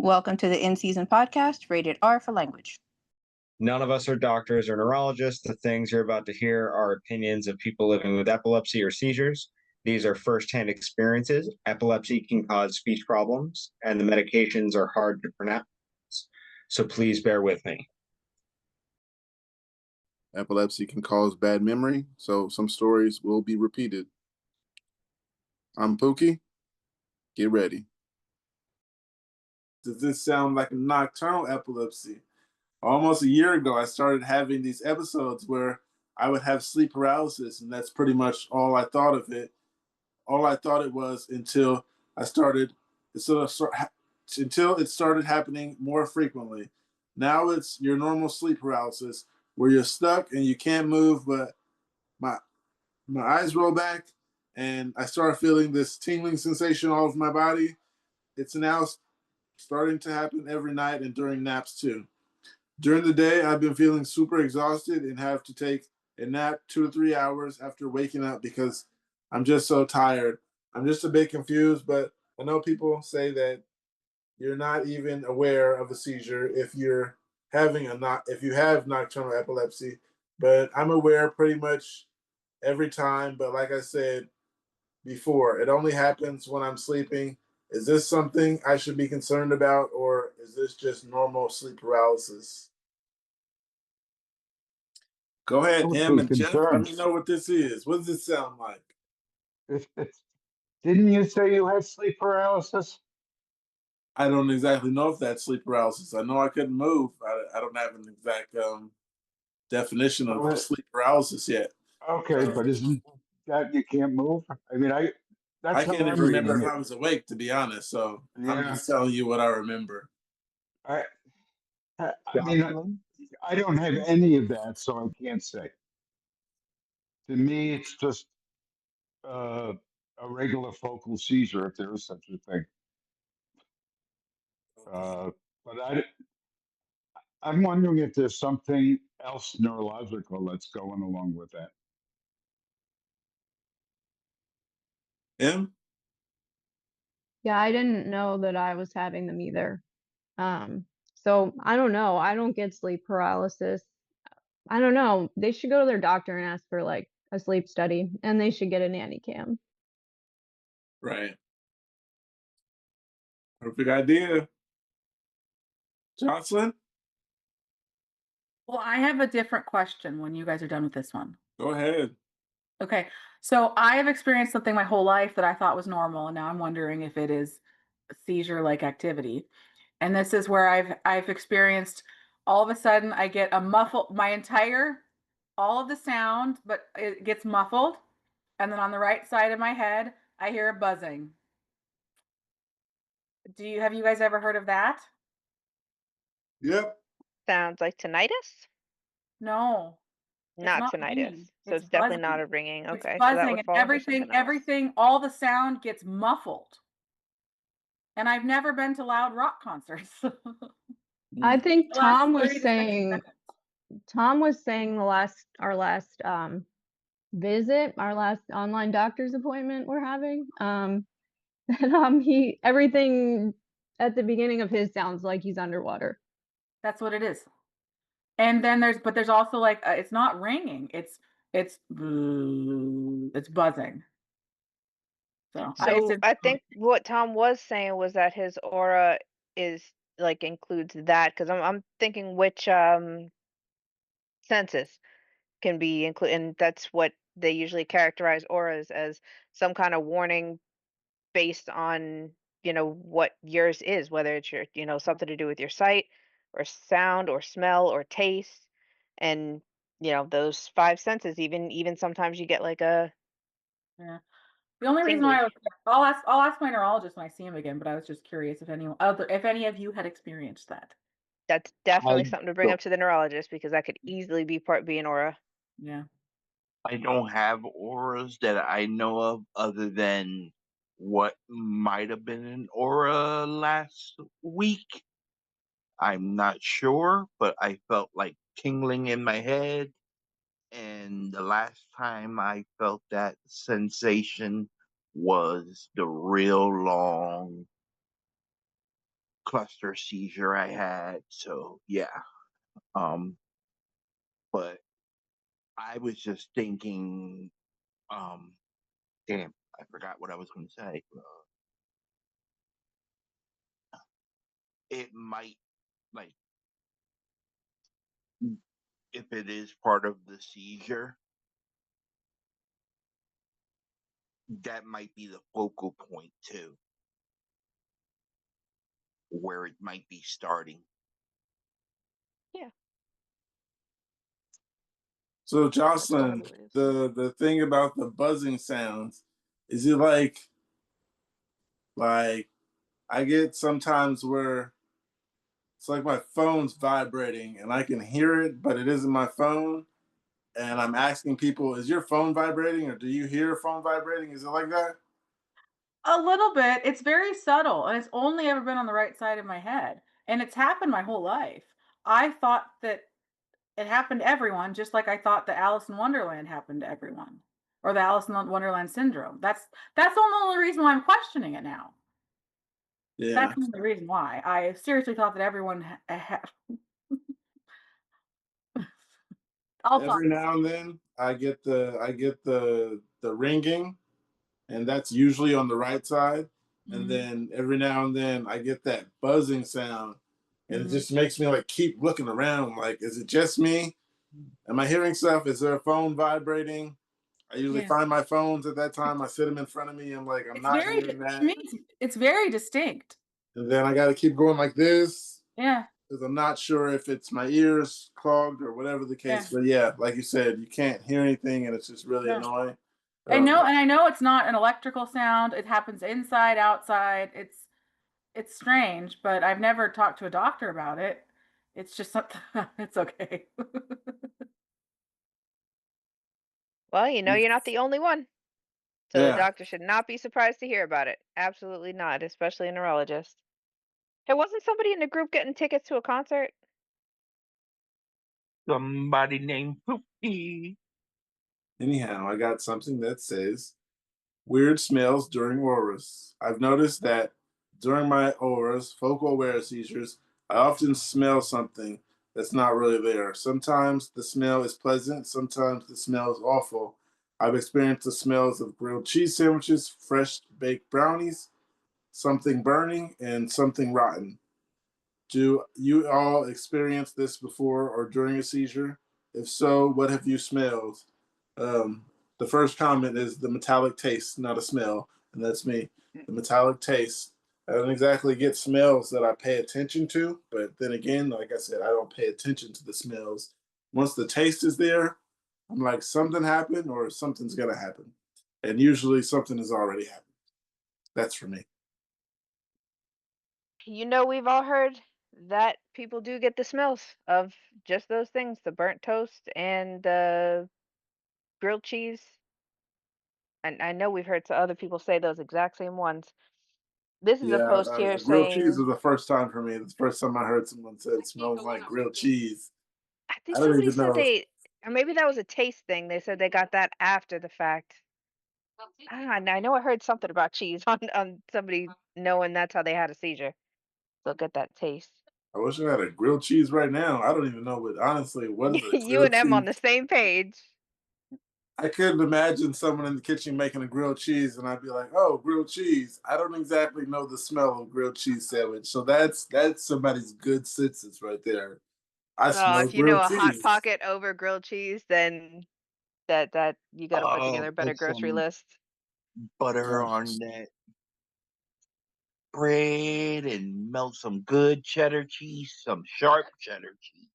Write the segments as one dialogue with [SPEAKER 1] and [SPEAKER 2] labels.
[SPEAKER 1] Welcome to the In Season podcast, rated R for language.
[SPEAKER 2] None of us are doctors or neurologists. The things you're about to hear are opinions of people living with epilepsy or seizures. These are firsthand experiences. Epilepsy can cause speech problems, and the medications are hard to pronounce. So please bear with me.
[SPEAKER 3] Epilepsy can cause bad memory, so some stories will be repeated. I'm Pookie. Get ready.
[SPEAKER 4] Does this sound like a nocturnal epilepsy? Almost a year ago, I started having these episodes where I would have sleep paralysis, and that's pretty much all I thought of it. All I thought it was until until it started happening more frequently. Now it's your normal sleep paralysis where you're stuck and you can't move, but my eyes roll back and I start feeling this tingling sensation all over my body. It's now starting to happen every night and during naps too. During the day, I've been feeling super exhausted and have to take a nap 2 to 3 hours after waking up because I'm just so tired. I'm just a bit confused, but I know people say that you're not even aware of a seizure if you're if you have nocturnal epilepsy, but I'm aware pretty much every time. But like I said before, it only happens when I'm sleeping. Is this something I should be concerned about, or is this just normal sleep paralysis? Go ahead, Em and Jeff. Let me know what this is. What does it sound like?
[SPEAKER 5] Didn't you say you had sleep paralysis?
[SPEAKER 4] I don't exactly know if that's sleep paralysis. I know I couldn't move. I don't have an exact definition of sleep paralysis yet.
[SPEAKER 5] Okay, but isn't that you can't move? I mean,
[SPEAKER 4] I
[SPEAKER 5] that's
[SPEAKER 4] can't
[SPEAKER 5] how
[SPEAKER 4] even
[SPEAKER 5] I'm
[SPEAKER 4] remember
[SPEAKER 5] reading
[SPEAKER 4] if
[SPEAKER 5] it.
[SPEAKER 4] I was awake, to be honest. So
[SPEAKER 5] Yeah.
[SPEAKER 4] I'm just telling you what I remember.
[SPEAKER 5] I mean, I don't have any of that, so I can't say. To me, it's just a regular focal seizure, if there is such a thing. But I'm wondering if there's something else neurological that's going along with that.
[SPEAKER 4] Em?
[SPEAKER 6] Yeah, I didn't know that I was having them either. So I don't know. I don't get sleep paralysis. I don't know. They should go to their doctor and ask for like a sleep study, and they should get a nanny cam.
[SPEAKER 4] Right. Perfect idea. Jocelyn?
[SPEAKER 7] Well, I have a different question when you guys are done with this one.
[SPEAKER 4] Go ahead.
[SPEAKER 7] Okay, so I have experienced something my whole life that I thought was normal, and now I'm wondering if it is a seizure-like activity. And this is where I've experienced all of a sudden I get a muffled all of the sound, but it gets muffled, and then on the right side of my head I hear a buzzing. Have you guys ever heard of that?
[SPEAKER 4] Yep.
[SPEAKER 8] Sounds like tinnitus?
[SPEAKER 7] No.
[SPEAKER 8] Not
[SPEAKER 7] not
[SPEAKER 8] tinnitus.
[SPEAKER 7] ringing.
[SPEAKER 8] So
[SPEAKER 7] It's
[SPEAKER 8] it's definitely not a
[SPEAKER 7] buzzing.
[SPEAKER 8] ringing.
[SPEAKER 7] It's
[SPEAKER 8] Okay, so that
[SPEAKER 7] buzzing
[SPEAKER 8] would
[SPEAKER 7] and
[SPEAKER 8] fall under something else.
[SPEAKER 7] everything, all the sound gets muffled. And I've never been to loud rock concerts.
[SPEAKER 6] I think
[SPEAKER 7] The last
[SPEAKER 6] Tom was
[SPEAKER 7] 30 to 60
[SPEAKER 6] saying our last visit, our last online doctor's appointment we're having. That everything at the beginning of his sounds like he's underwater.
[SPEAKER 7] That's what it is. And then there's also like it's not ringing. It's buzzing. So
[SPEAKER 8] I think what Tom was saying was that his aura is like includes that because I'm thinking which senses can be included, and that's what they usually characterize auras as, some kind of warning based on what yours is, whether it's your something to do with your sight or sound or smell or taste, and those five senses. Even sometimes you get like a
[SPEAKER 7] yeah. The only reason why I'll ask my neurologist when I see him again, but I was just curious if any of you had experienced that.
[SPEAKER 8] That's definitely something to bring up to the neurologist because that could easily be part B an aura.
[SPEAKER 7] Yeah.
[SPEAKER 9] I don't have auras that I know of other than what might have been an aura last week. I'm not sure, but I felt like tingling in my head. And the last time I felt that sensation was the real long cluster seizure I had. So yeah. Um, but I was just thinking, um, damn, I forgot what I was going to say. It might, like, if it is part of the seizure, that might be the focal point too, where it might be starting.
[SPEAKER 8] Yeah.
[SPEAKER 4] So
[SPEAKER 8] That's
[SPEAKER 4] Jocelyn,
[SPEAKER 8] totally is.
[SPEAKER 4] the thing about the buzzing sounds, is it like I get sometimes where it's like my phone's vibrating and I can hear it, but it isn't my phone. And I'm asking people, is your phone vibrating or do you hear a phone vibrating? Is it like that?
[SPEAKER 7] A little bit. It's very subtle, and it's only ever been on the right side of my head, and it's happened my whole life. I thought that it happened to everyone, just like I thought the Alice in Wonderland happened to everyone, or the Alice in Wonderland syndrome. That's the only reason why I'm questioning it now.
[SPEAKER 4] Yeah.
[SPEAKER 7] That's the only reason why. I seriously thought that everyone all thought
[SPEAKER 4] Every now and then I get the ringing, and that's usually on the right side. And
[SPEAKER 7] Mhm,
[SPEAKER 4] then every now and then I get that buzzing sound, and it
[SPEAKER 7] mhm,
[SPEAKER 4] just makes me like keep looking around. Like, is it just me? Am I hearing stuff? Is there a phone vibrating? I usually
[SPEAKER 7] yeah.
[SPEAKER 4] find my phones at that time. I sit them in front of me. I'm like, I'm
[SPEAKER 7] It's
[SPEAKER 4] not
[SPEAKER 7] very
[SPEAKER 4] hearing
[SPEAKER 7] to
[SPEAKER 4] that.
[SPEAKER 7] me, it's very distinct.
[SPEAKER 4] And then I got to keep going like this
[SPEAKER 7] Yeah,
[SPEAKER 4] because I'm not sure if it's my ears clogged or whatever the case.
[SPEAKER 7] yeah,
[SPEAKER 4] But yeah, like you said, you can't hear anything, and it's just really
[SPEAKER 7] no.
[SPEAKER 4] annoying.
[SPEAKER 7] I
[SPEAKER 4] Um,
[SPEAKER 7] know, and I know it's not an electrical sound. It happens inside, outside. It's strange, but I've never talked to a doctor about it. It's just something it's okay.
[SPEAKER 8] Well, you're not the only one. So the
[SPEAKER 4] yeah,
[SPEAKER 8] doctor should not be surprised to hear about it. Absolutely not, especially a neurologist. Hey, wasn't somebody in the group getting tickets to a concert?
[SPEAKER 9] Somebody named Poopy.
[SPEAKER 4] anyhow, I got something that says weird smells during auras. I've noticed that during my auras, focal aware seizures, I often smell something that's not really there. Sometimes the smell is pleasant, sometimes the smell is awful. I've experienced the smells of grilled cheese sandwiches, fresh baked brownies, something burning, and something rotten. Do you all experience this before or during a seizure? If so, what have you smelled? Um, the first comment is the metallic taste, not a smell, and that's me. The metallic taste. I don't exactly get smells that I pay attention to, but then again, like I said, I don't pay attention to the smells. Once the taste is there, I'm like, something happened or something's gonna happen. And usually something has already happened. That's for me.
[SPEAKER 8] We've all heard that people do get the smells of just those things, the burnt toast and the grilled cheese. And I know we've heard some other people say those exact same ones. This is a
[SPEAKER 4] Yeah,
[SPEAKER 8] post here
[SPEAKER 4] grilled cheese was
[SPEAKER 8] saying,
[SPEAKER 4] the first time for me. It's the first time I heard someone say it smells like grilled cheese.
[SPEAKER 8] I think
[SPEAKER 4] I don't
[SPEAKER 8] somebody
[SPEAKER 4] even
[SPEAKER 8] said
[SPEAKER 4] know.
[SPEAKER 8] or maybe that was a taste thing. They said they got that after the fact. I know I heard something about cheese on somebody knowing that's how they had a seizure. So get that taste.
[SPEAKER 4] I wish I had a grilled cheese right now. I don't even know, but honestly, what is a
[SPEAKER 8] You
[SPEAKER 4] grilled
[SPEAKER 8] and them on
[SPEAKER 4] cheese?
[SPEAKER 8] the same page.
[SPEAKER 4] I couldn't imagine someone in the kitchen making a grilled cheese, and I'd be like, "Oh, grilled cheese." I don't exactly know the smell of grilled cheese sandwich, so that's somebody's good senses right there. I
[SPEAKER 8] Oh,
[SPEAKER 4] smell
[SPEAKER 8] if you know
[SPEAKER 4] grilled
[SPEAKER 8] a hot
[SPEAKER 4] cheese.
[SPEAKER 8] pocket over grilled cheese, then that you got to put together
[SPEAKER 9] Oh,
[SPEAKER 8] a better
[SPEAKER 9] put
[SPEAKER 8] grocery
[SPEAKER 9] some
[SPEAKER 8] list.
[SPEAKER 9] butter
[SPEAKER 4] Oh,
[SPEAKER 9] on that bread and melt some good cheddar cheese, some sharp cheddar cheese.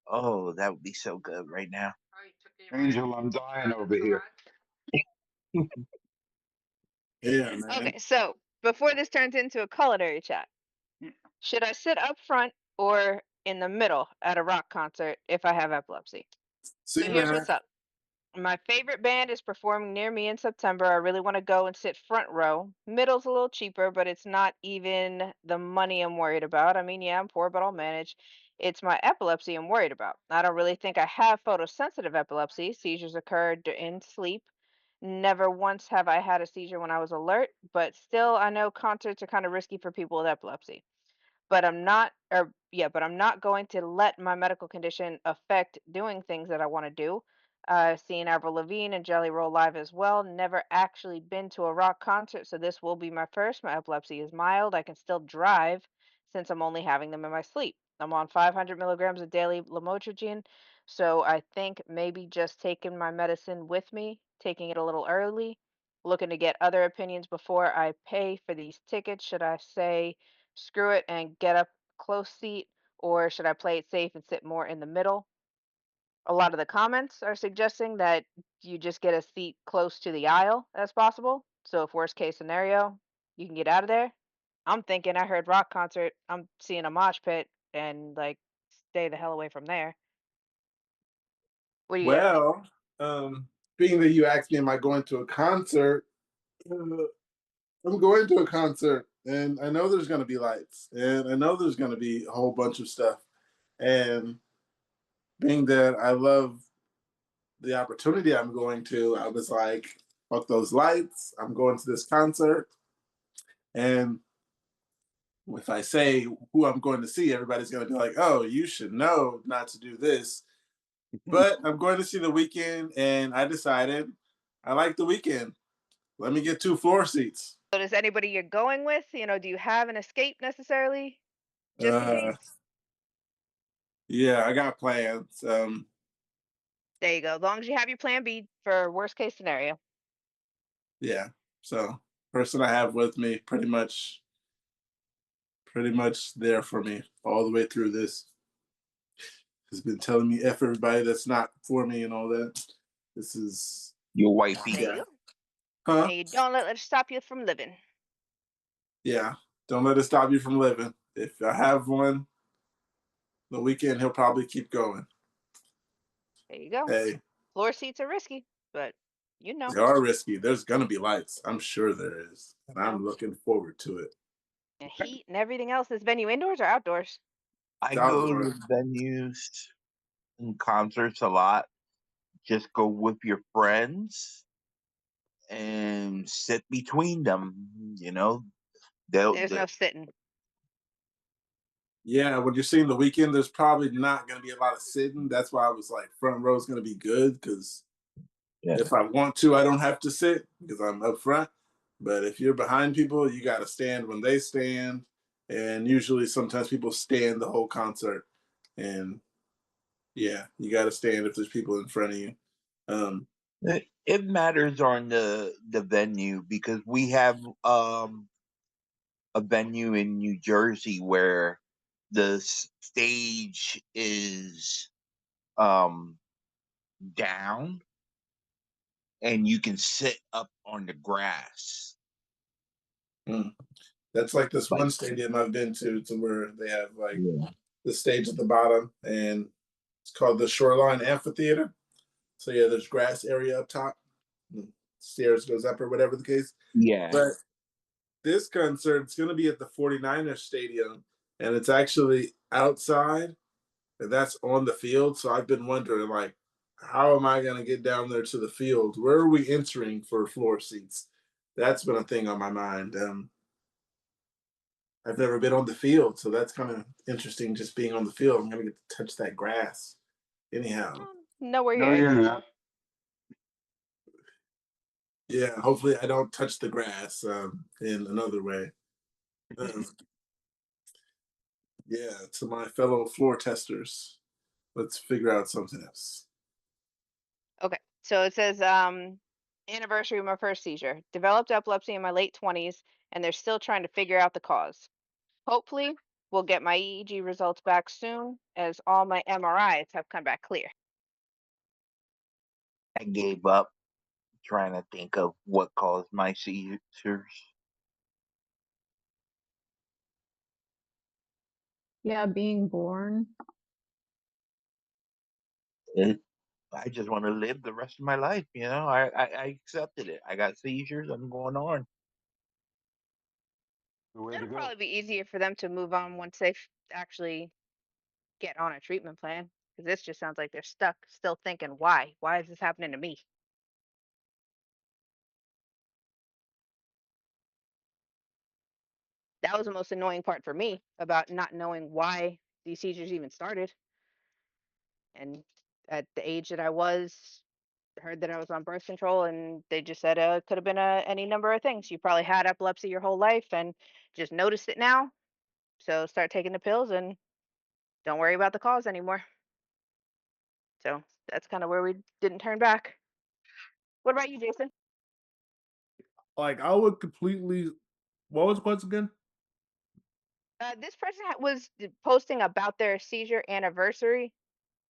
[SPEAKER 9] Oh, that would be so good right now.
[SPEAKER 5] Angel, I'm dying over here.
[SPEAKER 4] yeah, man.
[SPEAKER 8] Okay, so before this turns into a culinary chat, should I sit up front or in the middle at a rock concert if I have epilepsy? So
[SPEAKER 4] See,
[SPEAKER 8] here's
[SPEAKER 4] man.
[SPEAKER 8] what's up. My favorite band is performing near me in September. I really want to go and sit front row. Middle's a little cheaper, but it's not even the money I'm worried about. I mean, yeah, I'm poor, but I'll manage. It's my epilepsy I'm worried about. I don't really think I have photosensitive epilepsy. Seizures occur in sleep. Never once have I had a seizure when I was alert, but still, I know concerts are kind of risky for people with epilepsy. but I'm not going to let my medical condition affect doing things that I want to do. Seen Avril Lavigne and Jelly Roll live as well. Never actually been to a rock concert, so this will be my first. My epilepsy is mild. I can still drive since I'm only having them in my sleep. I'm on 500 milligrams of daily lamotrigine, so I think maybe just taking my medicine with me, taking it a little early, looking to get other opinions before I pay for these tickets. Should I say screw it and get a close seat, or should I play it safe and sit more in the middle? A lot of the comments are suggesting that you just get a seat close to the aisle as possible. So if worst case scenario, you can get out of there. I'm thinking I heard rock concert, I'm seeing a mosh pit and like stay the hell away from there. What do you guys think?
[SPEAKER 4] Well, being that you asked me, am I going to a concert? I'm going to a concert, and I know there's going to be lights, and I know there's going to be a whole bunch of stuff. And being that I love the opportunity I'm going to, I was like, fuck those lights. I'm going to this concert. And if I say who I'm going to see, everybody's going to be like, oh, you should know not to do this. But I'm going to see The Weeknd, and I decided I like The Weeknd. Let me get 2 floor seats.
[SPEAKER 8] So does anybody you're going with, do you have an escape necessarily? Just in
[SPEAKER 4] Uh,
[SPEAKER 8] case?
[SPEAKER 4] yeah, I got plans.
[SPEAKER 8] There you go. As long as you have your plan B for worst case scenario.
[SPEAKER 4] Yeah. So person I have with me pretty much there for me all the way through this. Has been telling me F everybody that's not for me and all that. This is
[SPEAKER 9] Your
[SPEAKER 8] There
[SPEAKER 9] wifey.
[SPEAKER 8] you
[SPEAKER 4] yeah.
[SPEAKER 8] go.
[SPEAKER 4] Huh?
[SPEAKER 8] And you don't let it stop you from living.
[SPEAKER 4] Yeah. Don't let it stop you from living. If I have one, The Weeknd, he'll probably keep going.
[SPEAKER 8] There you go.
[SPEAKER 4] Hey,
[SPEAKER 8] Floor seats are risky, but
[SPEAKER 4] they are risky. There's gonna be lights. I'm sure there is. And
[SPEAKER 8] you know,
[SPEAKER 4] I'm looking forward to it.
[SPEAKER 8] and heat and everything else. Is venue indoors or outdoors?
[SPEAKER 9] I
[SPEAKER 4] It's
[SPEAKER 9] go
[SPEAKER 4] outdoor.
[SPEAKER 9] to venues and concerts a lot. Just go with your friends and sit between them. They'll
[SPEAKER 8] There's no sitting.
[SPEAKER 4] Yeah, when you're seeing The Weeknd, there's probably not gonna be a lot of sitting. That's why I was like front row is gonna be good because
[SPEAKER 9] yeah.
[SPEAKER 4] if I want to, I don't have to sit because I'm up front. But if you're behind people, you got to stand when they stand. And usually, sometimes people stand the whole concert. And yeah, you got to stand if there's people in front of you.
[SPEAKER 9] It matters on the venue because we have a venue in New Jersey where the stage is um down and you can sit up on the grass.
[SPEAKER 4] Mm. That's like this
[SPEAKER 9] Like,
[SPEAKER 4] one stadium I've been to where they have like
[SPEAKER 9] yeah.
[SPEAKER 4] the stage at the bottom, and it's called the Shoreline Amphitheater. So yeah, there's grass area up top. Stairs goes up or whatever the case.
[SPEAKER 9] Yeah.
[SPEAKER 4] But this concert, it's going to be at the 49ers Stadium, and it's actually outside, and that's on the field. So I've been wondering, like, how am I going to get down there to the field? Where are we entering for floor seats? That's been a thing on my mind. I've never been on the field, so that's kind of interesting. Just being on the field, I'm going to get to touch that grass. Anyhow,
[SPEAKER 8] Know where
[SPEAKER 5] No,
[SPEAKER 8] you're
[SPEAKER 5] you're
[SPEAKER 8] entering.
[SPEAKER 5] not.
[SPEAKER 4] yeah. Hopefully, I don't touch the grass in another way. Yeah, to my fellow floor testers, let's figure out something else.
[SPEAKER 8] Okay. So it says anniversary of my first seizure. Developed epilepsy in my late 20s, and they're still trying to figure out the cause. Hopefully, we'll get my EEG results back soon, as all my MRIs have come back clear.
[SPEAKER 9] I gave up trying to think of what caused my seizures.
[SPEAKER 6] Yeah, being born.
[SPEAKER 9] I just want to live the rest of my life. I accepted it. I got seizures. I'm going on.
[SPEAKER 5] The way to
[SPEAKER 8] It'll
[SPEAKER 5] go.
[SPEAKER 8] probably be easier for them to move on once they actually get on a treatment plan. Because this just sounds like they're stuck, still thinking, why? Why is this happening to me? that was the most annoying part for me about not knowing why these seizures even started. And at the age that I was, heard that I was on birth control, and they just said it could have been any number of things. You probably had epilepsy your whole life and just noticed it now. So start taking the pills and don't worry about the cause anymore. So that's kind of where we didn't turn back. What about you, Jason?
[SPEAKER 10] Like I would completely. What was the question again?
[SPEAKER 8] This person was posting about their seizure anniversary,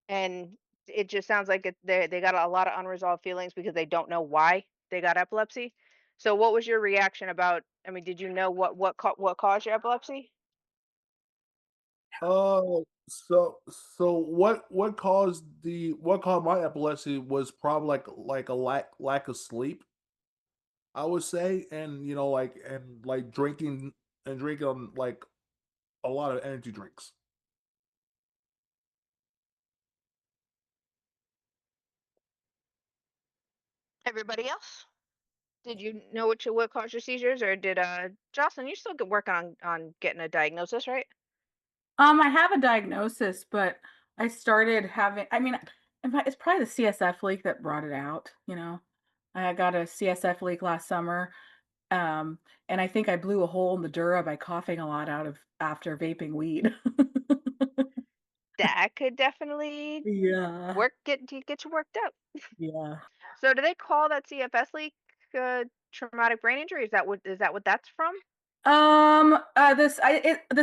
[SPEAKER 8] and it just sounds like they got a lot of unresolved feelings because they don't know why they got epilepsy. So, what was your reaction about? I mean, did you know what caused your epilepsy?
[SPEAKER 10] So what caused my epilepsy was probably like a lack of sleep, I would say, and like drinking like a lot of energy drinks.
[SPEAKER 8] Everybody else? Did you know what caused your seizures, or did Jocelyn? You still working on getting a diagnosis, right?
[SPEAKER 7] I have a diagnosis, but I started having, I mean, it's probably the CSF leak that brought it out, you know. I got a CSF leak last summer, um, and I think I blew a hole in the dura by coughing a lot out of after vaping weed.
[SPEAKER 8] That could definitely
[SPEAKER 7] Yeah.
[SPEAKER 8] get you worked up.
[SPEAKER 7] Yeah.
[SPEAKER 8] So, do they call that CFS leak traumatic brain injury? Is that what that's from?
[SPEAKER 7] The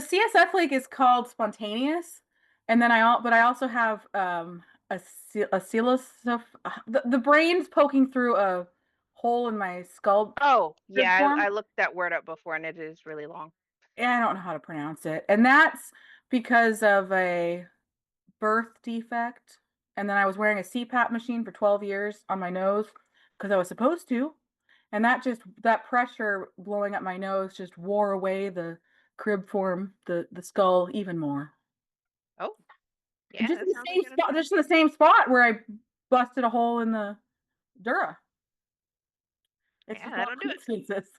[SPEAKER 7] CSF leak is called spontaneous, and then but I also have a coelociph the brain's poking through a hole in my skull
[SPEAKER 8] Oh,
[SPEAKER 7] rib
[SPEAKER 8] yeah,
[SPEAKER 7] form.
[SPEAKER 8] I looked that word up before, and it is really long.
[SPEAKER 7] Yeah, I don't know how to pronounce it, and that's because of a birth defect. And then I was wearing a CPAP machine for 12 years on my nose because I was supposed to. And that pressure blowing up my nose just wore away the crib form, the skull even more.
[SPEAKER 8] Oh,
[SPEAKER 7] And
[SPEAKER 8] yeah,
[SPEAKER 7] just in
[SPEAKER 8] that
[SPEAKER 7] the
[SPEAKER 8] sounds like
[SPEAKER 7] same spot, just in the same spot where I busted a hole in the dura. It's
[SPEAKER 8] yeah,
[SPEAKER 7] just all
[SPEAKER 8] that'll do it.
[SPEAKER 7] coincidences.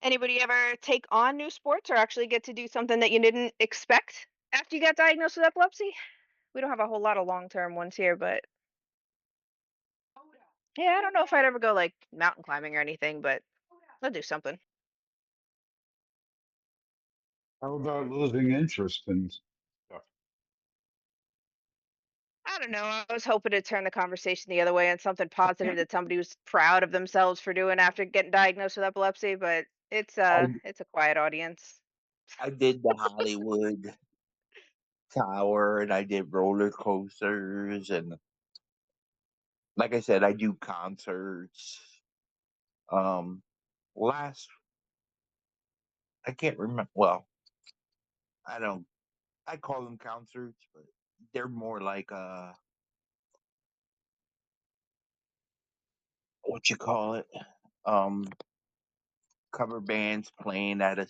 [SPEAKER 8] Anybody ever take on new sports or actually get to do something that you didn't expect after you got diagnosed with epilepsy? We don't have a whole lot of long-term ones here, but yeah, I don't know if I'd ever go like mountain climbing or anything, but I'll do something.
[SPEAKER 5] How about losing interest in stuff?
[SPEAKER 8] I don't know. I was hoping to turn the conversation the other way and something positive that somebody was proud of themselves for doing after getting diagnosed with epilepsy, but
[SPEAKER 9] I
[SPEAKER 8] it's a quiet audience.
[SPEAKER 9] I did the Hollywood Tower and I did roller coasters and like I said, I do concerts. Um, last I can't remember. Well, I don't. I call them concerts, but they're more like what you call it? Um, cover bands playing at a.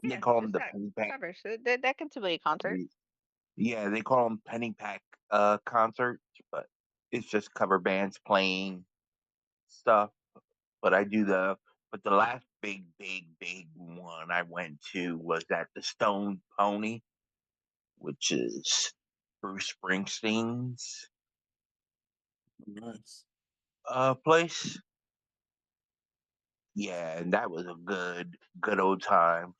[SPEAKER 9] They
[SPEAKER 8] Yeah,
[SPEAKER 9] call them
[SPEAKER 8] just
[SPEAKER 9] the
[SPEAKER 8] got
[SPEAKER 9] penny pack.
[SPEAKER 8] covers. That can still be a concert.
[SPEAKER 9] Yeah, they call them penny pack concerts, but it's just cover bands playing stuff. But I do the last big one I went to was at the Stone Pony, which is Bruce Springsteen's
[SPEAKER 4] Nice.
[SPEAKER 9] place. Yeah, and that was a good old time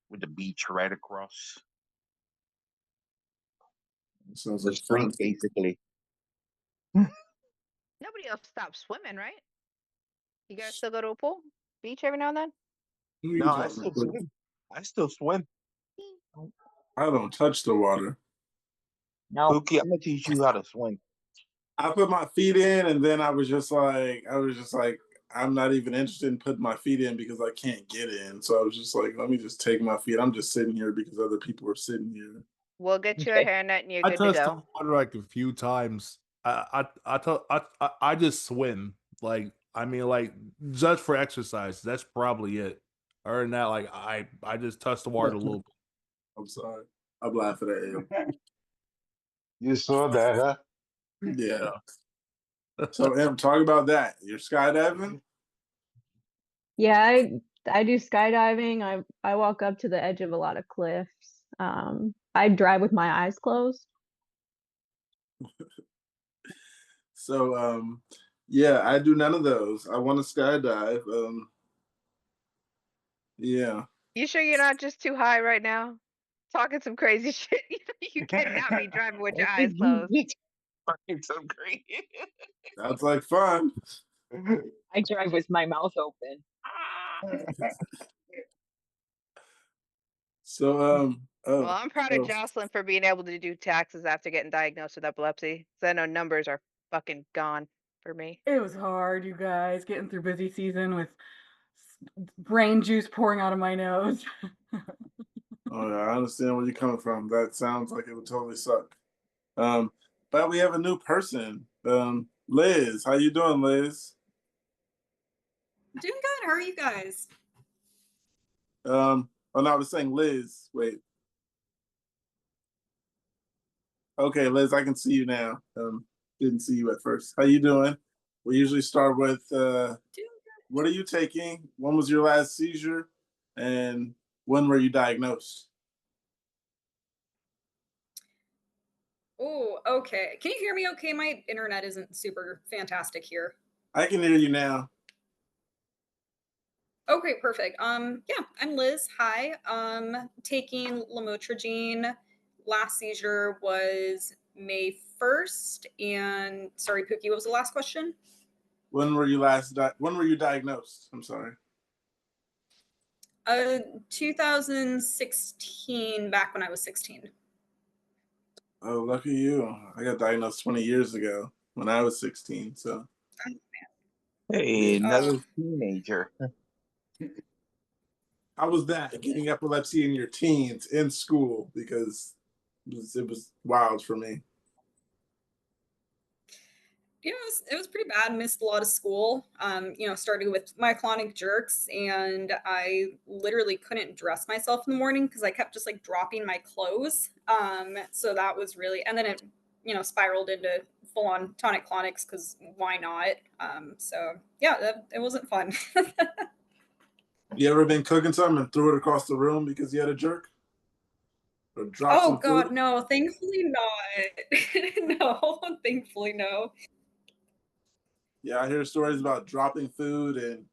[SPEAKER 9] with the beach right across
[SPEAKER 4] Sounds
[SPEAKER 9] the
[SPEAKER 4] like fun.
[SPEAKER 9] street, basically.
[SPEAKER 8] Nobody else stops swimming, right? You guys still go to a pool, beach every now and then?
[SPEAKER 4] Who are
[SPEAKER 9] No,
[SPEAKER 4] you
[SPEAKER 9] I
[SPEAKER 4] talking
[SPEAKER 9] still
[SPEAKER 4] to?
[SPEAKER 9] swim. I still swim.
[SPEAKER 4] I don't touch the water.
[SPEAKER 9] No, Pookie, I'm gonna teach you how to swim.
[SPEAKER 4] I put my feet in, and then I was just like, I'm not even interested in putting my feet in because I can't get in. So I was just like, let me just take my feet. I'm just sitting here because other people are sitting here.
[SPEAKER 8] We'll get you a hairnet and you're
[SPEAKER 10] I
[SPEAKER 8] good to
[SPEAKER 10] touched the
[SPEAKER 8] go.
[SPEAKER 10] water like a few times. I just swim. Like I mean, like just for exercise. That's probably it. Other than that, like I just touched the water a little bit.
[SPEAKER 4] I'm sorry. I'm laughing at him.
[SPEAKER 5] You saw that, huh?
[SPEAKER 4] Yeah. So, Em, talk about that. You're skydiving?
[SPEAKER 6] Yeah, I do skydiving. I walk up to the edge of a lot of cliffs. I drive with my eyes closed.
[SPEAKER 4] So, yeah, I do none of those. I want to skydive. Yeah.
[SPEAKER 8] You sure you're not just too high right now? Talking some crazy shit. You cannot be driving with your eyes closed.
[SPEAKER 9] Fucking so great.
[SPEAKER 4] Sounds like fun.
[SPEAKER 11] I drive with my mouth open.
[SPEAKER 4] So,
[SPEAKER 8] Well,
[SPEAKER 4] oh,
[SPEAKER 8] I'm proud of Jocelyn for being able to do taxes after getting diagnosed with epilepsy. 'Cause I know numbers are fucking gone for me.
[SPEAKER 7] It was hard, you guys, getting through busy season with brain juice pouring out of my nose.
[SPEAKER 4] oh yeah, I understand where you're coming from. That sounds like it would totally suck. But we have a new person. Liz, how you doing, Liz?
[SPEAKER 12] Doing good. How are you guys?
[SPEAKER 4] Oh no, I was saying Liz. Wait. Okay, Liz, I can see you now. Didn't see you at first. How you doing? We usually start with
[SPEAKER 12] Doing
[SPEAKER 4] what are you taking? When was your last seizure? And when were you diagnosed?
[SPEAKER 12] Oh, okay. Can you hear me okay? My internet isn't super fantastic here.
[SPEAKER 4] I can hear you now.
[SPEAKER 12] Okay, perfect. Yeah, I'm Liz. Hi. Taking lamotrigine. Last seizure was May 1st. And sorry, Pookie, what was the last question?
[SPEAKER 4] When were you diagnosed? I'm sorry.
[SPEAKER 12] 2016, back when I was 16.
[SPEAKER 4] Oh, lucky you. I got diagnosed 20 years ago when I was 16. So
[SPEAKER 9] Hey,
[SPEAKER 12] Oh,
[SPEAKER 9] another teenager.
[SPEAKER 4] how was that getting epilepsy in your teens in school? Because it was wild for me.
[SPEAKER 12] it was pretty bad. Missed a lot of school. Started with myoclonic jerks, and I literally couldn't dress myself in the morning because I kept just like dropping my clothes. So that was really, and then it, spiraled into full on tonic clonics because why not? So yeah, it wasn't fun.
[SPEAKER 4] You ever been cooking something and threw it across the room because you had a jerk? Or dropped
[SPEAKER 12] Oh
[SPEAKER 4] some food?
[SPEAKER 12] God, no, thankfully not. No, thankfully no.
[SPEAKER 4] Yeah, I hear stories about dropping food and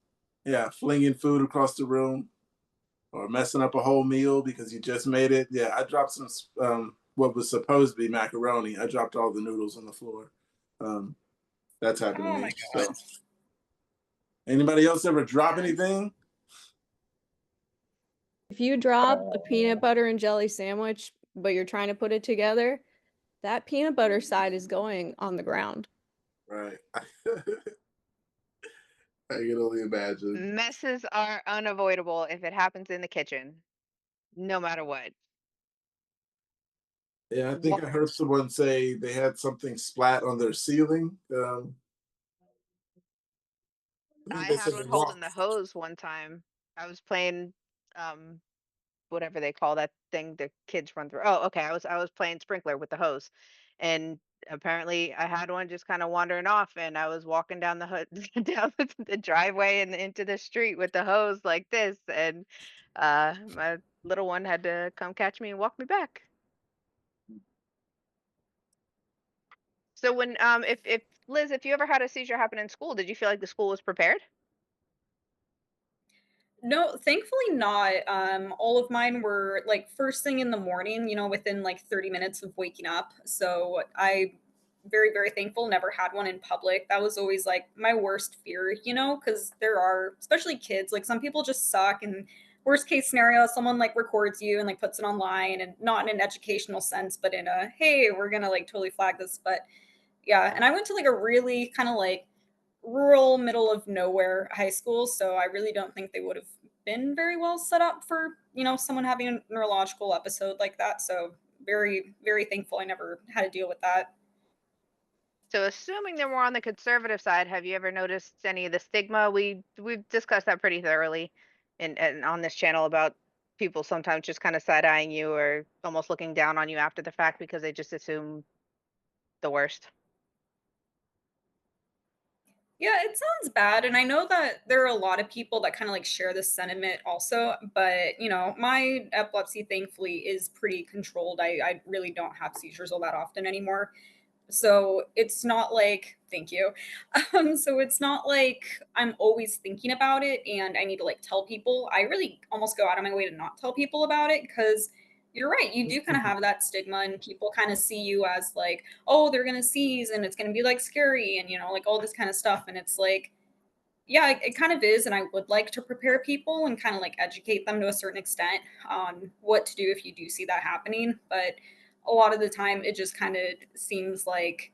[SPEAKER 4] yeah, flinging food across the room or messing up a whole meal because you just made it. Yeah, I dropped some what was supposed to be macaroni. I dropped all the noodles on the floor. That's happened to
[SPEAKER 12] Oh
[SPEAKER 4] me.
[SPEAKER 12] my
[SPEAKER 4] So,
[SPEAKER 12] God.
[SPEAKER 4] anybody else ever drop anything?
[SPEAKER 6] If you drop a peanut butter and jelly sandwich, but you're trying to put it together, that peanut butter side is going on the ground.
[SPEAKER 4] Right. I can only imagine.
[SPEAKER 8] Messes are unavoidable if it happens in the kitchen, no matter what.
[SPEAKER 4] Yeah, I think I heard someone say they had something splat on their ceiling. I think
[SPEAKER 8] I
[SPEAKER 4] they
[SPEAKER 8] had
[SPEAKER 4] said
[SPEAKER 8] one
[SPEAKER 4] the
[SPEAKER 8] holding the
[SPEAKER 4] rocks.
[SPEAKER 8] hose one time. I was playing whatever they call that thing the kids run through. Oh, okay. I was playing sprinkler with the hose, and apparently I had one just kind of wandering off, and I was walking down down the driveway and into the street with the hose like this, and my little one had to come catch me and walk me back. So when if Liz, if you ever had a seizure happen in school, did you feel like the school was prepared?
[SPEAKER 12] No, thankfully not. All of mine were like first thing in the morning, within like 30 minutes of waking up. So I very, very thankful never had one in public. That was always like my worst fear, because there are, especially kids, like some people just suck. And worst case scenario, someone like records you and like puts it online, and not in an educational sense, but in a, hey, we're gonna like totally flag this. But yeah, and I went to like a really kind of like rural middle of nowhere high school, so I really don't think they would have been very well set up for someone having a neurological episode like that. So very, very thankful I never had to deal with that.
[SPEAKER 8] So assuming that we're on the conservative side, have you ever noticed any of the stigma? We've discussed that pretty thoroughly and on this channel about people sometimes just kind of side-eyeing you or almost looking down on you after the fact because they just assume the worst.
[SPEAKER 12] Yeah, it sounds bad, and I know that there are a lot of people that kinda, like, share this sentiment also, but, my epilepsy, thankfully, is pretty controlled. I really don't have seizures all that often anymore. So, it's not like thank you. So it's not like I'm always thinking about it and I need to, like, tell people. I really almost go out of my way to not tell people about it because 'cause you're right, you do kinda have that stigma and people kinda see you as, like, "Oh, they're gonna seize and it's gonna be, like, scary," and, like, all this kinda stuff, and it's like, yeah, it kind of is, and I would like to prepare people and kinda, like, educate them to a certain extent on what to do if you do see that happening, but a lot of the time, it just kinda seems like,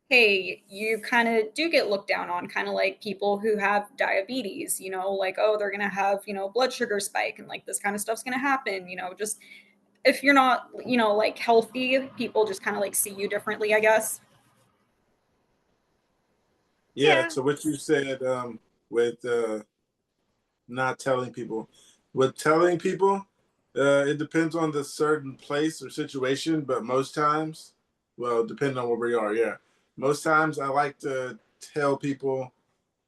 [SPEAKER 12] hey, you kinda do get looked down on, kinda like people who have diabetes, like, "Oh, they're gonna have, blood sugar spike, and, like, this kinda stuff's gonna happen," just if you're not, like, healthy, people just kinda, like, see you differently, I guess.
[SPEAKER 4] Yeah.
[SPEAKER 8] Yeah.
[SPEAKER 4] So what you said with not telling people, with telling people, it depends on the certain place or situation, but most times, well, depending on where we are, yeah. Most times I like to tell people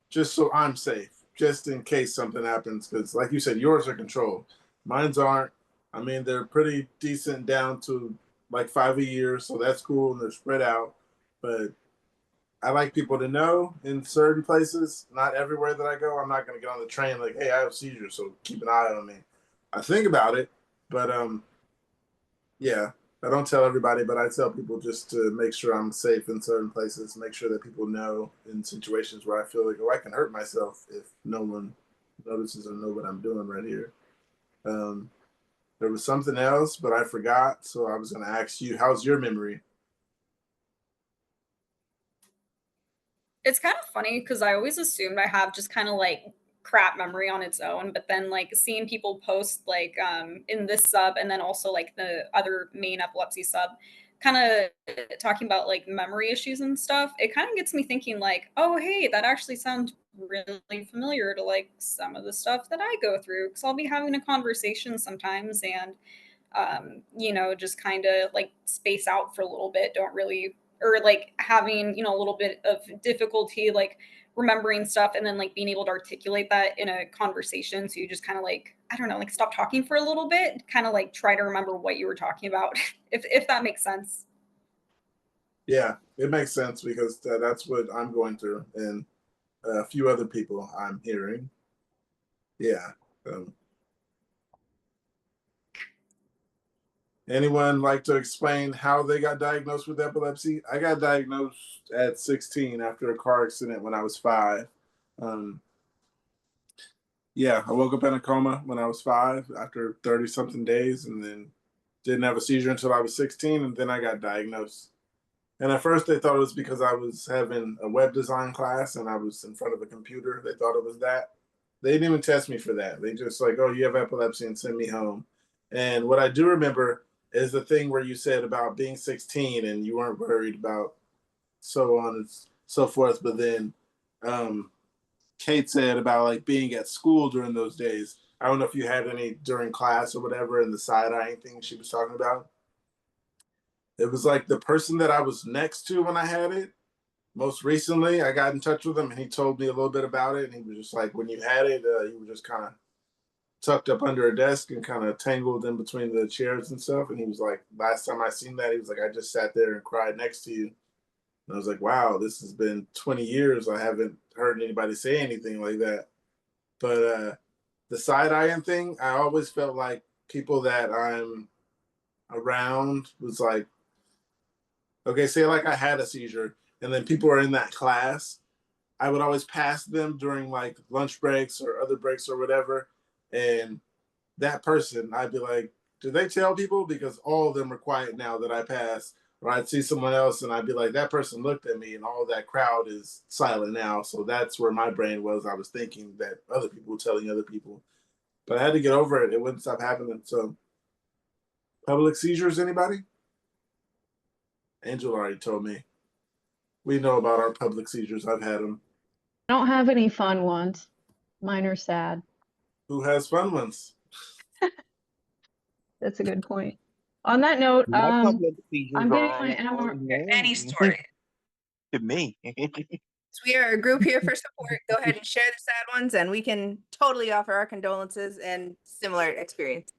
[SPEAKER 4] just so I'm safe, just in case something happens. Because, like you said, yours are controlled. Mine's aren't. I mean, they're pretty decent down to like 5 a year, so that's cool, and they're spread out. But I like people to know in certain places, not everywhere that I go. I'm not going to get on the train like, hey, I have seizures, so keep an eye on me. I think about it, but yeah, I don't tell everybody, but I tell people just to make sure I'm safe in certain places, make sure that people know in situations where I feel like, oh, I can hurt myself if no one notices or know what I'm doing right here. Um, there was something else, but I forgot. So I was going to ask you, how's your memory?
[SPEAKER 12] It's kind of funny because I always assumed I have just kinda, like, crap memory on its own, but then, like, seeing people post, like, in this sub and then also, like, the other main epilepsy sub, kinda talking about, like, memory issues and stuff, it kinda gets me thinking, like, "Oh, hey, that actually sounds really familiar to, like, some of the stuff that I go through. Because 'cause I'll be having a conversation sometimes and just kind of like space out for a little bit, don't really, or like having, a little bit of difficulty, like remembering stuff and then like being able to articulate that in a conversation. So you just kind of like, I don't know, like stop talking for a little bit, kind of like try to remember what you were talking about, if that makes sense.
[SPEAKER 4] Yeah, it makes sense because that's what I'm going through, and a few other people I'm hearing. Yeah. Um, Anyone like to explain how they got diagnosed with epilepsy? I got diagnosed at 16 after a car accident when I was 5. Um, yeah, I woke up in a coma when I was 5 after 30 something days, and then didn't have a seizure until I was 16, and then I got diagnosed. And at first, they thought it was because I was having a web design class and I was in front of a computer. They thought it was that. They didn't even test me for that. They just like, oh, you have epilepsy and send me home. And what I do remember is the thing where you said about being 16 and you weren't worried about so on and so forth. But then um, Kate said about like being at school during those days. I don't know if you had any during class or whatever, and the side eyeing thing she was talking about. It was like the person that I was next to when I had it. Most recently, I got in touch with him and he told me a little bit about it. And he was just like, when you had it, you were just kind of tucked up under a desk and kind of tangled in between the chairs and stuff. And he was like, last time I seen that, he was like, I just sat there and cried next to you. And I was like, wow, this has been 20 years. I haven't heard anybody say anything like that. But the side eyeing thing, I always felt like people that I'm around was like, okay, say like I had a seizure and then people are in that class, I would always pass them during like lunch breaks or other breaks or whatever. And that person, I'd be like, do they tell people? Because all of them are quiet now that I pass. Or I'd see someone else and I'd be like, that person looked at me and all that crowd is silent now. So that's where my brain was. I was thinking that other people were telling other people. But I had to get over it. It wouldn't stop happening. So public seizures, anybody? Angel already told me. We know about our public seizures. I've had them.
[SPEAKER 6] I don't have any fun ones. Mine are sad.
[SPEAKER 4] Who has fun ones?
[SPEAKER 6] That's a good point. On that note,
[SPEAKER 9] My public seizures
[SPEAKER 6] I'm
[SPEAKER 9] are
[SPEAKER 6] getting my MR.
[SPEAKER 11] Any story.
[SPEAKER 9] to me.
[SPEAKER 1] We are a group here for support. Go ahead and share the sad ones, and we can totally offer our condolences and similar experience.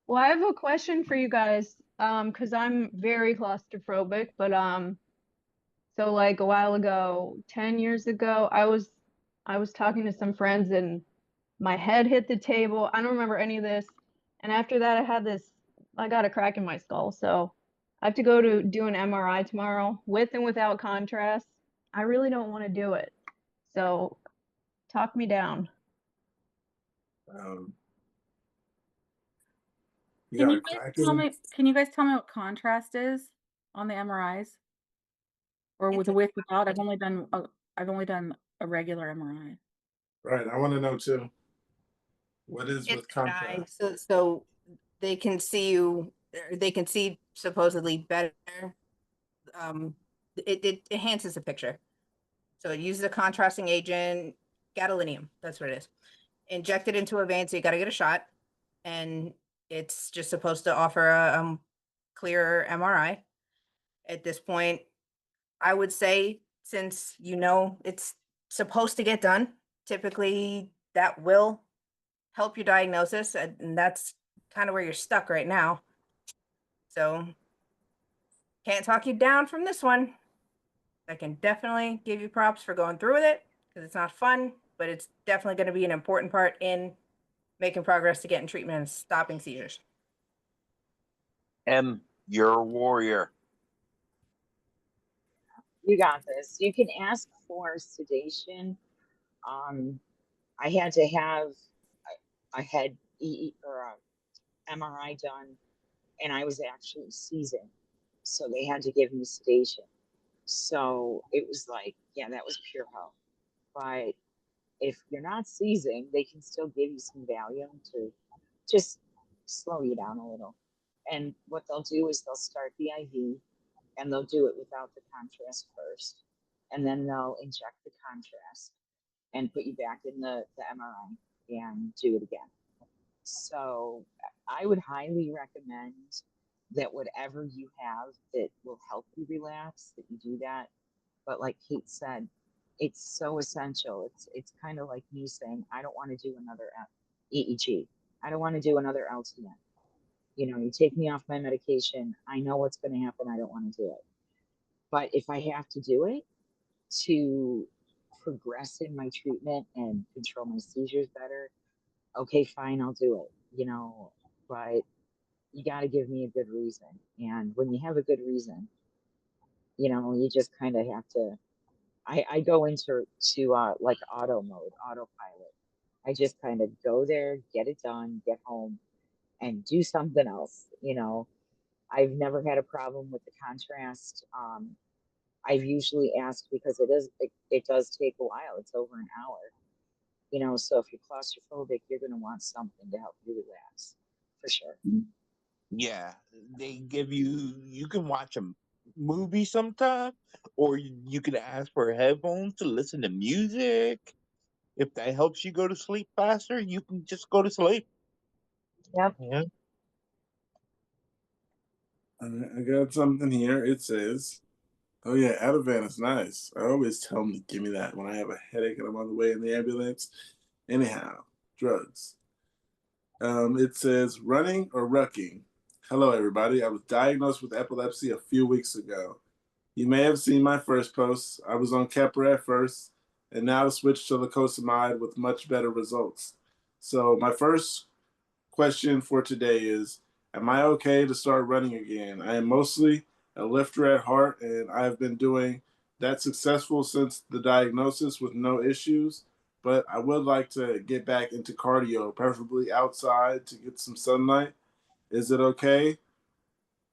[SPEAKER 6] Well, I have a question for you guys, because I'm very claustrophobic, but so like a while ago, 10 years ago, I was talking to some friends and my head hit the table. I don't remember any of this. And after that, I got a crack in my skull. So I have to go to do an MRI tomorrow with and without contrast. I really don't want to do it. So talk me down.
[SPEAKER 4] You
[SPEAKER 7] Can
[SPEAKER 4] got
[SPEAKER 7] you
[SPEAKER 4] a
[SPEAKER 7] guys
[SPEAKER 4] crack
[SPEAKER 7] tell
[SPEAKER 4] in
[SPEAKER 7] me? Can you guys tell me what contrast is on the MRIs, or with the with without? I've only done a regular MRI.
[SPEAKER 4] Right. I want to know too. What is with
[SPEAKER 1] It's guide,
[SPEAKER 4] contrast?
[SPEAKER 1] so they can see you. They can see supposedly better. It enhances the picture. So it uses a contrasting agent, gadolinium. That's what it is. Injected into a vein, so you got to get a shot, and it's just supposed to offer a clearer MRI. At this point, I would say, since it's supposed to get done, typically that will help your diagnosis, and that's kind of where you're stuck right now. So can't talk you down from this one. I can definitely give you props for going through with it, because it's not fun, but it's definitely going to be an important part in making progress to getting treatment and stopping seizures.
[SPEAKER 9] You're a warrior.
[SPEAKER 11] You got this. You can ask for sedation. I had to have, I had or MRI done, and I was actually seizing, so they had to give me sedation. So it was like, yeah, that was pure hell. But if you're not seizing, they can still give you some Valium to just slow you down a little. And what they'll do is they'll start the IV, and they'll do it without the contrast first. And then they'll inject the contrast and put you back in the MRI and do it again. So I would highly recommend that whatever you have that will help you relax, that you do that. But like Kate said, it's so essential. It's kind of like me saying, I don't want to do another EEG. I don't want to do another LTN. You take me off my medication. I know what's going to happen. I don't want to do it. But if I have to do it to progress in my treatment and control my seizures better, okay, fine, I'll do it. But you got to give me a good reason. And when you have a good reason, you just kind of have to. I go into like auto mode, autopilot. I just kind of go there, get it done, get home, and do something else. I've never had a problem with the contrast. I've usually asked because it does take a while. It's over an hour. So if you're claustrophobic, you're going to want something to help you relax, for sure.
[SPEAKER 9] Yeah, they give you can watch a movie sometime, or you can ask for headphones to listen to music. If that helps you go to sleep faster, you can just go to sleep.
[SPEAKER 11] Yep.
[SPEAKER 9] Yeah.
[SPEAKER 4] I got something here. It says, oh yeah, Ativan is nice. I always tell them to give me that when I have a headache and I'm on the way in the ambulance. Anyhow, drugs. It says running or rucking. Hello, everybody. I was diagnosed with epilepsy a few weeks ago. You may have seen my first post. I was on Keppra at first, and now switched to lacosamide with much better results. So my first question for today is, am I okay to start running again? I am mostly a lifter at heart, and I have been doing that successful since the diagnosis with no issues, but I would like to get back into cardio, preferably outside to get some sunlight. Is it okay?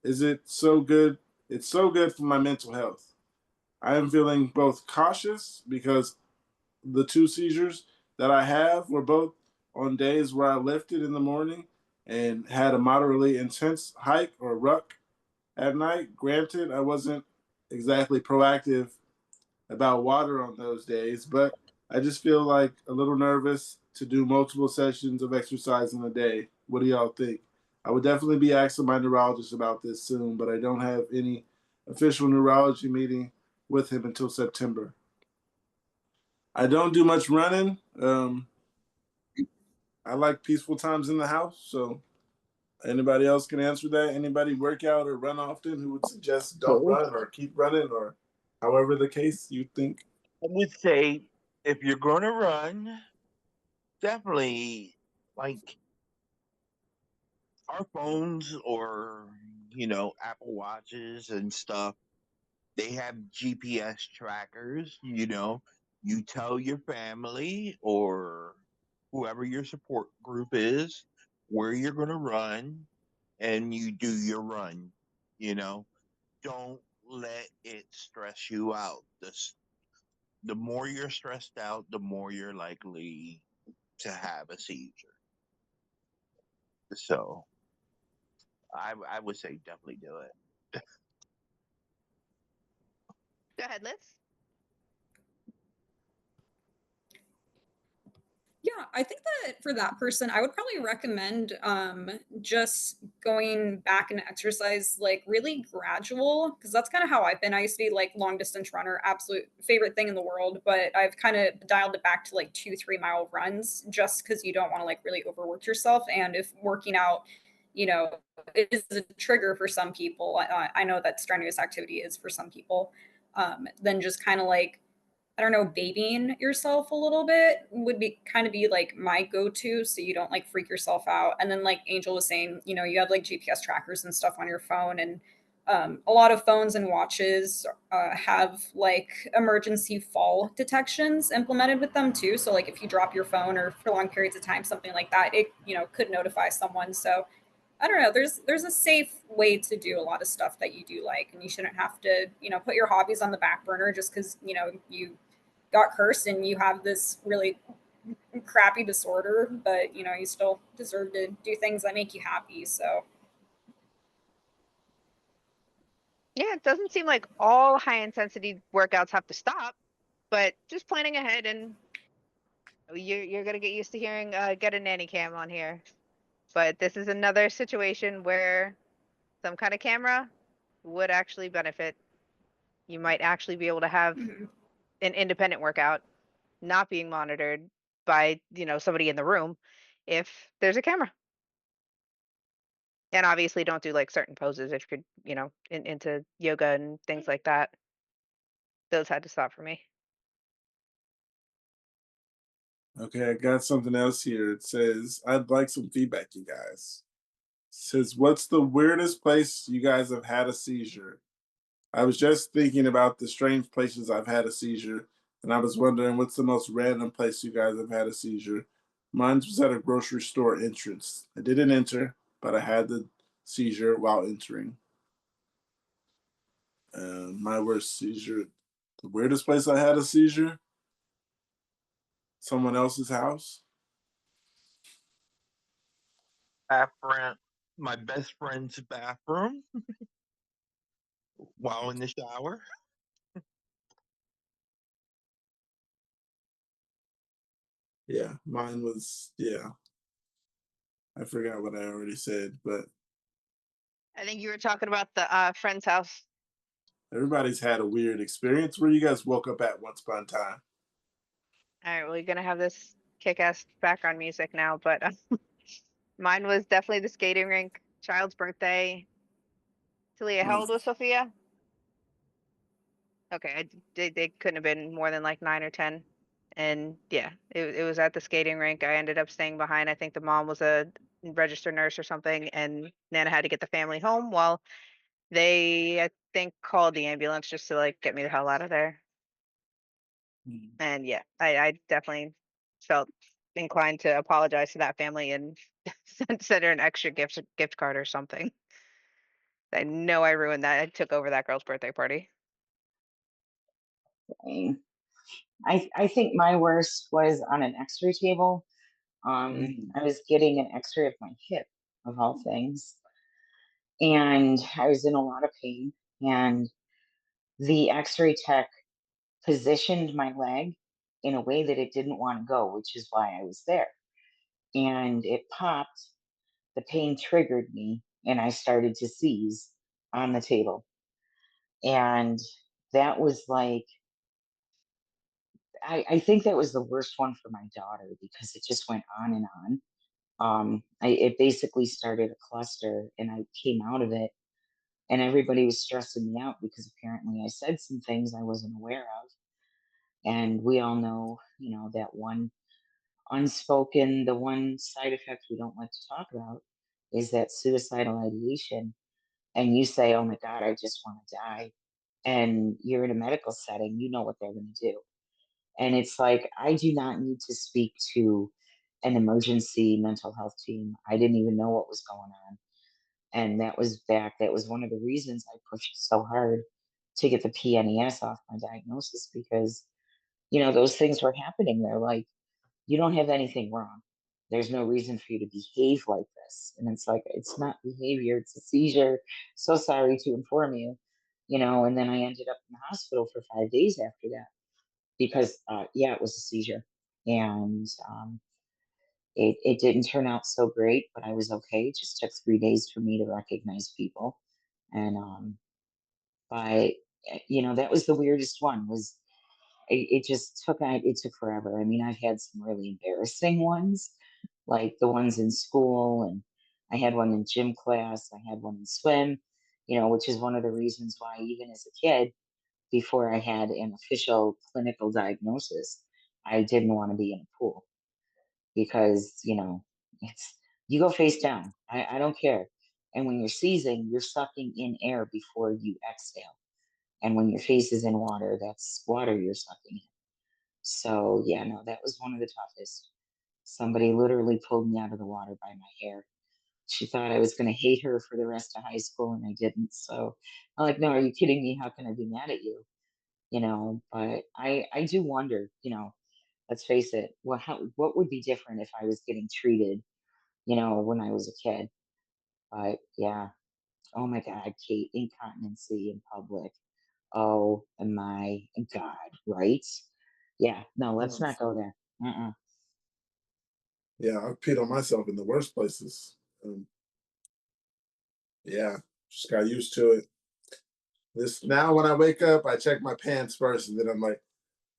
[SPEAKER 4] Is it so good? It's so good for my mental health. I am feeling both cautious because the two seizures that I have were both on days where I lifted in the morning and had a moderately intense hike or ruck at night. Granted, I wasn't exactly proactive about water on those days, but I just feel like a little nervous to do multiple sessions of exercise in a day. What do y'all think? I would definitely be asking my neurologist about this soon, but I don't have any official neurology meeting with him until September. I don't do much running. I like peaceful times in the house. So anybody else can answer that? Anybody work out or run often who would suggest don't run or keep running or however the case you think?
[SPEAKER 9] I would say if you're going to run, definitely like our phones or, Apple Watches and stuff, they have GPS trackers, you tell your family or whoever your support group is where you're going to run and you do your run, you know. Don't let it stress you out. The more you're stressed out, the more you're likely to have a seizure. So I would say definitely do it.
[SPEAKER 8] Go ahead, Liz.
[SPEAKER 12] Yeah, I think that for that person, I would probably recommend just going back and exercise like really gradual, because that's kind of how I've been. I used to be like long distance runner, absolute favorite thing in the world, but I've kind of dialed it back to like 2-3 mile runs just because you don't want to like really overwork yourself. And if working out, is a trigger for some people, I know that strenuous activity is for some people, then just kind of like I don't know, babying yourself a little bit would be like my go-to so you don't like freak yourself out. And then like Angel was saying, you have like GPS trackers and stuff on your phone, and a lot of phones and watches have like emergency fall detections implemented with them too. So like if you drop your phone or for long periods of time, something like that, it could notify someone. So I don't know. There's a safe way to do a lot of stuff that you do like, and you shouldn't have to put your hobbies on the back burner just because you got cursed and you have this really crappy disorder, but you still deserve to do things that make you happy. So
[SPEAKER 8] Yeah, it doesn't seem like all high intensity workouts have to stop, but just planning ahead and you're gonna get used to hearing get a nanny cam on here. But this is another situation where some kind of camera would actually benefit. You might actually be able to have
[SPEAKER 12] mhm.
[SPEAKER 8] an independent workout not being monitored by, somebody in the room if there's a camera. And obviously don't do like certain poses if you're, into yoga and things like that. Those had to stop for me.
[SPEAKER 4] Okay, I got something else here. It says, I'd like some feedback, you guys. It says, what's the weirdest place you guys have had a seizure? I was just thinking about the strange places I've had a seizure, and I was wondering what's the most random place you guys have had a seizure. Mine was at a grocery store entrance. I didn't enter, but I had the seizure while entering. My worst seizure, the weirdest place I had a seizure, someone else's house.
[SPEAKER 9] Bathroom, my best friend's bathroom while in the shower.
[SPEAKER 4] Yeah, mine was, yeah, I forgot what I already said, but
[SPEAKER 8] I think you were talking about the friend's house.
[SPEAKER 4] everybody's had a weird experience where you guys woke up at once upon a time.
[SPEAKER 8] All right, well, you're gonna have this kick-ass background music now, but mine was definitely the skating rink, child's birthday. Talia, how
[SPEAKER 4] Mm.
[SPEAKER 8] old was Sophia? Okay, they couldn't have been more than like 9 or 10, and yeah, it was at the skating rink. I ended up staying behind. I think the mom was a registered nurse or something, and Nana had to get the family home while they, I think, called the ambulance just to like get me the hell out of there.
[SPEAKER 4] Mm.
[SPEAKER 8] And yeah, I definitely felt inclined to apologize to that family and send her an extra gift card or something. I know I ruined that. I took over that girl's birthday party.
[SPEAKER 11] Dang. I think my worst was on an X-ray table. I was getting an X-ray of my hip, of all things, and I was in a lot of pain. And the X-ray tech positioned my leg in a way that it didn't want to go, which is why I was there. And it popped. The pain triggered me, and I started to seize on the table. And that was like, I think that was the worst one for my daughter because it just went on and on. It basically started a cluster, and I came out of it, and everybody was stressing me out because apparently I said some things I wasn't aware of. And we all know, that one unspoken, the one side effect we don't like to talk about is that suicidal ideation. And you say, oh my God, I just want to die. And you're in a medical setting, you know what they're going to do. And it's like, I do not need to speak to an emergency mental health team. I didn't even know what was going on. And that was one of the reasons I pushed so hard to get the PNES off my diagnosis because, those things were happening. They're like, you don't have anything wrong. There's no reason for you to behave like this. And it's like, it's not behavior, it's a seizure. So sorry to inform you, and then I ended up in the hospital for 5 days after that because, it was a seizure. And it didn't turn out so great, but I was okay. It just took 3 days for me to recognize people. And, but, that was the weirdest one was it just it took forever. I mean, I've had some really embarrassing ones, like the ones in school, and I had one in gym class, I had one in swim, which is one of the reasons why, even as a kid, before I had an official clinical diagnosis, I didn't want to be in a pool because, it's you go face down. I don't care. And when you're seizing, you're sucking in air before you exhale. And when your face is in water, that's water you're sucking in. So yeah, no, that was one of the toughest. Somebody literally pulled me out of the water by my hair. She thought I was going to hate her for the rest of high school, and I didn't. So I'm like, no, are you kidding me? How can I be mad at you? But I do wonder, let's face it, what would be different if I was getting treated, when I was a kid? But yeah, oh my God, Kate, incontinency in public. Oh my God, right? Yeah, no, let's not go there. Uh-uh.
[SPEAKER 4] Yeah, I've peed on myself in the worst places. Yeah, just got used to it. This now when I wake up, I check my pants first, and then I'm like,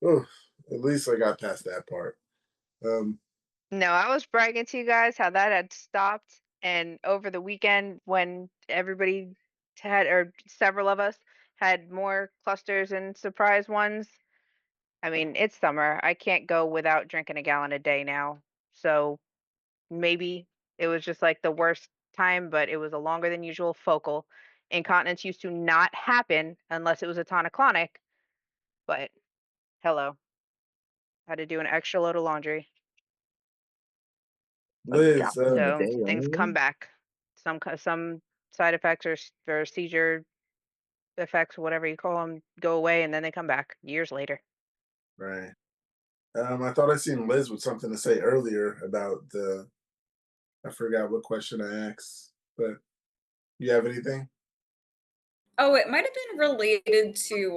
[SPEAKER 4] oh, at least I got past that part.
[SPEAKER 8] No, I was bragging to you guys how that had stopped. And over the weekend, when everybody had, or several of us had more clusters and surprise ones, I mean, it's summer. I can't go without drinking a gallon a day now. So maybe it was just like the worst time, but it was a longer than usual focal. Incontinence used to not happen unless it was a tonic-clonic, but hello, had to do an extra load of laundry.
[SPEAKER 4] Liz,
[SPEAKER 8] So things come back. Some side effects or seizure effects, whatever you call them, go away and then they come back years later.
[SPEAKER 4] right. I thought I seen Liz with something to say earlier about I forgot what question I asked, but you have anything?
[SPEAKER 12] Oh, it might have been related to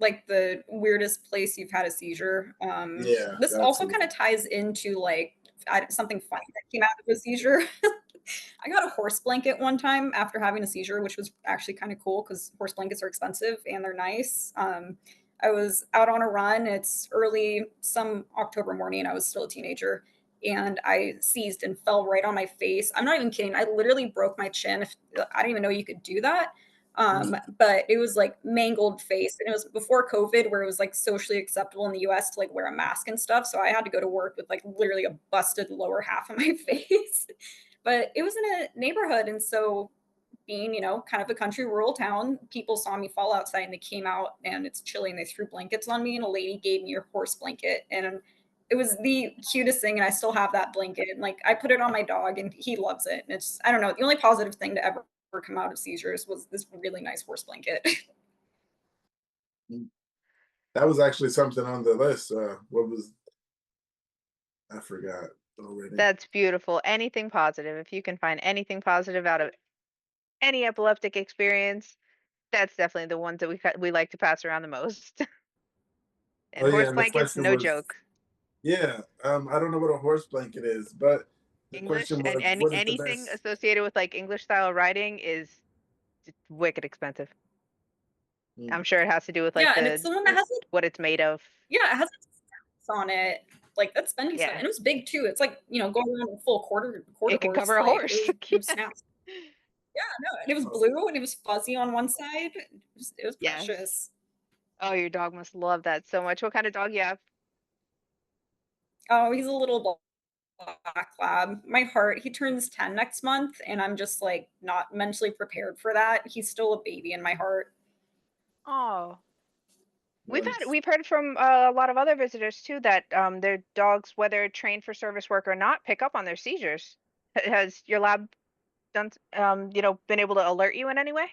[SPEAKER 12] like the weirdest place you've had a seizure.
[SPEAKER 4] Yeah,
[SPEAKER 12] This
[SPEAKER 4] that's
[SPEAKER 12] also
[SPEAKER 4] it.
[SPEAKER 12] kind of ties into like something funny that came out of a seizure. I got a horse blanket one time after having a seizure, which was actually kind of cool because horse blankets are expensive and they're nice. I was out on a run. It's early, some October morning. I was still a teenager and I seized and fell right on my face. I'm not even kidding. I literally broke my chin. I didn't even know you could do that. But it was like mangled face. And it was before COVID where it was like socially acceptable in the US to like wear a mask and stuff. So I had to go to work with like literally a busted lower half of my face. But it was in a neighborhood. And so being, kind of a country rural town, people saw me fall outside and they came out and it's chilly and they threw blankets on me and a lady gave me a horse blanket and it was the cutest thing and I still have that blanket and like I put it on my dog and he loves it and it's I don't know the only positive thing to ever come out of seizures was this really nice horse blanket.
[SPEAKER 4] That was actually something on the list. What was I forgot already?
[SPEAKER 8] That's beautiful. Anything positive. If you can find anything positive out of any epileptic experience, that's definitely the ones that we like to pass around the most. And
[SPEAKER 4] Oh yeah,
[SPEAKER 8] horse
[SPEAKER 4] and the
[SPEAKER 8] blankets,
[SPEAKER 4] question
[SPEAKER 8] no
[SPEAKER 4] was,
[SPEAKER 8] joke.
[SPEAKER 4] yeah, I don't know what a horse blanket is, but the
[SPEAKER 8] English
[SPEAKER 4] question
[SPEAKER 8] and
[SPEAKER 4] was, what is the
[SPEAKER 8] anything
[SPEAKER 4] best?
[SPEAKER 8] associated with like English style writing is wicked expensive.
[SPEAKER 4] Hmm.
[SPEAKER 8] I'm sure it has to do with like
[SPEAKER 12] Yeah, and it's the one that has like
[SPEAKER 8] what it's made of.
[SPEAKER 12] yeah, it has on it. Like that's spending stuff,
[SPEAKER 8] Yeah.
[SPEAKER 12] and it was big too. It's like going around a full quarter
[SPEAKER 8] It could
[SPEAKER 12] horse.
[SPEAKER 8] cover a
[SPEAKER 12] Like
[SPEAKER 8] horse.
[SPEAKER 12] it was snaps. Yeah, no, and it was blue and it was fuzzy on one side. It was
[SPEAKER 8] Yes.
[SPEAKER 12] precious.
[SPEAKER 8] Oh, your dog must love that so much. What kind of dog you have?
[SPEAKER 12] Oh, he's a little black lab. My heart, he turns 10 next month, and I'm just like not mentally prepared for that. He's still a baby in my heart.
[SPEAKER 8] Oh,
[SPEAKER 4] Nice.
[SPEAKER 8] we've heard from a lot of other visitors too that their dogs, whether trained for service work or not, pick up on their seizures. Has your lab done been able to alert you in any way?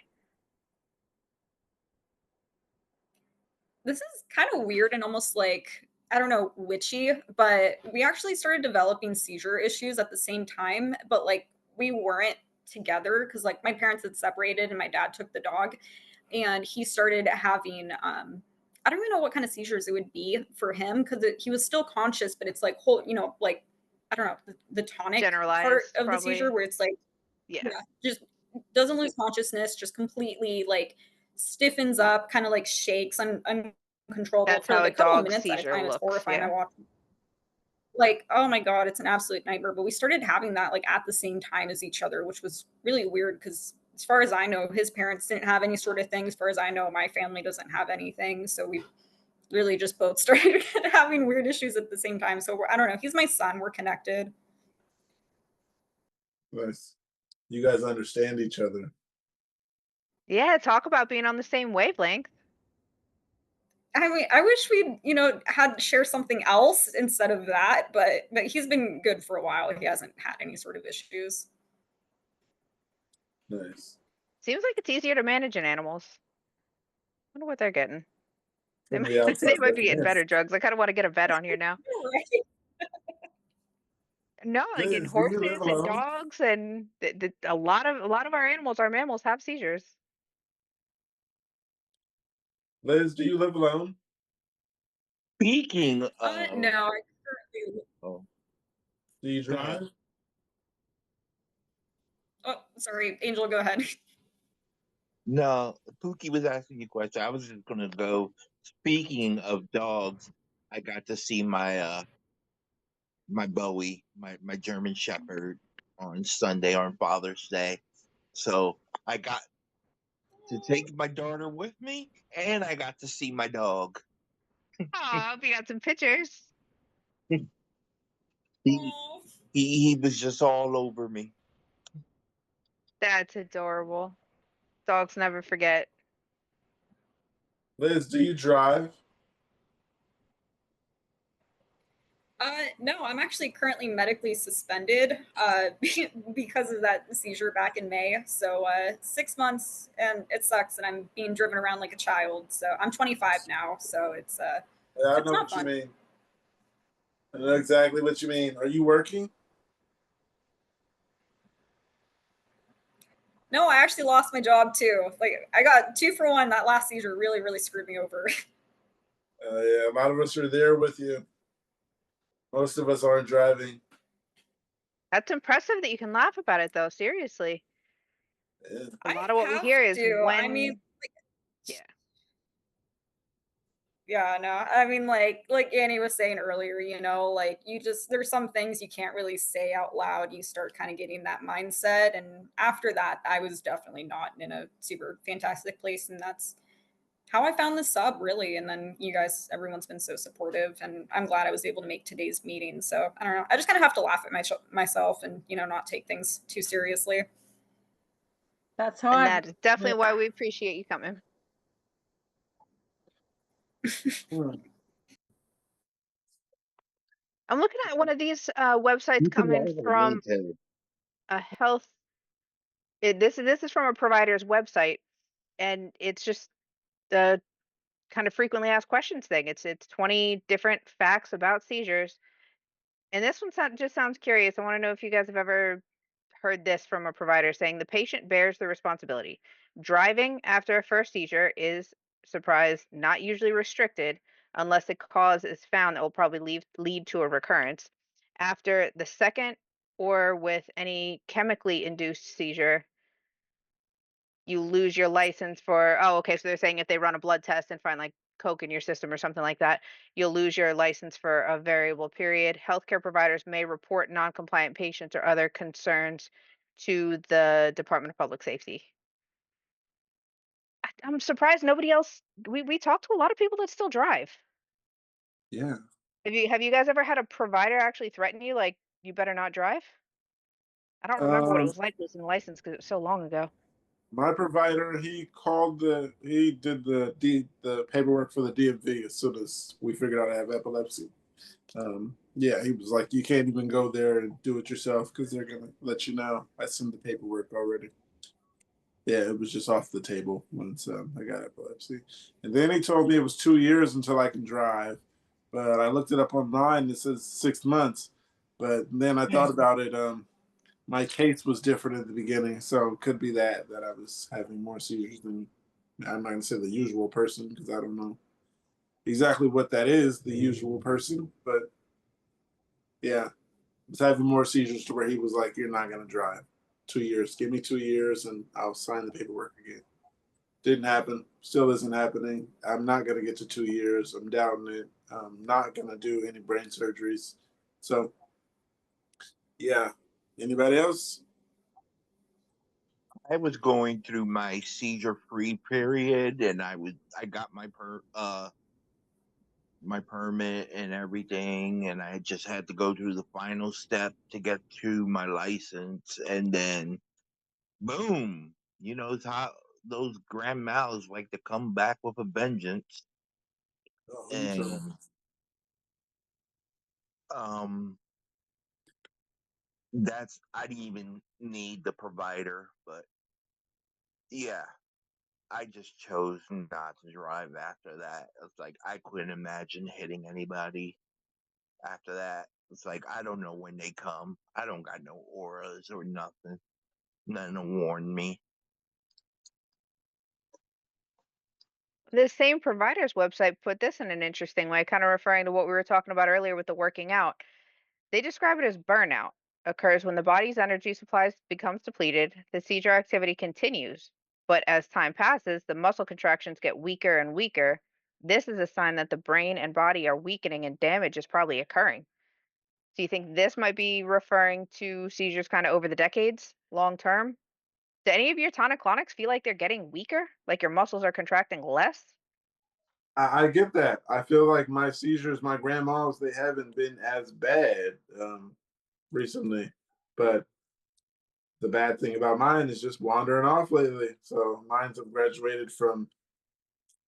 [SPEAKER 12] This is kind of weird and almost like, I don't know, witchy, but we actually started developing seizure issues at the same time, but like we weren't together because like my parents had separated and my dad took the dog, and he started having I don't even know what kind of seizures it would be for him because he was still conscious, but it's like whole, like I don't know, the tonic part
[SPEAKER 8] Generalized,
[SPEAKER 12] of the seizure
[SPEAKER 8] probably.
[SPEAKER 12] where it's like
[SPEAKER 8] Yeah.
[SPEAKER 12] yeah, just doesn't lose consciousness, just completely like stiffens up, kind of like shakes uncontrollable
[SPEAKER 8] That's
[SPEAKER 12] for
[SPEAKER 8] how
[SPEAKER 12] like
[SPEAKER 8] a
[SPEAKER 12] a couple of
[SPEAKER 8] dog's
[SPEAKER 12] minutes at a
[SPEAKER 8] seizure
[SPEAKER 12] time. It's
[SPEAKER 8] looks.
[SPEAKER 12] horrifying. I
[SPEAKER 8] Yeah.
[SPEAKER 12] watch like, oh my god, it's an absolute nightmare. But we started having that like at the same time as each other, which was really weird because as far as I know, his parents didn't have any sort of thing. As far as I know, my family doesn't have anything. So we really just both started having weird issues at the same time. So I don't know. He's my son. We're connected.
[SPEAKER 4] Nice. You guys understand each other.
[SPEAKER 8] Yeah, talk about being on the same wavelength.
[SPEAKER 12] I mean, I wish we'd, had share something else instead of that, but he's been good for a while. He hasn't had any sort of issues.
[SPEAKER 4] Nice.
[SPEAKER 8] Seems like it's easier to manage in animals. Wonder what they're getting. They
[SPEAKER 4] From
[SPEAKER 8] might,
[SPEAKER 4] the outside
[SPEAKER 8] they might be
[SPEAKER 4] looking
[SPEAKER 8] getting
[SPEAKER 4] in.
[SPEAKER 8] better drugs. I kind of want to get a vet on here now.
[SPEAKER 12] Right.
[SPEAKER 8] No, like in
[SPEAKER 4] Liz, do you live
[SPEAKER 8] horses and
[SPEAKER 4] alone?
[SPEAKER 8] dogs and a lot of our animals, our mammals have seizures.
[SPEAKER 4] Liz, do you live alone?
[SPEAKER 9] Speaking of,
[SPEAKER 12] No, I currently.
[SPEAKER 9] oh,
[SPEAKER 4] Do you
[SPEAKER 9] go ahead.
[SPEAKER 4] drive?
[SPEAKER 12] Oh, sorry, Angel, go ahead.
[SPEAKER 9] No, Pookie was asking you a question. I was just gonna go. Speaking of dogs, I got to see my Bowie, my German Shepherd, on Sunday on Father's Day. So I got to take my daughter with me, and I got to see my dog.
[SPEAKER 8] Oh, I hope you got some pictures.
[SPEAKER 9] He
[SPEAKER 12] Oh.
[SPEAKER 9] he was just all over me.
[SPEAKER 8] That's adorable. Dogs never forget.
[SPEAKER 4] Liz, do you drive?
[SPEAKER 12] No, I'm actually currently medically suspended because of that seizure back in May. So 6 months, and it sucks, and I'm being driven around like a child. So I'm 25 now, so it's
[SPEAKER 4] Yeah, I
[SPEAKER 12] it's
[SPEAKER 4] know
[SPEAKER 12] not
[SPEAKER 4] what you
[SPEAKER 12] fun.
[SPEAKER 4] mean. I know exactly what you mean. Are you working?
[SPEAKER 12] No, I actually lost my job too. Like I got 2 for 1. That last seizure really, really screwed me over.
[SPEAKER 4] Yeah, a lot of us are there with you. Most of us aren't driving.
[SPEAKER 8] That's impressive that you can laugh about it, though. Seriously.
[SPEAKER 4] Yeah.
[SPEAKER 8] A
[SPEAKER 12] I
[SPEAKER 8] lot of what we
[SPEAKER 12] have
[SPEAKER 8] hear is
[SPEAKER 12] to. I
[SPEAKER 8] when,
[SPEAKER 12] mean,
[SPEAKER 8] yeah.
[SPEAKER 12] yeah, no. I mean, like Annie was saying earlier, like you just there's some things you can't really say out loud. You start kind of getting that mindset, and after that, I was definitely not in a super fantastic place, and that's how I found this sub really. And then you guys, everyone's been so supportive, and I'm glad I was able to make today's meeting. So I don't know. I just kind of have to laugh at myself and not take things too seriously.
[SPEAKER 7] That's how
[SPEAKER 8] And
[SPEAKER 7] I.
[SPEAKER 8] that is definitely why we appreciate you coming. I'm looking at one of these websites
[SPEAKER 9] You can
[SPEAKER 8] coming
[SPEAKER 9] laugh at
[SPEAKER 8] from
[SPEAKER 9] me too.
[SPEAKER 8] a health. This is from a provider's website, and it's just the kind of frequently asked questions thing. It's 20 different facts about seizures, and this one just sounds curious. I want to know if you guys have ever heard this from a provider saying the patient bears the responsibility. Driving after a first seizure is, surprise, not usually restricted unless a cause is found that will probably lead to a recurrence. After the second or with any chemically induced seizure, you lose your license for, oh, okay, so they're saying if they run a blood test and find like coke in your system or something like that, you'll lose your license for a variable period. Healthcare providers may report non-compliant patients or other concerns to the Department of Public Safety. I'm surprised nobody else. We talked to a lot of people that still drive.
[SPEAKER 4] Yeah.
[SPEAKER 8] Have you guys ever had a provider actually threaten you, like, you better not drive? I don't remember what it
[SPEAKER 4] Um,
[SPEAKER 8] was like losing a license because it was so long ago.
[SPEAKER 4] my provider, he did the paperwork for the DMV as soon as we figured out I have epilepsy. Yeah, he was like, you can't even go there and do it yourself because they're gonna let you know. I sent the paperwork already. Yeah, it was just off the table once I got epilepsy. And then he told me it was 2 years until I can drive. But I looked it up online. It says 6 months. But then I thought about it. My case was different at the beginning, so it could be that I was having more seizures than, I'm not gonna say the usual person because I don't know exactly what that is, the usual person. But yeah, I was having more seizures to where he was like, "You're not gonna drive. 2 years. Give me 2 years, and I'll sign the paperwork again." Didn't happen. Still isn't happening. I'm not gonna get to 2 years. I'm doubting it. I'm not gonna do any brain surgeries. So yeah. Anybody else?
[SPEAKER 9] I was going through my seizure-free period, and I got my permit and everything, and I just had to go through the final step to get to my license, and then boom, it's how those grand mals like to come back with a vengeance.
[SPEAKER 4] Oh, who you telling?
[SPEAKER 9] And um I didn't even need the provider, but yeah, I just chose not to drive after that. It's like I couldn't imagine hitting anybody after that. It's like I don't know when they come. I don't got no auras or nothing. Nothing to warn me.
[SPEAKER 8] The same provider's website put this in an interesting way, kind of referring to what we were talking about earlier with the working out. They describe it as burnout occurs when the body's energy supplies becomes depleted, the seizure activity continues, but as time passes, the muscle contractions get weaker and weaker. This is a sign that the brain and body are weakening and damage is probably occurring. Do you think this might be referring to seizures kind of over the decades, long term? Do any of your tonic-clonics feel like they're getting weaker? Like your muscles are contracting less?
[SPEAKER 4] I get that. I feel like my seizures, my grandma's, they haven't been as bad recently, but the bad thing about mine is just wandering off lately. So mine's have graduated from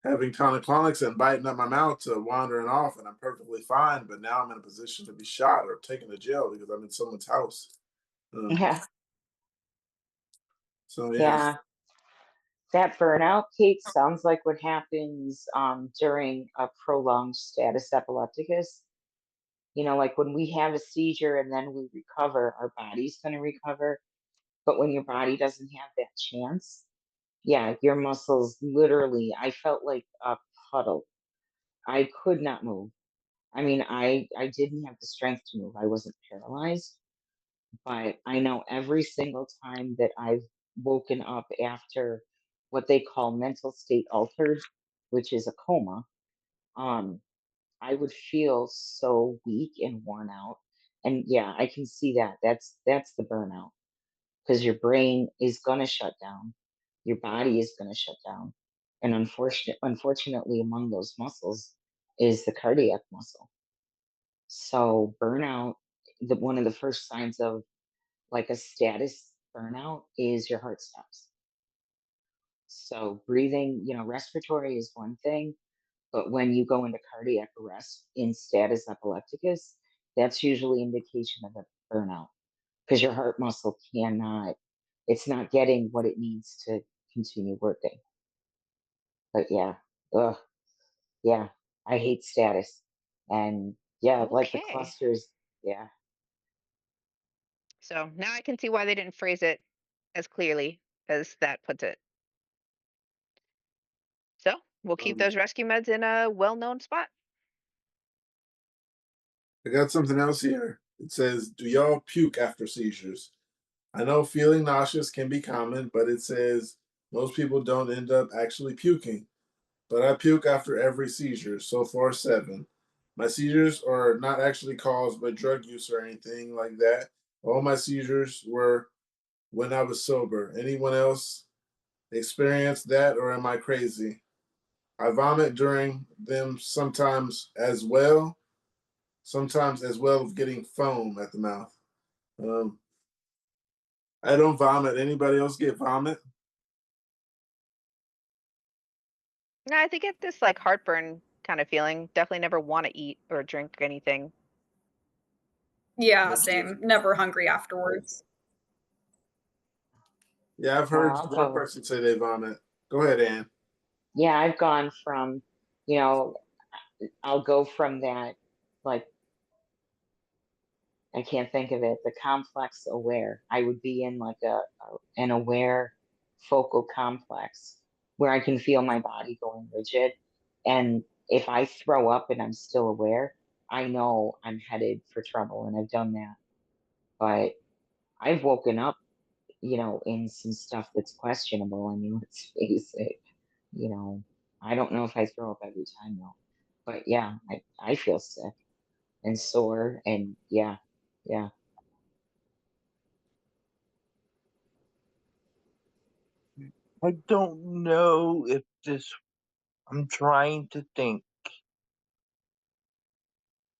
[SPEAKER 4] having tonic-clonics and biting up my mouth to wandering off, and I'm perfectly fine. But now I'm in a position to be shot or taken to jail because I'm in someone's house. Um,
[SPEAKER 11] Yeah.
[SPEAKER 4] so yeah,
[SPEAKER 11] Yeah. That burnout, Kate, sounds like what happens during a prolonged status epilepticus. Like when we have a seizure and then we recover, our body's going to recover. But when your body doesn't have that chance, yeah, your muscles literally, I felt like a puddle. I could not move. I mean, I didn't have the strength to move. I wasn't paralyzed, but I know every single time that I've woken up after what they call mental state altered, which is a coma, um, I would feel so weak and worn out. And yeah, I can see that. That's the burnout because your brain is gonna shut down, your body is gonna shut down, and unfortunately, among those muscles is the cardiac muscle. So burnout, one of the first signs of like a status burnout is your heart stops. So breathing, respiratory is one thing, but when you go into cardiac arrest in status epilepticus, that's usually indication of a burnout because your heart muscle it's not getting what it needs to continue working. But yeah, ugh, yeah, I hate status. And yeah, like the
[SPEAKER 8] Okay.
[SPEAKER 11] clusters, yeah.
[SPEAKER 8] So now I can see why they didn't phrase it as clearly as that puts it. So we'll keep
[SPEAKER 4] um,
[SPEAKER 8] those rescue meds in a well-known spot.
[SPEAKER 4] I got something else here. It says, "Do y'all puke after seizures?" I know feeling nauseous can be common, but it says most people don't end up actually puking. but I puke after every seizure. So far, 7. My seizures are not actually caused by drug use or anything like that. All my seizures were when I was sober. Anyone else experience that, or am I crazy? I vomit during them sometimes as well as getting foam at the mouth. Um, I don't vomit. Anybody else get vomit?
[SPEAKER 8] No, I think it's this like heartburn kind of feeling. Definitely never want to eat or drink anything.
[SPEAKER 12] Yeah,
[SPEAKER 4] But
[SPEAKER 12] same. Never hungry afterwards.
[SPEAKER 4] yeah, I've
[SPEAKER 11] Well,
[SPEAKER 4] heard
[SPEAKER 11] I'll
[SPEAKER 4] one
[SPEAKER 11] go.
[SPEAKER 4] person say they vomit. Go ahead, Ann.
[SPEAKER 11] Yeah, I've gone from, you know, I'll go from that, like, I can't think of it, the complex aware. I would be in like an aware focal complex where I can feel my body going rigid. And if I throw up and I'm still aware, I know I'm headed for trouble, and I've done that. But I've woken up, in some stuff that's questionable. I mean, let's face it, you know, I don't know if I throw up every time though. But yeah, I feel sick and sore, and yeah, yeah.
[SPEAKER 9] I don't know if this. I'm trying to think.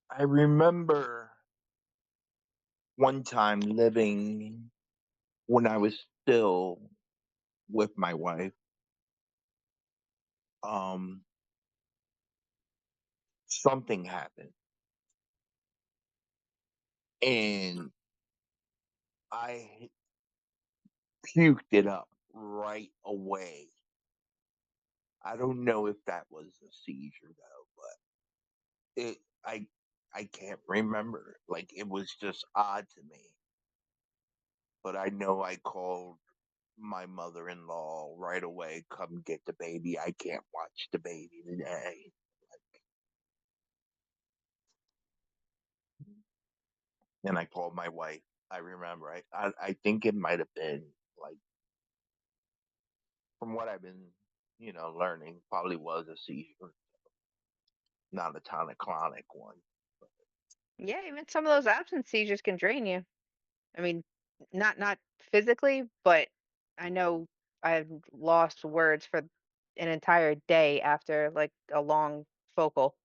[SPEAKER 9] I remember one time living when I was still with my wife. Um, Something happened, and I puked it up right away. I don't know if that was a seizure though, but I I can't remember. Like, it was just odd to me. But I know I called my mother-in-law right away, come get the baby. I can't watch the baby today. And I called my wife. I remember. I think it might have been, like, from what I've been, learning, probably was a seizure, not a tonic-clonic one.
[SPEAKER 8] Yeah, even some of those absence seizures can drain you. I mean, not physically, but I know I've lost words for an entire day after like a long focal,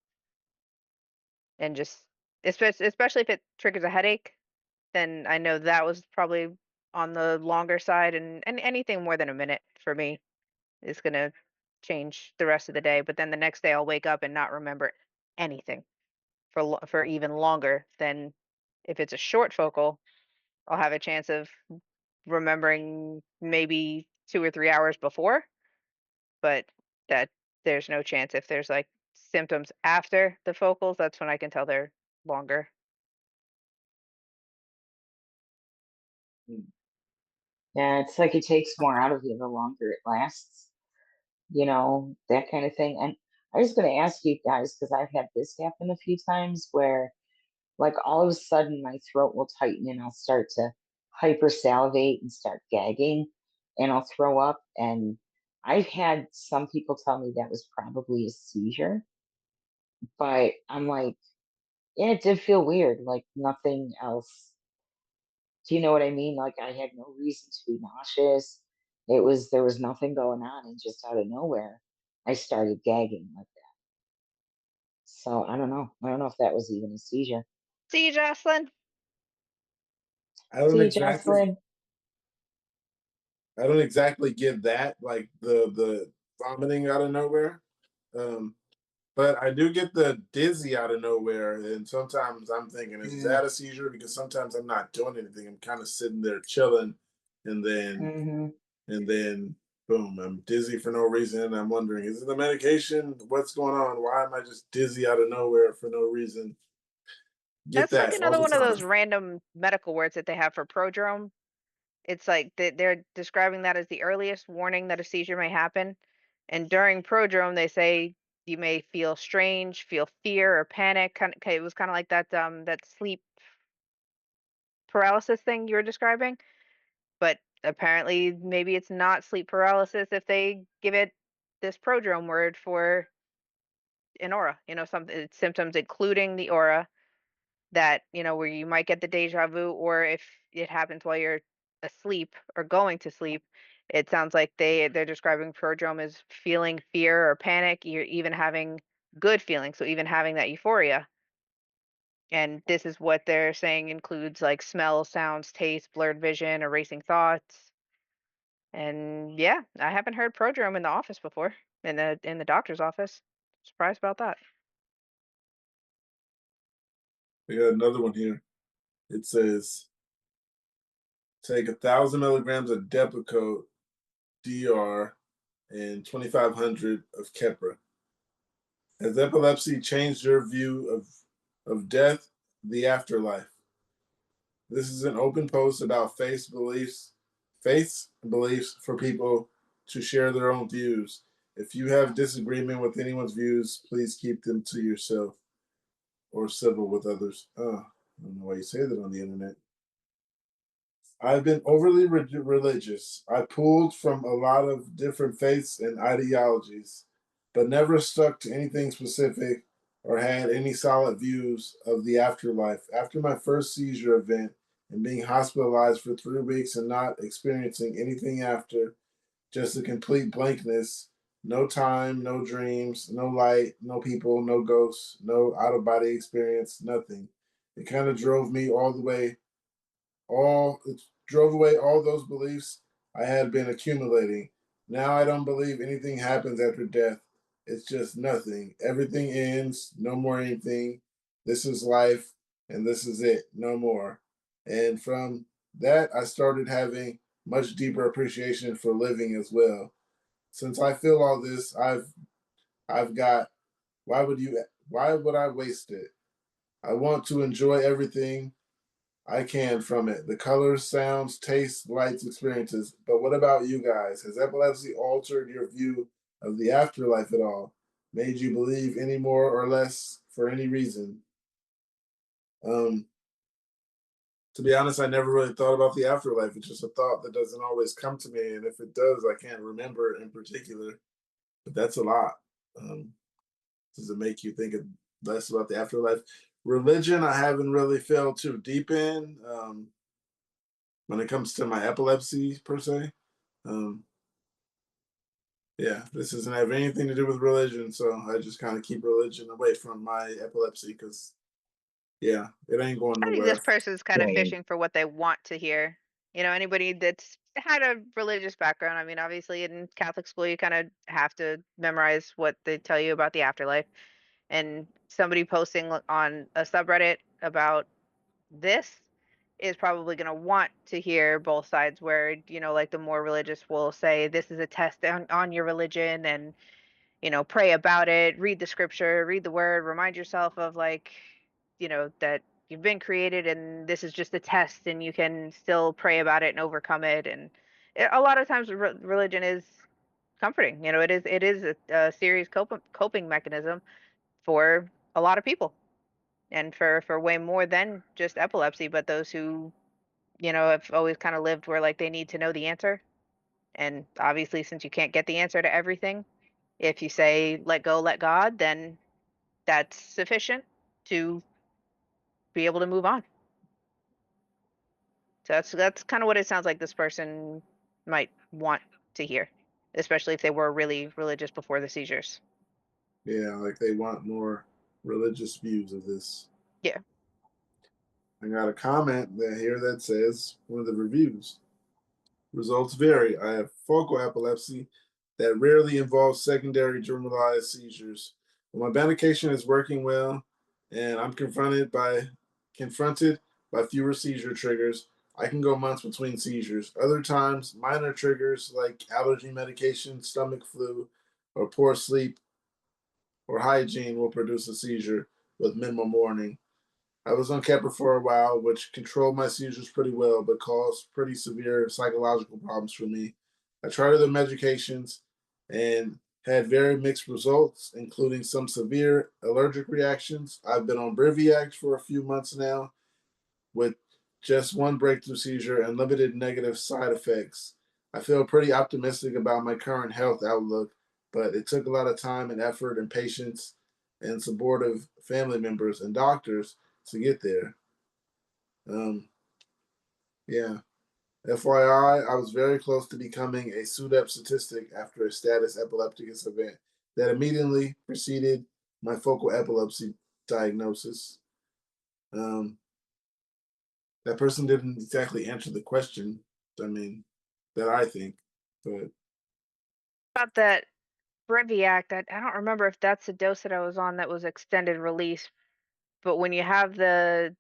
[SPEAKER 8] and just especially if it triggers a headache, then I know that was probably on the longer side, and anything more than a minute for me is gonna change the rest of the day. But then the next day I'll wake up and not remember anything for even longer than if it's a short focal. I'll have a chance of remembering maybe 2 or 3 hours before, but that there's no chance if there's like symptoms after the focals. That's when I can tell they're longer.
[SPEAKER 11] Yeah, it's like it takes more out of you the longer it lasts, that kind of thing. And I was going to ask you guys, because I've had this happen a few times where, like, all of a sudden my throat will tighten and I'll start to hypersalivate and start gagging, and I'll throw up. And I've had some people tell me that was probably a seizure, but I'm like, yeah, it did feel weird, like nothing else. Do you know what I mean? Like, I had no reason to be nauseous. There was nothing going on, and just out of nowhere, I started gagging like that. So I don't know. I don't know if that was even a seizure.
[SPEAKER 8] See you, Jocelyn.
[SPEAKER 4] I don't
[SPEAKER 11] See you,
[SPEAKER 4] exactly
[SPEAKER 11] Jocelyn.
[SPEAKER 4] I don't exactly get that, like the vomiting out of nowhere. Um, but I do get the dizzy out of nowhere, and sometimes I'm thinking, is
[SPEAKER 11] Mm,
[SPEAKER 4] that a seizure? Because sometimes I'm not doing anything. I'm kind of sitting there chilling, and then
[SPEAKER 11] hmm
[SPEAKER 4] and then boom, I'm dizzy for no reason. And I'm wondering, is it the medication? What's going on? Why am I just dizzy out of nowhere for no reason? Get
[SPEAKER 8] That's like
[SPEAKER 4] that all
[SPEAKER 8] another
[SPEAKER 4] the
[SPEAKER 8] one of those
[SPEAKER 4] time.
[SPEAKER 8] random medical words that they have for prodrome. It's like they're describing that as the earliest warning that a seizure may happen. And during prodrome, they say you may feel strange, feel fear or panic. It was kind of like that sleep paralysis thing you were describing. But apparently, maybe it's not sleep paralysis if they give it this prodrome word for an aura, some symptoms including the aura that, where you might get the deja vu, or if it happens while you're asleep or going to sleep. It sounds like they're describing prodrome as feeling fear or panic. You're even having good feelings, so even having that euphoria. And this is what they're saying includes like smells, sounds, taste, blurred vision, erasing thoughts. And yeah, I haven't heard prodrome in the office before, in the doctor's office. Surprised about that.
[SPEAKER 4] We got another one here. It says take 1,000 milligrams of Depakote DR and 2,500 of Keppra. Has epilepsy changed your view of death, the afterlife? This is an open post about faiths and beliefs for people to share their own views. If you have disagreement with anyone's views, please keep them to yourself or civil with others. I don't know why you say that on the internet. I've been overly religious. I pulled from a lot of different faiths and ideologies, but never stuck to anything specific or had any solid views of the afterlife. After my first seizure event and being hospitalized for 3 weeks and not experiencing anything after, just a complete blankness, no time, no dreams, no light, no people, no ghosts, no out of body experience, nothing. It kind of it drove away all those beliefs I had been accumulating. Now I don't believe anything happens after death. It's just nothing. Everything ends, no more anything. This is life, and this is it, no more. And from that, I started having much deeper appreciation for living as well. Since I feel all this, I've got. Why would I waste it? I want to enjoy everything I can from it. The colors, sounds, tastes, lights, experiences. But what about you guys? Has epilepsy altered your view of the afterlife at all? Made you believe any more or less for any reason? To be honest, I never really thought about the afterlife. It's just a thought that doesn't always come to me. And if it does, I can't remember it in particular. But that's a lot. Does it make you think less about the afterlife? Religion, I haven't really fell too deep in. When it comes to my epilepsy per se. Yeah, this doesn't have anything to do with religion, so I just kind of keep religion away from my epilepsy because, yeah, it ain't going
[SPEAKER 8] I think this
[SPEAKER 4] nowhere.
[SPEAKER 8] person's kind of
[SPEAKER 5] So
[SPEAKER 8] fishing for what they want to hear. Anybody that's had a religious background. I mean, obviously in Catholic school, you kind of have to memorize what they tell you about the afterlife. And somebody posting on a subreddit about this is probably going to want to hear both sides, where like the more religious will say this is a test on your religion, and pray about it, read the scripture, read the word, remind yourself of like that you've been created and this is just a test and you can still pray about it and overcome it. And a lot of times religion is comforting. It is a serious coping mechanism for a lot of people, and for way more than just epilepsy, but those who have always kind of lived where like they need to know the answer. And obviously, since you can't get the answer to everything, if you say let go, let God, then that's sufficient to be able to move on. So that's kind of what it sounds like this person might want to hear, especially if they were really religious before the seizures.
[SPEAKER 4] Yeah, like they want more religious views of this.
[SPEAKER 8] Yeah.
[SPEAKER 4] I got a comment here that says one of the reviews. Results vary. I have focal epilepsy that rarely involves secondary generalized seizures. When my medication is working well and I'm confronted by fewer seizure triggers, I can go months between seizures. Other times, minor triggers like allergy medication, stomach flu, or poor sleep or hygiene will produce a seizure with minimal warning. I was on Keppra for a while, which controlled my seizures pretty well, but caused pretty severe psychological problems for me. I tried other medications and had very mixed results, including some severe allergic reactions. I've been on Briviact for a few months now with just one breakthrough seizure and limited negative side effects. I feel pretty optimistic about my current health outlook. but it took a lot of time and effort and patience and supportive family members and doctors to get there. Yeah. FYI, I was very close to becoming a SUDEP statistic after a status epilepticus event that immediately preceded my focal epilepsy diagnosis. That person didn't exactly answer the question. I mean, that I think, but
[SPEAKER 8] About that Briviact, I don't remember if that's the dose that I was on that was extended release, but when you have the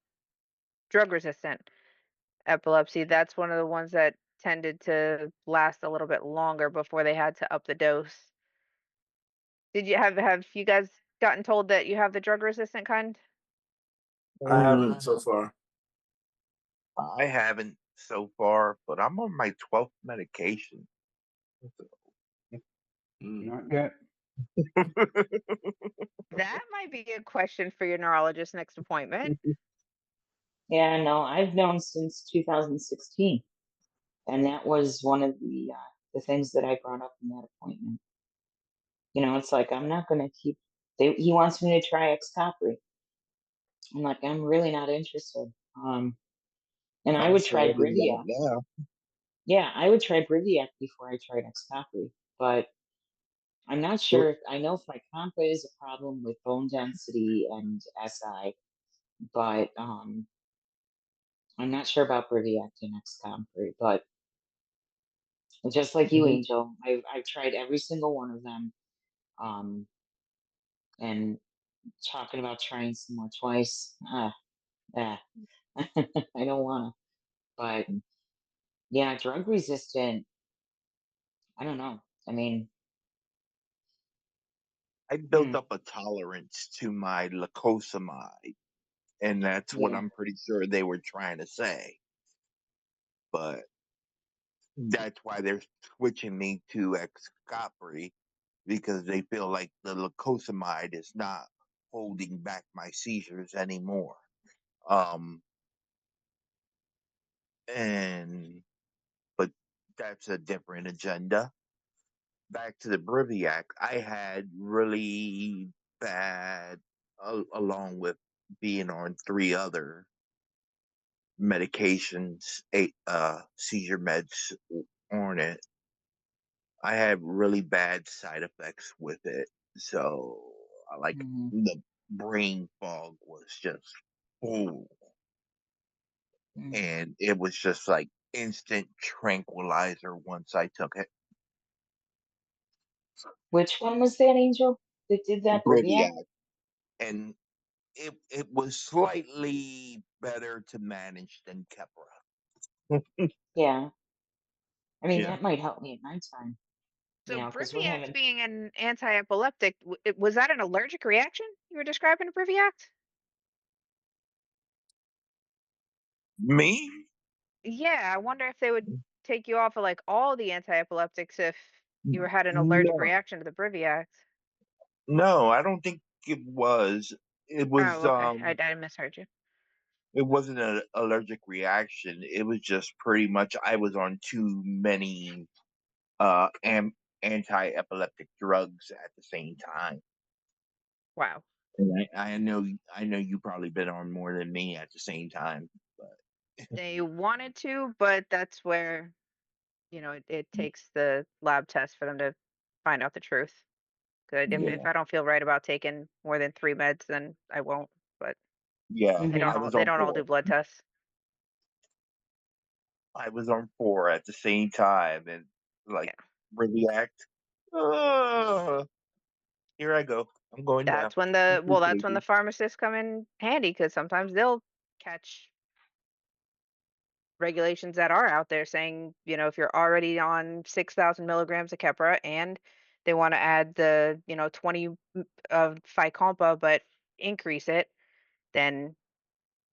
[SPEAKER 8] drug resistant epilepsy, that's one of the ones that tended to last a little bit longer before they had to up the dose. Did you have you guys gotten told that you have the drug resistant kind?
[SPEAKER 10] I haven't.
[SPEAKER 4] so far.
[SPEAKER 9] I haven't so far, but I'm on my 12th medication.
[SPEAKER 5] Not yet.
[SPEAKER 8] That might be a question for your neurologist next appointment.
[SPEAKER 11] Yeah, no, I've known since 2016, and that was one of the things that I brought up in that appointment. You know, it's like I'm not going to keep. He wants me to try Xcopri. I'm like, I'm really not interested. And I
[SPEAKER 9] I'm
[SPEAKER 11] would
[SPEAKER 9] sure
[SPEAKER 11] try
[SPEAKER 9] it is right
[SPEAKER 11] Briviact.
[SPEAKER 9] now.
[SPEAKER 11] Yeah, I would try Briviact before I tried Xcopri, but I'm not sure. I know Fycompa is a problem with bone density and SI, but I'm not sure about Briviact and Xcopri. But just like you, Angel, I've tried every single one of them, and talking about trying some more twice. I don't want to. But yeah, drug resistant. I don't know. I mean,
[SPEAKER 9] I built up a tolerance to my lacosamide, and that's what
[SPEAKER 11] yeah.
[SPEAKER 9] I'm pretty sure they were trying to say. But that's why they're switching me to Xcopri, because they feel like the lacosamide is not holding back my seizures anymore. Um, and but that's a different agenda. Back to the Briviac, I had really bad, along with being on 3 other medications, 8 seizure meds on it. I had really bad side effects with it. So, like,
[SPEAKER 11] Mhm.
[SPEAKER 9] the brain fog was just full,
[SPEAKER 11] Mm.
[SPEAKER 9] and it was just like instant tranquilizer once I took it.
[SPEAKER 11] Which one was that, Angel? That did that Briviac?
[SPEAKER 9] Briviac, and it was slightly better to manage than Keppra.
[SPEAKER 11] Yeah. I mean,
[SPEAKER 9] Yeah.
[SPEAKER 11] that might help me at nighttime. You
[SPEAKER 8] So
[SPEAKER 11] know, because we're
[SPEAKER 8] Briviact
[SPEAKER 11] having.
[SPEAKER 8] being an anti-epileptic, was that an allergic reaction you were describing to Briviact?
[SPEAKER 9] Me?
[SPEAKER 8] Yeah, I wonder if they would take you off of like all the anti-epileptics if you were had an allergic
[SPEAKER 9] No,
[SPEAKER 8] reaction to the Briviact.
[SPEAKER 9] no, I don't think it was. It was
[SPEAKER 8] Oh, okay. I misheard you.
[SPEAKER 9] it wasn't an allergic reaction. It was just pretty much I was on too many anti-epileptic drugs at the same time.
[SPEAKER 8] Wow.
[SPEAKER 9] And I know you probably been on more than me at the same time, but
[SPEAKER 8] They wanted to, but that's where, it takes the lab test for them to find out the truth. Good. If
[SPEAKER 9] yeah,
[SPEAKER 8] I don't feel right about taking more than 3 meds, then I won't. But
[SPEAKER 9] yeah,
[SPEAKER 8] they
[SPEAKER 11] Mhm.
[SPEAKER 8] don't
[SPEAKER 9] I
[SPEAKER 8] all
[SPEAKER 9] was
[SPEAKER 8] they
[SPEAKER 9] on
[SPEAKER 8] don't all
[SPEAKER 9] 4.
[SPEAKER 8] do blood tests.
[SPEAKER 9] I was on 4 at the same time, and like
[SPEAKER 8] Yeah.
[SPEAKER 9] react. Uh, here I go. I'm going down. I'm too
[SPEAKER 8] That's when the
[SPEAKER 9] sleepy.
[SPEAKER 8] pharmacists come in handy because sometimes they'll catch regulations that are out there saying, if you're already on 6,000 milligrams of Keppra and they want to add the, 20 of Fycompa, but increase it, then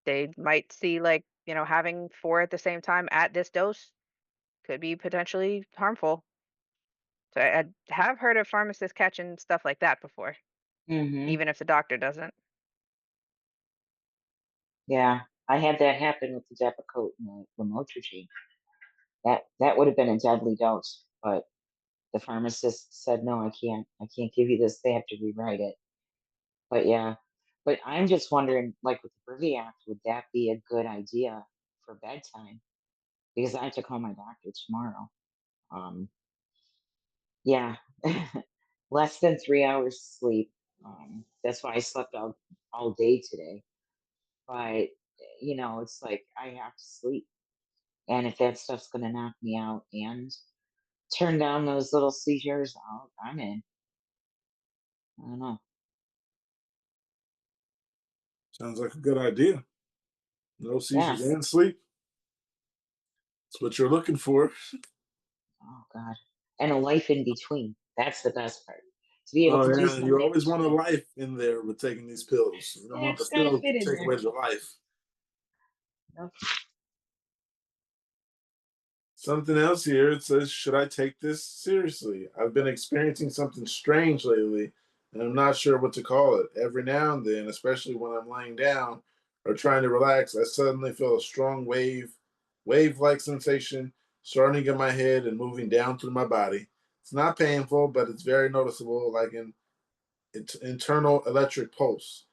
[SPEAKER 8] they might see like, having 4 at the same time at this dose could be potentially harmful. So I have heard of pharmacists catching stuff like that before,
[SPEAKER 11] Mhm.
[SPEAKER 8] even if the doctor doesn't.
[SPEAKER 11] Yeah, I had that happen with the Depakote and the lamotrigine. That would have been a deadly dose, but the pharmacist said, no, I can't give you this. They have to rewrite it. But yeah, but I'm just wondering, like with the Briviact, would that be a good idea for bedtime? Because I have to call my doctor tomorrow. Yeah, less than 3 hours sleep. That's why I slept all day today. But it's like I have to sleep, and if that stuff's gonna knock me out and turn down those little seizures, I'm in. I don't know.
[SPEAKER 4] Sounds like a good idea. No
[SPEAKER 11] Yeah.
[SPEAKER 4] seizures and sleep. That's what you're looking for.
[SPEAKER 11] Oh God. And a life in between. That's the best part. To be able
[SPEAKER 4] Oh
[SPEAKER 11] to do
[SPEAKER 4] yeah, you
[SPEAKER 11] something in
[SPEAKER 4] always want a
[SPEAKER 11] between.
[SPEAKER 4] life in there with taking these pills. You don't
[SPEAKER 11] Yeah,
[SPEAKER 4] want the
[SPEAKER 11] it's gotta
[SPEAKER 4] pill
[SPEAKER 11] fit
[SPEAKER 4] to
[SPEAKER 11] in
[SPEAKER 4] take
[SPEAKER 11] there.
[SPEAKER 4] away your life.
[SPEAKER 11] Yep.
[SPEAKER 4] Something else here, it says, should I take this seriously? I've been experiencing something strange lately, and I'm not sure what to call it. Every now and then, especially when I'm laying down or trying to relax, I suddenly feel a strong wave-like sensation starting in my head and moving down through my body. It's not painful, but it's very noticeable, like an internal electric pulse.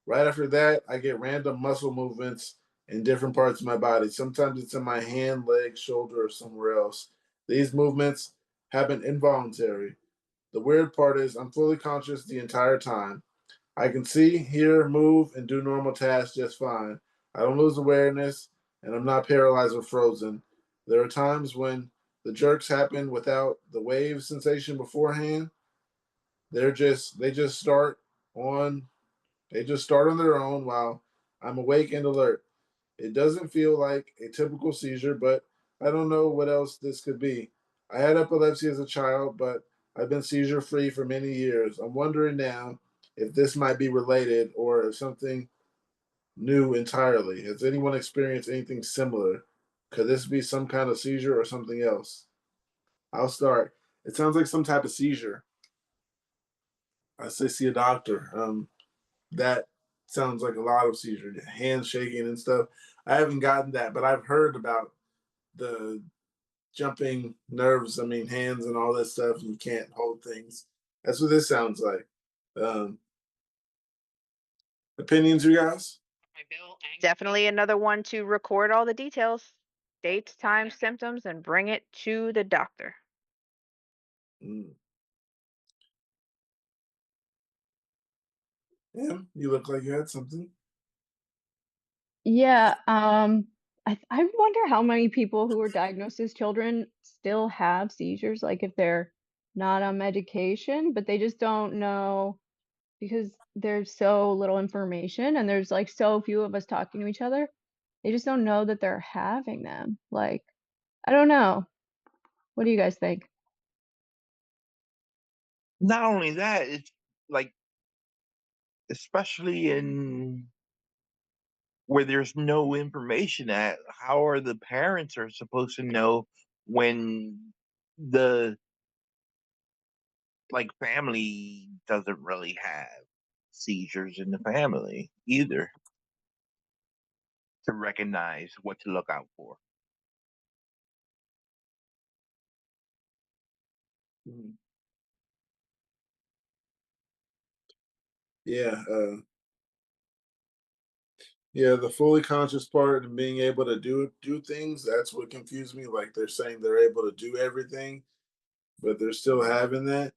[SPEAKER 4] Right after that, I get random muscle movements in different parts of my body. Sometimes it's in my hand, leg, shoulder, or somewhere else. These movements happen involuntary. The weird part is I'm fully conscious the entire time. I can see, hear, move, and do normal tasks just fine. I don't lose awareness, and I'm not paralyzed or frozen. There are times when the jerks happen without the wave sensation beforehand. They just on start on their own while I'm awake and alert. It doesn't feel like a typical seizure, but I don't know what else this could be. I had epilepsy as a child, but I've been seizure free for many years. I'm wondering now if this might be related or if something new entirely. Has anyone experienced anything similar? Could this be some kind of seizure or something else? I'll start. It sounds like some type of seizure. I say see a doctor. That sounds like a lot of seizure, hands shaking and stuff. I haven't gotten that, but I've heard about the jumping nerves. I mean, hands and all that stuff. You can't hold things. That's what this sounds like. Um, Opinions, you guys?
[SPEAKER 8] Definitely another one to record all the details, dates, times, symptoms, and bring it to the doctor.
[SPEAKER 4] Mm. Yeah, you look like you had something.
[SPEAKER 6] Yeah, I wonder how many people who are diagnosed as children still have seizures, like if they're not on medication, but they just don't know because there's so little information and there's like so few of us talking to each other. They just don't know that they're having them. Like, I don't know. What do you guys think?
[SPEAKER 9] Not only that, it's like, especially in where there's no information at, how are the parents are supposed to know when the like family doesn't really have seizures in the family either, to recognize what to look out for?
[SPEAKER 4] Mm. Yeah, yeah, the fully conscious part and being able to do things, that's what confused me. Like they're saying they're able to do everything, but they're still having that.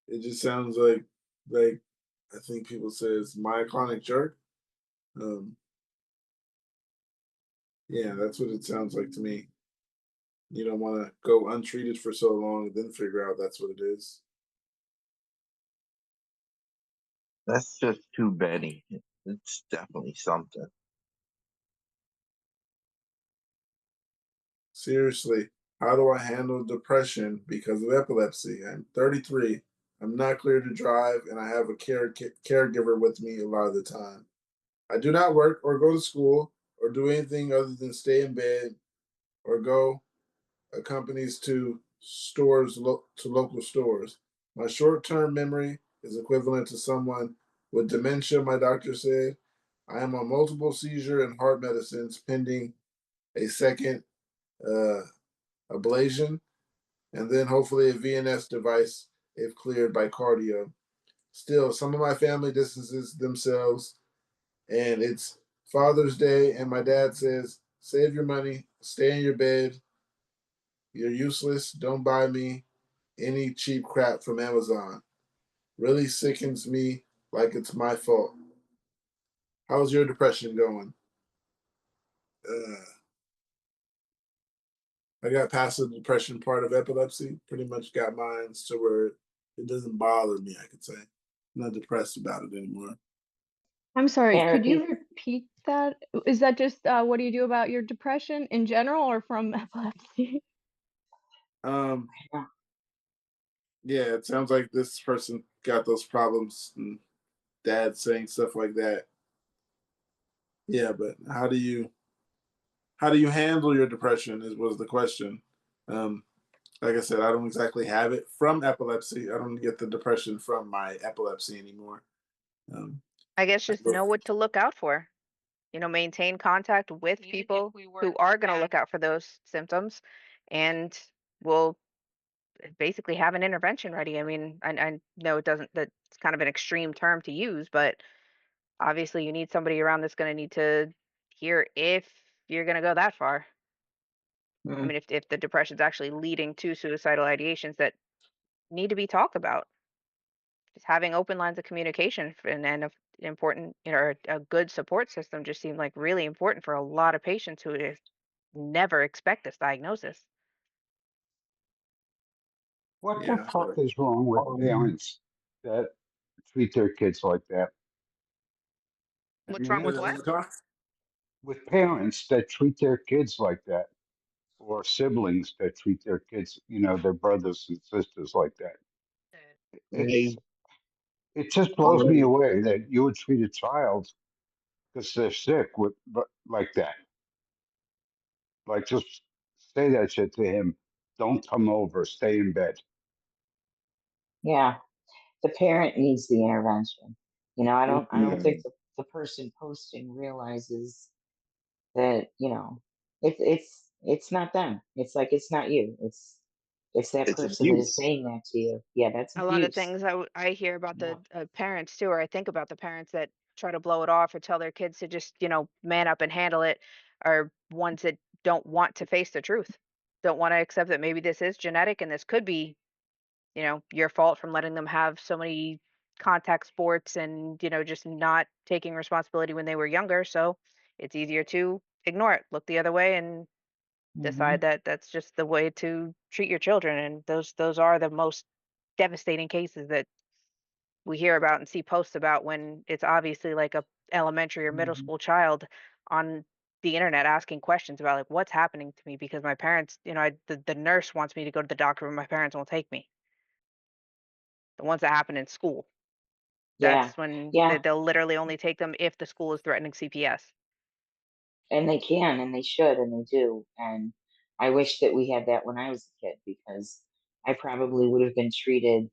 [SPEAKER 4] It just sounds like I think people say it's myoclonic jerk. Um, yeah, that's what it sounds like to me. You don't want to go untreated for so long and then figure out that's what it is.
[SPEAKER 9] That's just too many. It's definitely something.
[SPEAKER 4] Seriously, how do I handle depression because of epilepsy? I'm 33. I'm not clear to drive, and I have a caregiver with me a lot of the time. I do not work or go to school or do anything other than stay in bed or go accompanies to to local stores. My short-term memory is equivalent to someone with dementia, my doctor said. I am on multiple seizure and heart medicines pending a second uh, ablation. and then hopefully a VNS device if cleared by cardio. Still, some of my family distances themselves, and it's Father's Day, and my dad says, "Save your money, stay in your bed. You're useless. Don't buy me any cheap crap from Amazon." Really sickens me like it's my fault. How's your depression going? I got past the depression part of epilepsy. Pretty much got mine to where it doesn't bother me, I could say. I'm not depressed about it anymore.
[SPEAKER 6] I'm sorry, could you
[SPEAKER 11] Therapy.
[SPEAKER 6] repeat that? Is that just what do you do about your depression in general or from epilepsy?
[SPEAKER 4] Um,
[SPEAKER 11] Yeah.
[SPEAKER 4] yeah, it sounds like this person got those problems and dad saying stuff like that. Yeah, but how do you handle your depression was the question. Um, like I said, I don't exactly have it from epilepsy. I don't get the depression from my epilepsy anymore. Um,
[SPEAKER 8] I guess just
[SPEAKER 4] but
[SPEAKER 8] know what to look out for. Maintain contact with people who are going to look out for those symptoms and will basically have an intervention ready. I mean, I know that's kind of an extreme term to use, but obviously you need somebody around that's going to need to hear if you're going to go that far. I
[SPEAKER 11] Mm.
[SPEAKER 8] mean, if the depression's actually leading to suicidal ideations that need to be talked about, just having open lines of communication and a important, a good support system just seemed like really important for a lot of patients who just never expect this diagnosis.
[SPEAKER 5] What the
[SPEAKER 4] yeah,
[SPEAKER 5] fuck is wrong with parents that treat their kids like that? I
[SPEAKER 8] What's
[SPEAKER 5] mean,
[SPEAKER 8] wrong
[SPEAKER 4] what
[SPEAKER 8] with
[SPEAKER 4] is
[SPEAKER 8] what?
[SPEAKER 4] this talk?
[SPEAKER 5] with parents that treat their kids like that, or siblings that treat their kids, their brothers and sisters like that.
[SPEAKER 11] Mm.
[SPEAKER 5] It's it just blows me away that you would treat a child because they're sick but like that. Like just say that shit to him. Don't come over. Stay in bed.
[SPEAKER 11] Yeah. The parent needs the intervention. I don't think
[SPEAKER 5] Yeah.
[SPEAKER 11] the person posting realizes that, it's not them. It's like it's not you. It's that
[SPEAKER 9] It's
[SPEAKER 11] person that is
[SPEAKER 9] abuse.
[SPEAKER 11] saying that to you. Yeah, that's
[SPEAKER 8] A lot of
[SPEAKER 11] abuse.
[SPEAKER 8] things I hear about
[SPEAKER 11] Yeah.
[SPEAKER 8] the parents too, or I think about the parents that try to blow it off or tell their kids to just, man up and handle it, are ones that don't want to face the truth, don't want to accept that maybe this is genetic and this could be, your fault from letting them have so many contact sports and, just not taking responsibility when they were younger. So it's easier to ignore it, look the other way, and
[SPEAKER 11] Hmm.
[SPEAKER 8] decide that that's just the way to treat your children. And those are the most devastating cases that we hear about and see posts about when it's obviously like a elementary or middle
[SPEAKER 11] Hmm.
[SPEAKER 8] school child on the internet asking questions about like what's happening to me because my parents, the nurse wants me to go to the doctor but my parents won't take me. The ones that happen in school,
[SPEAKER 11] Yeah.
[SPEAKER 8] that's when
[SPEAKER 11] Yeah.
[SPEAKER 8] they'll literally only take them if the school is threatening CPS.
[SPEAKER 11] And they can and they should and they do. And I wish that we had that when I was a kid because I probably would have been treated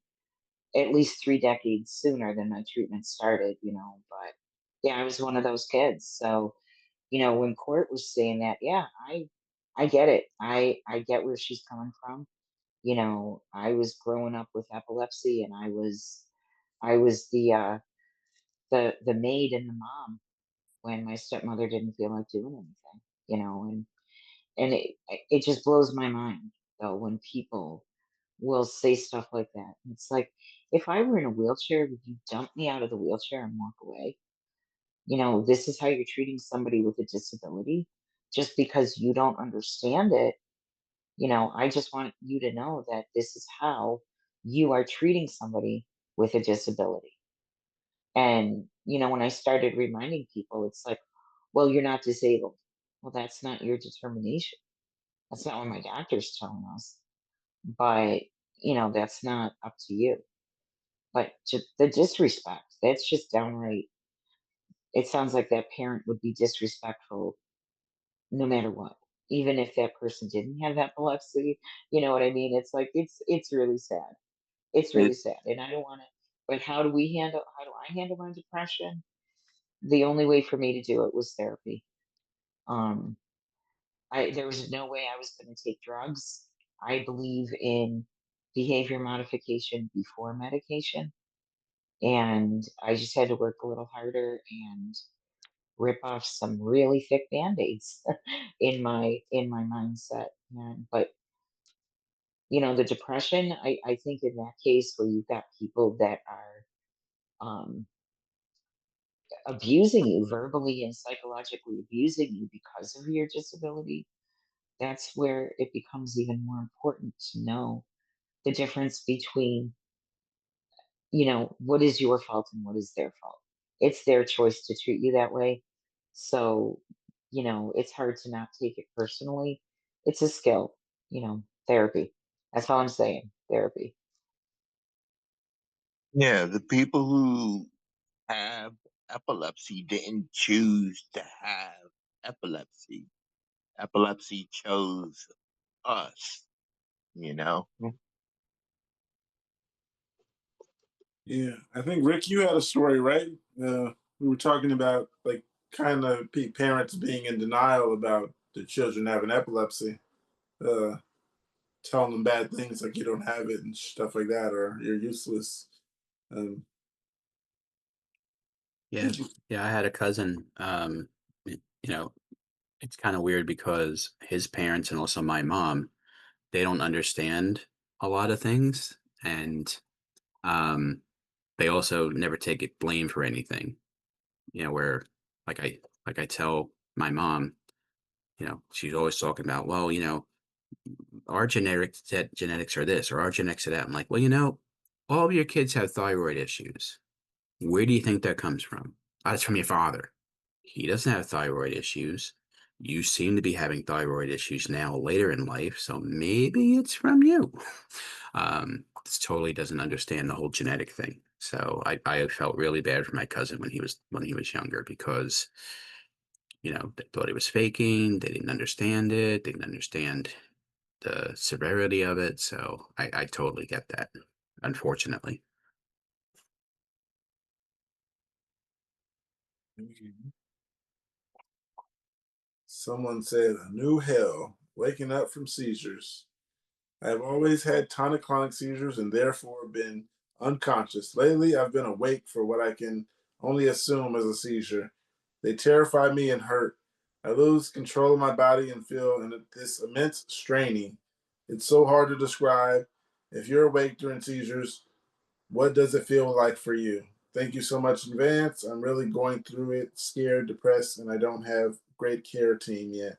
[SPEAKER 11] at least 3 decades sooner than my treatment started. But yeah, I was one of those kids. So, when court was saying that, yeah, I get it. I get where she's coming from. I was growing up with epilepsy and I was the maid and the mom when my stepmother didn't feel like doing anything. And it just blows my mind though when people will say stuff like that. It's like, if I were in a wheelchair, would you dump me out of the wheelchair and walk away? This is how you're treating somebody with a disability just because you don't understand it. I just want you to know that this is how you are treating somebody with a disability. And, when I started reminding people, it's like, well, you're not disabled. Well, that's not your determination. That's not what my doctor's telling us. But, that's not up to you. But the disrespect, that's just downright. It sounds like that parent would be disrespectful no matter what. Even if that person didn't have epilepsy, you know what I mean? It's like it's really sad. It's really
[SPEAKER 9] It,
[SPEAKER 11] sad. And I don't want to, but how do I handle my depression? The only way for me to do it was therapy. Um there was no way I was going to take drugs. I believe in behavior modification before medication. And I just had to work a little harder and rip off some really thick band-aids in my mindset. And but the depression, I think in that case where you've got people that are um abusing you verbally and psychologically abusing you because of your disability, that's where it becomes even more important to know the difference between what is your fault and what is their fault. It's their choice to treat you that way. So, it's hard to not take it personally. It's a skill, therapy. That's all I'm saying. Therapy.
[SPEAKER 9] Yeah, the people who have epilepsy didn't choose to have epilepsy. Epilepsy chose us, you know?
[SPEAKER 4] Yeah, I think Rick, you had a story, right? We were talking about like kind of parents being in denial about their children having epilepsy, uh, telling them bad things like you don't have it and stuff like that, or you're useless. Um,
[SPEAKER 13] Yeah, yeah, I had a cousin. It's kind of weird because his parents and also my mom, they don't understand a lot of things, and um, they also never take it blame for anything. Where like I tell my mom, she's always talking about, well, our genetics are this or our genetics are that. I'm like, well, all of your kids have thyroid issues. Where do you think that comes from? Oh, it's from your father. He doesn't have thyroid issues. You seem to be having thyroid issues now later in life, so maybe it's from you. This totally doesn't understand the whole genetic thing. So I felt really bad for my cousin when he was younger because they thought he was faking. They didn't understand it. They didn't understand the severity of it. So I totally get that, unfortunately.
[SPEAKER 4] Someone said a new hell, waking up from seizures. I have always had tonic-clonic seizures and therefore been unconscious. Lately, I've been awake for what I can only assume is a seizure. They terrify me and hurt. I lose control of my body and feel this immense straining. It's so hard to describe. If you're awake during seizures, what does it feel like for you? Thank you so much in advance. I'm really going through it, scared, depressed, and I don't have great care team yet.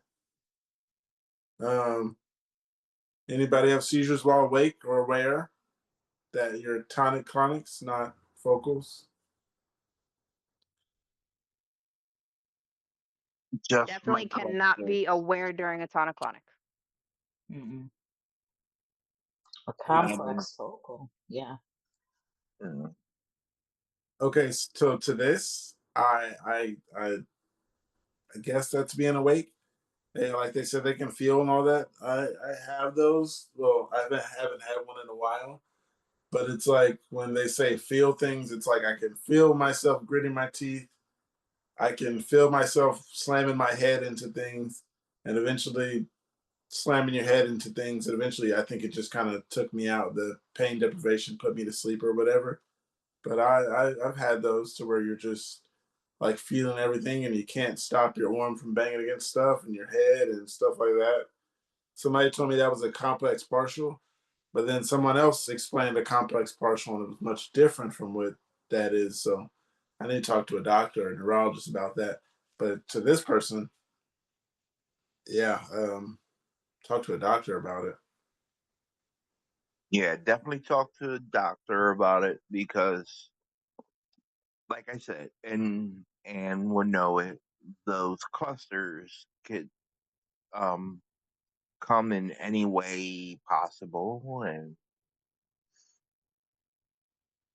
[SPEAKER 4] Um, Anybody have seizures while awake or aware that your tonic clonics, not focals?
[SPEAKER 9] Just
[SPEAKER 8] Definitely cannot be aware during a tonic-clonic.
[SPEAKER 11] Mm-mm. A
[SPEAKER 9] Yeah.
[SPEAKER 11] complex focal. Yeah.
[SPEAKER 4] Okay, so to this, I guess that's being awake. Like they said, they can feel and all that. I have those. Well, I haven't had one in a while, but it's like when they say feel things, it's like I can feel myself gritting my teeth. I can feel myself slamming my head into things, and eventually slamming your head into things. And eventually, I think it just kind of took me out. The pain deprivation put me to sleep or whatever. But I've had those to where you're just like feeling everything and you can't stop your arm from banging against stuff and your head and stuff like that. Somebody told me that was a complex partial, but then someone else explained a complex partial and it was much different from what that is. So I need to talk to a doctor or a neurologist about that. But to this person, yeah, talk to a doctor about it.
[SPEAKER 9] Yeah, definitely talk to a doctor about it because, like I said, and will know it, those clusters could um come in any way possible, and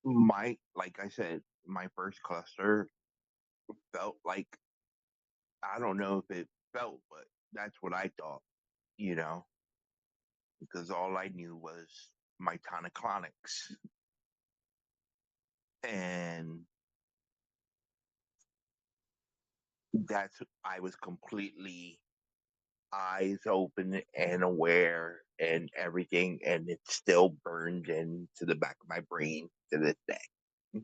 [SPEAKER 9] like I said, my first cluster felt like, I don't know if it felt, but that's what I thought, you know, because all I knew was my tonic-clonics, and I was completely eyes open and aware and everything, and it's still burned into the back of my brain to this day.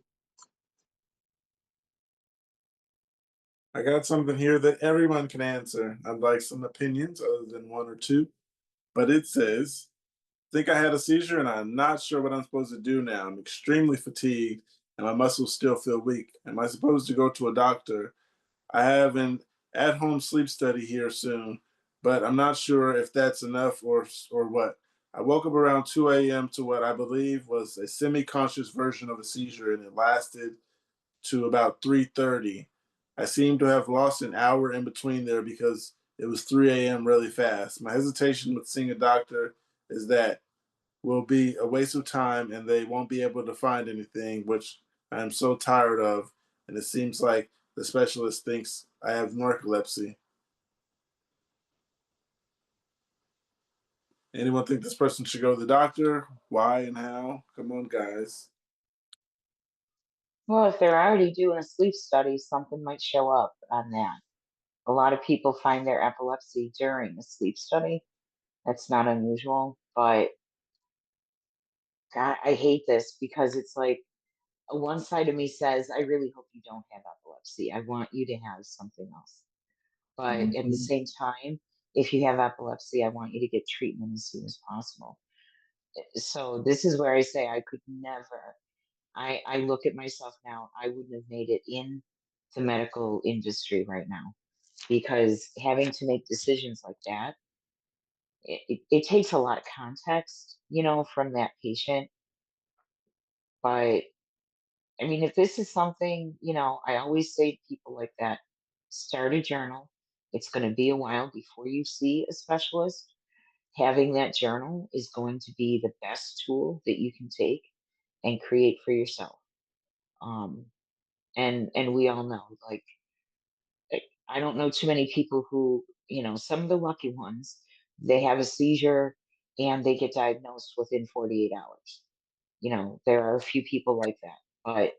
[SPEAKER 4] I got something here that everyone can answer. I'd like some opinions other than one or two. But it says, think I had a seizure and I'm not sure what I'm supposed to do now. I'm extremely fatigued and my muscles still feel weak. Am I supposed to go to a doctor? I have an at-home sleep study here soon, but I'm not sure if that's enough or what. I woke up around 2 a.m. to what I believe was a semi-conscious version of a seizure, and it lasted to about 3:30. I seem to have lost an hour in between there because it was 3 a.m. really fast. My hesitation with seeing a doctor is that will be a waste of time and they won't be able to find anything, which I am so tired of. And it seems like the specialist thinks I have narcolepsy. Anyone think this person should go to the doctor? Why and how? Come on, guys.
[SPEAKER 11] Well, if they're already doing a sleep study, something might show up on that. A lot of people find their epilepsy during a sleep study. That's not unusual, but God, I hate this because it's like one side of me says, I really hope you don't have epilepsy. I want you to have something else. But at the same time, if you have epilepsy, I want you to get treatment as soon as possible. So this is where I say I could never. I look at myself now, I wouldn't have made it in the medical industry right now because having to make decisions like that, it takes a lot of context, from that patient. But I mean, if this is something, I always say to people like that, start a journal. It's going to be a while before you see a specialist. Having that journal is going to be the best tool that you can take and create for yourself. Um, and we all know, like, I don't know too many people who, some of the lucky ones, they have a seizure and they get diagnosed within 48 hours. There are a few people like that, but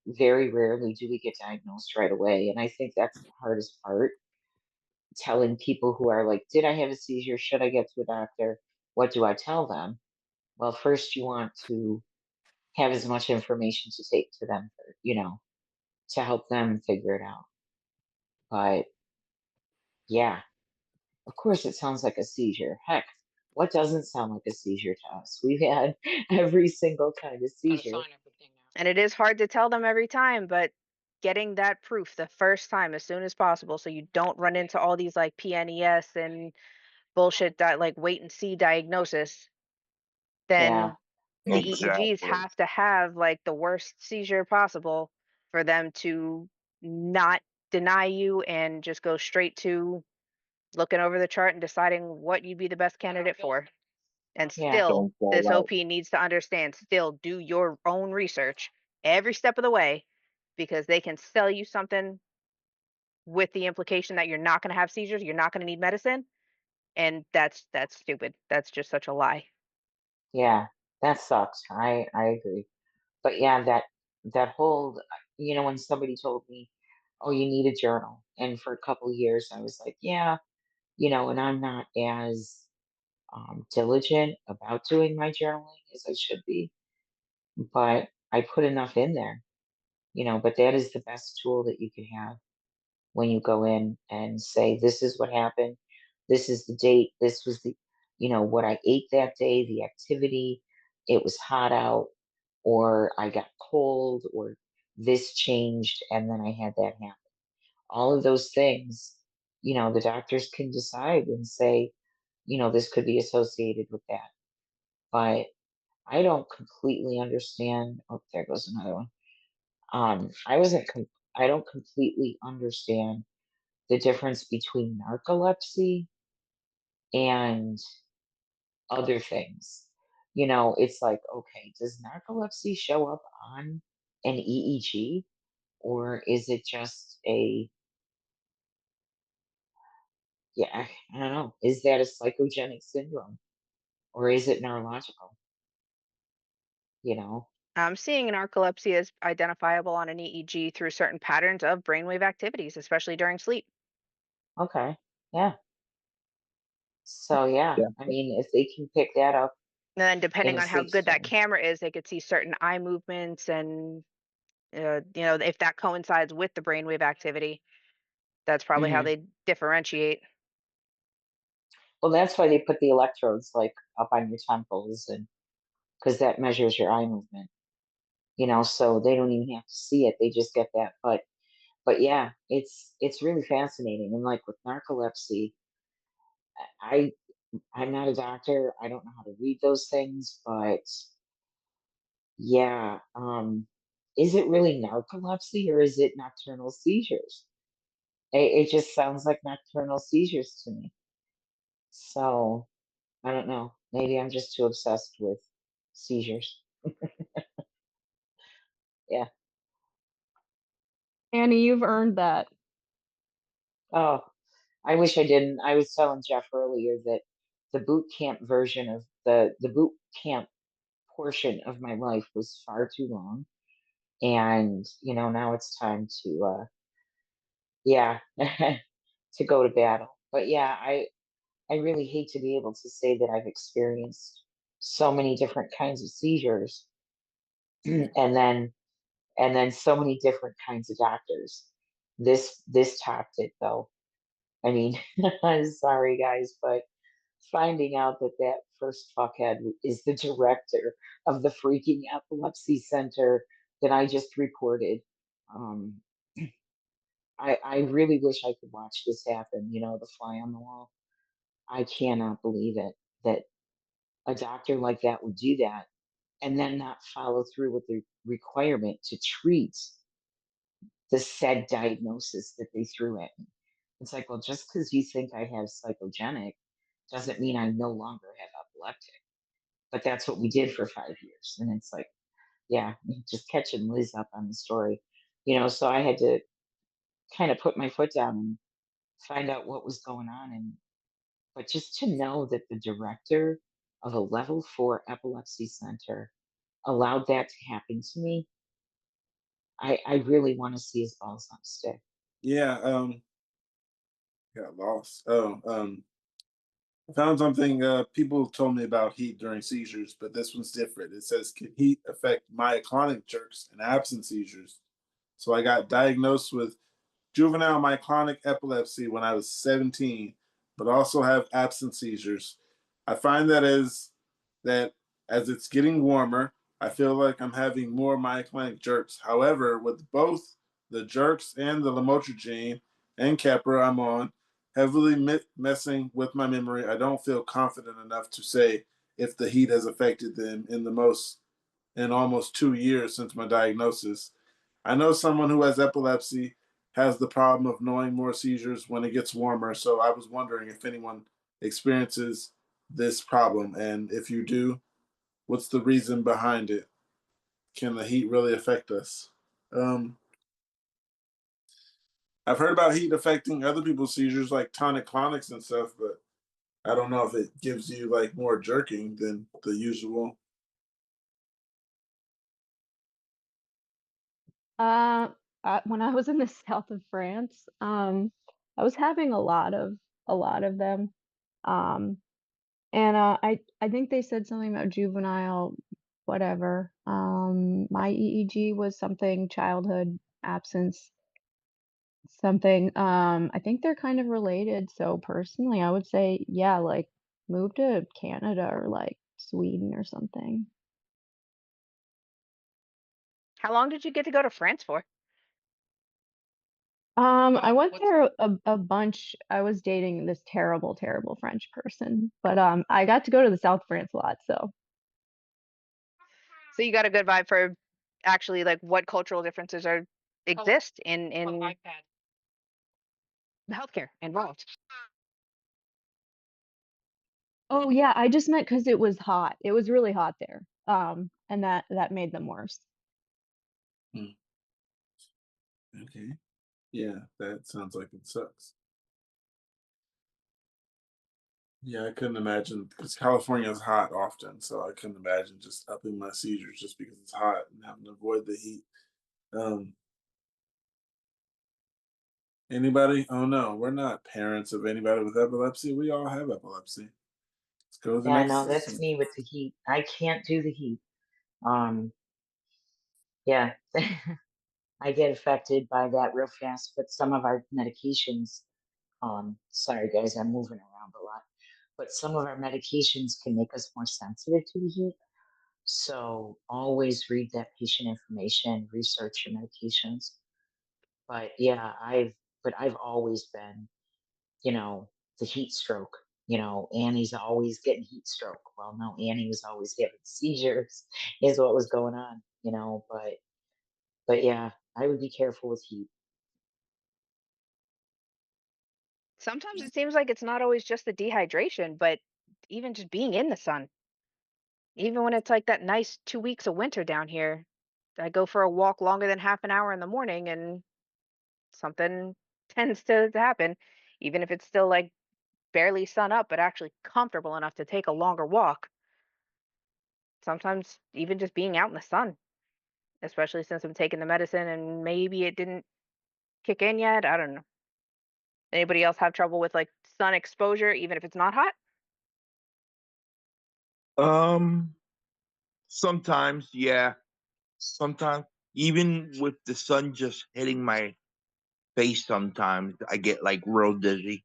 [SPEAKER 11] very rarely do we get diagnosed right away. And I think that's the hardest part, telling people who are like, did I have a seizure? Should I get to a doctor? What do I tell them? Well, first you want to have as much information to take to them, to help them figure it out. But yeah, of course it sounds like a seizure. Heck, what doesn't sound like a seizure to us? We've had every single kind of seizure.
[SPEAKER 8] And it is hard to tell them every time, but getting that proof the first time as soon as possible so you don't run into all these like PNES and bullshit that like wait and see diagnosis,
[SPEAKER 11] Yeah,
[SPEAKER 8] then the EEGs
[SPEAKER 9] Exactly.
[SPEAKER 8] have to have like the worst seizure possible for them to not deny you and just go straight to looking over the chart and deciding what you'd be the best candidate for. And
[SPEAKER 11] yeah,
[SPEAKER 8] still,
[SPEAKER 9] Don't fall
[SPEAKER 8] this
[SPEAKER 9] out.
[SPEAKER 8] OP needs to understand, still do your own research every step of the way because they can sell you something with the implication that you're not going to have seizures, you're not going to need medicine, and that's stupid. That's just such a lie.
[SPEAKER 11] yeah. That sucks. I agree. But yeah, that whole, when somebody told me, "Oh, you need a journal," and for a couple of years I was like, "Yeah," and I'm not as diligent about doing my journaling as I should be, but I put enough in there, But that is the best tool that you can have when you go in and say, "This is what happened. This is the date. This was what I ate that day, the activity. It was hot out, or I got cold, or this changed, and then I had that happen." All of those things, the doctors can decide and say, this could be associated with that. But I don't completely understand. Oh, there goes another one. I wasn't. I don't completely understand the difference between narcolepsy and other things. It's like, okay, does narcolepsy show up on an EEG, or is it just yeah, I don't know. Is that a psychogenic syndrome, or is it neurological? You know?
[SPEAKER 8] I'm seeing narcolepsy as identifiable on an EEG through certain patterns of brainwave activities, especially during sleep.
[SPEAKER 11] Okay. Yeah. So yeah,
[SPEAKER 2] Yeah.
[SPEAKER 11] I mean, if they can pick that up
[SPEAKER 8] And then
[SPEAKER 11] in
[SPEAKER 8] depending
[SPEAKER 11] a
[SPEAKER 8] on how
[SPEAKER 11] sleep
[SPEAKER 8] good that
[SPEAKER 11] study.
[SPEAKER 8] camera is, they could see certain eye movements and if that coincides with the brainwave activity, that's probably how
[SPEAKER 11] Hmm.
[SPEAKER 8] they differentiate.
[SPEAKER 11] Well, that's why they put the electrodes like up on your temples, and because that measures your eye movement, so they don't even have to see it. They just get that. But yeah, it's really fascinating. And like with narcolepsy, I I'm not a doctor. I don't know how to read those things, but yeah, is it really narcolepsy or is it nocturnal seizures? It just sounds like nocturnal seizures to me. So I don't know. Maybe I'm just too obsessed with seizures. Yeah.
[SPEAKER 6] Annie, you've earned that.
[SPEAKER 11] Oh, I wish I didn't. I was telling Jeff earlier that the boot camp version of the boot camp portion of my life was far too long. And, now it's time to yeah, to go to battle. But yeah, I really hate to be able to say that I've experienced so many different kinds of seizures and then so many different kinds of doctors. This topped it though. I mean, I'm sorry guys, but finding out that that first fuckhead is the director of the freaking epilepsy center that I just reported. Um, I really wish I could watch this happen, the fly on the wall. I cannot believe it that a doctor like that would do that and then not follow through with the requirement to treat the said diagnosis that they threw at me. It's like, well, just because you think I have psychogenic doesn't mean I no longer have epileptic. But that's what we did for 5 years. And it's like, yeah, just catching Liz up on the story. So I had to kind of put my foot down and find out what was going on. But just to know that the director of a level 4 epilepsy center allowed that to happen to me, I really want to see his balls on a stick.
[SPEAKER 4] Yeah, got lost. Oh, I found something people told me about heat during seizures, but this one's different. It says, can heat affect myoclonic jerks and absent seizures? So I got diagnosed with juvenile myoclonic epilepsy when I was 17, but also have absent seizures. I find that as it's getting warmer, I feel like I'm having more myoclonic jerks. However, with both the jerks and the lamotrigine and Keppra I'm on, heavily messing with my memory, I don't feel confident enough to say if the heat has affected them in almost 2 years since my diagnosis. I know someone who has epilepsy has the problem of knowing more seizures when it gets warmer, so I was wondering if anyone experiences this problem, and if you do, what's the reason behind it? Can the heat really affect us? Um, I've heard about heat affecting other people's seizures, like tonic-clonics and stuff, but I don't know if it gives you like more jerking than the usual.
[SPEAKER 6] Uh, when I was in the south of France, I was having a lot of them. Um, and I think they said something about juvenile, whatever. My EEG was something childhood absence, something. I think they're kind of related. So personally, I would say, yeah, like move to Canada or like Sweden or something.
[SPEAKER 8] How long did you get to go to France for?
[SPEAKER 6] I went there a bunch. I was dating this terrible, terrible French person, but I got to go to the South of France a lot, so
[SPEAKER 8] So you got a good vibe for actually like what cultural differences are exist in the healthcare involved.
[SPEAKER 6] oh yeah, I just meant because it was hot. It was really hot there. And that made them worse.
[SPEAKER 4] Hmm. Okay. Yeah, that sounds like it sucks. Yeah, I couldn't imagine because California is hot often, so I couldn't imagine just upping my seizures just because it's hot and having to avoid the heat. Um, Anybody? Oh no, we're not parents of anybody with epilepsy. We all have epilepsy. Let's go to the
[SPEAKER 11] Yeah,
[SPEAKER 4] next
[SPEAKER 11] no, that's
[SPEAKER 4] system.
[SPEAKER 11] me with the heat. I can't do the heat. Um, yeah, I get affected by that real fast. But some of our medications, sorry guys, I'm moving around a lot. But some of our medications can make us more sensitive to the heat. So always read that patient information, research your medications. But yeah, I've always been, you know, the heat stroke. You know, Annie's always getting heat stroke. Well, no, Annie was always having seizures, is what was going on, you know, but yeah, I would be careful with heat.
[SPEAKER 8] Sometimes it seems like it's not always just the dehydration, but even just being in the sun. Even when it's like that nice 2 weeks of winter down here, I go for a walk longer than half an hour in the morning and something tends to happen, even if it's still like barely sun up, but actually comfortable enough to take a longer walk. Sometimes even just being out in the sun, especially since I'm taking the medicine and maybe it didn't kick in yet. I don't know. Anybody else have trouble with like sun exposure, even if it's not hot?
[SPEAKER 9] Um, sometimes, yeah. Sometimes, even with the sun just hitting my face, sometimes I get like real dizzy.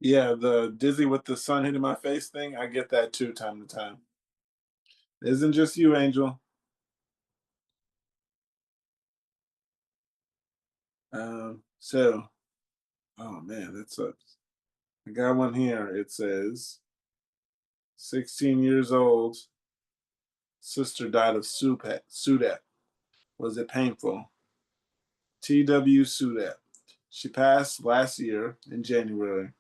[SPEAKER 4] Yeah, the dizzy with the sun hitting my face thing, I get that too, time to time. It isn't just you, Angel. So, oh man, that sucks. I got one here. It says, 16 years old, sister died of SUDEP. Was it painful? TW SUDEP. She passed last year in January.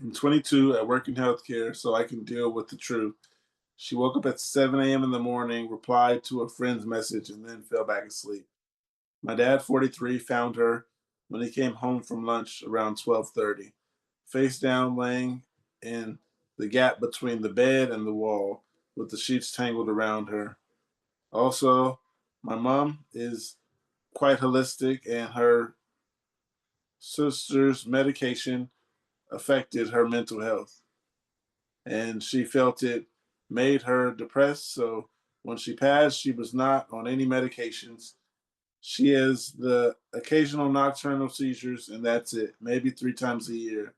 [SPEAKER 4] I'm 22. I work in healthcare, so I can deal with the truth. She woke up at 7 a.m. in the morning, replied to a friend's message, and then fell back asleep. My dad, 43, found her when he came home from lunch around 12:30, face down, laying in the gap between the bed and the wall, with the sheets tangled around her. Also, my mom is quite holistic, and her sister's medication affected her mental health, and she felt it made her depressed. So when she passed, she was not on any medications. She has the occasional nocturnal seizures, and that's it, maybe 3 times a year.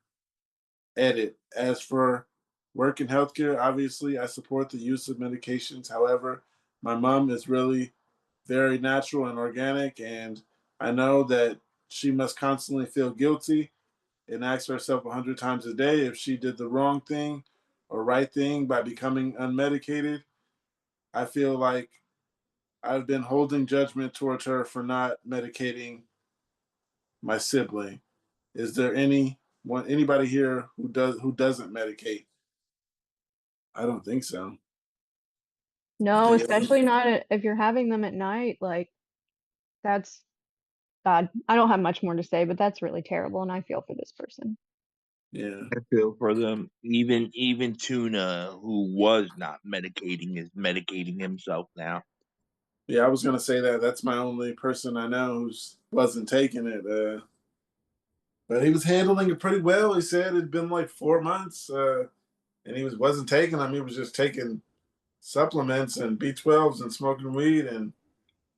[SPEAKER 4] Edit. As for work in healthcare, obviously, I support the use of medications. However, my mom is really very natural and organic, and I know that she must constantly feel guilty and ask herself 100 times a day if she did the wrong thing or right thing by becoming unmedicated. I feel like I've been holding judgment towards her for not medicating my sibling. Is there anybody here who doesn't medicate? I don't think so.
[SPEAKER 6] No,
[SPEAKER 4] Okay.
[SPEAKER 6] especially not if you're having them at night. Like, that's God. I don't have much more to say, but that's really terrible, and I feel for this person.
[SPEAKER 4] Yeah.
[SPEAKER 9] I feel for them. Even Tuna, who was not medicating, is medicating himself now.
[SPEAKER 4] Yeah, I was gonna say that. That's my only person I know who's wasn't taking it. But he was handling it pretty well. He said it'd been like 4 months, and he wasn't taking them. He was just taking supplements and B12s and smoking weed and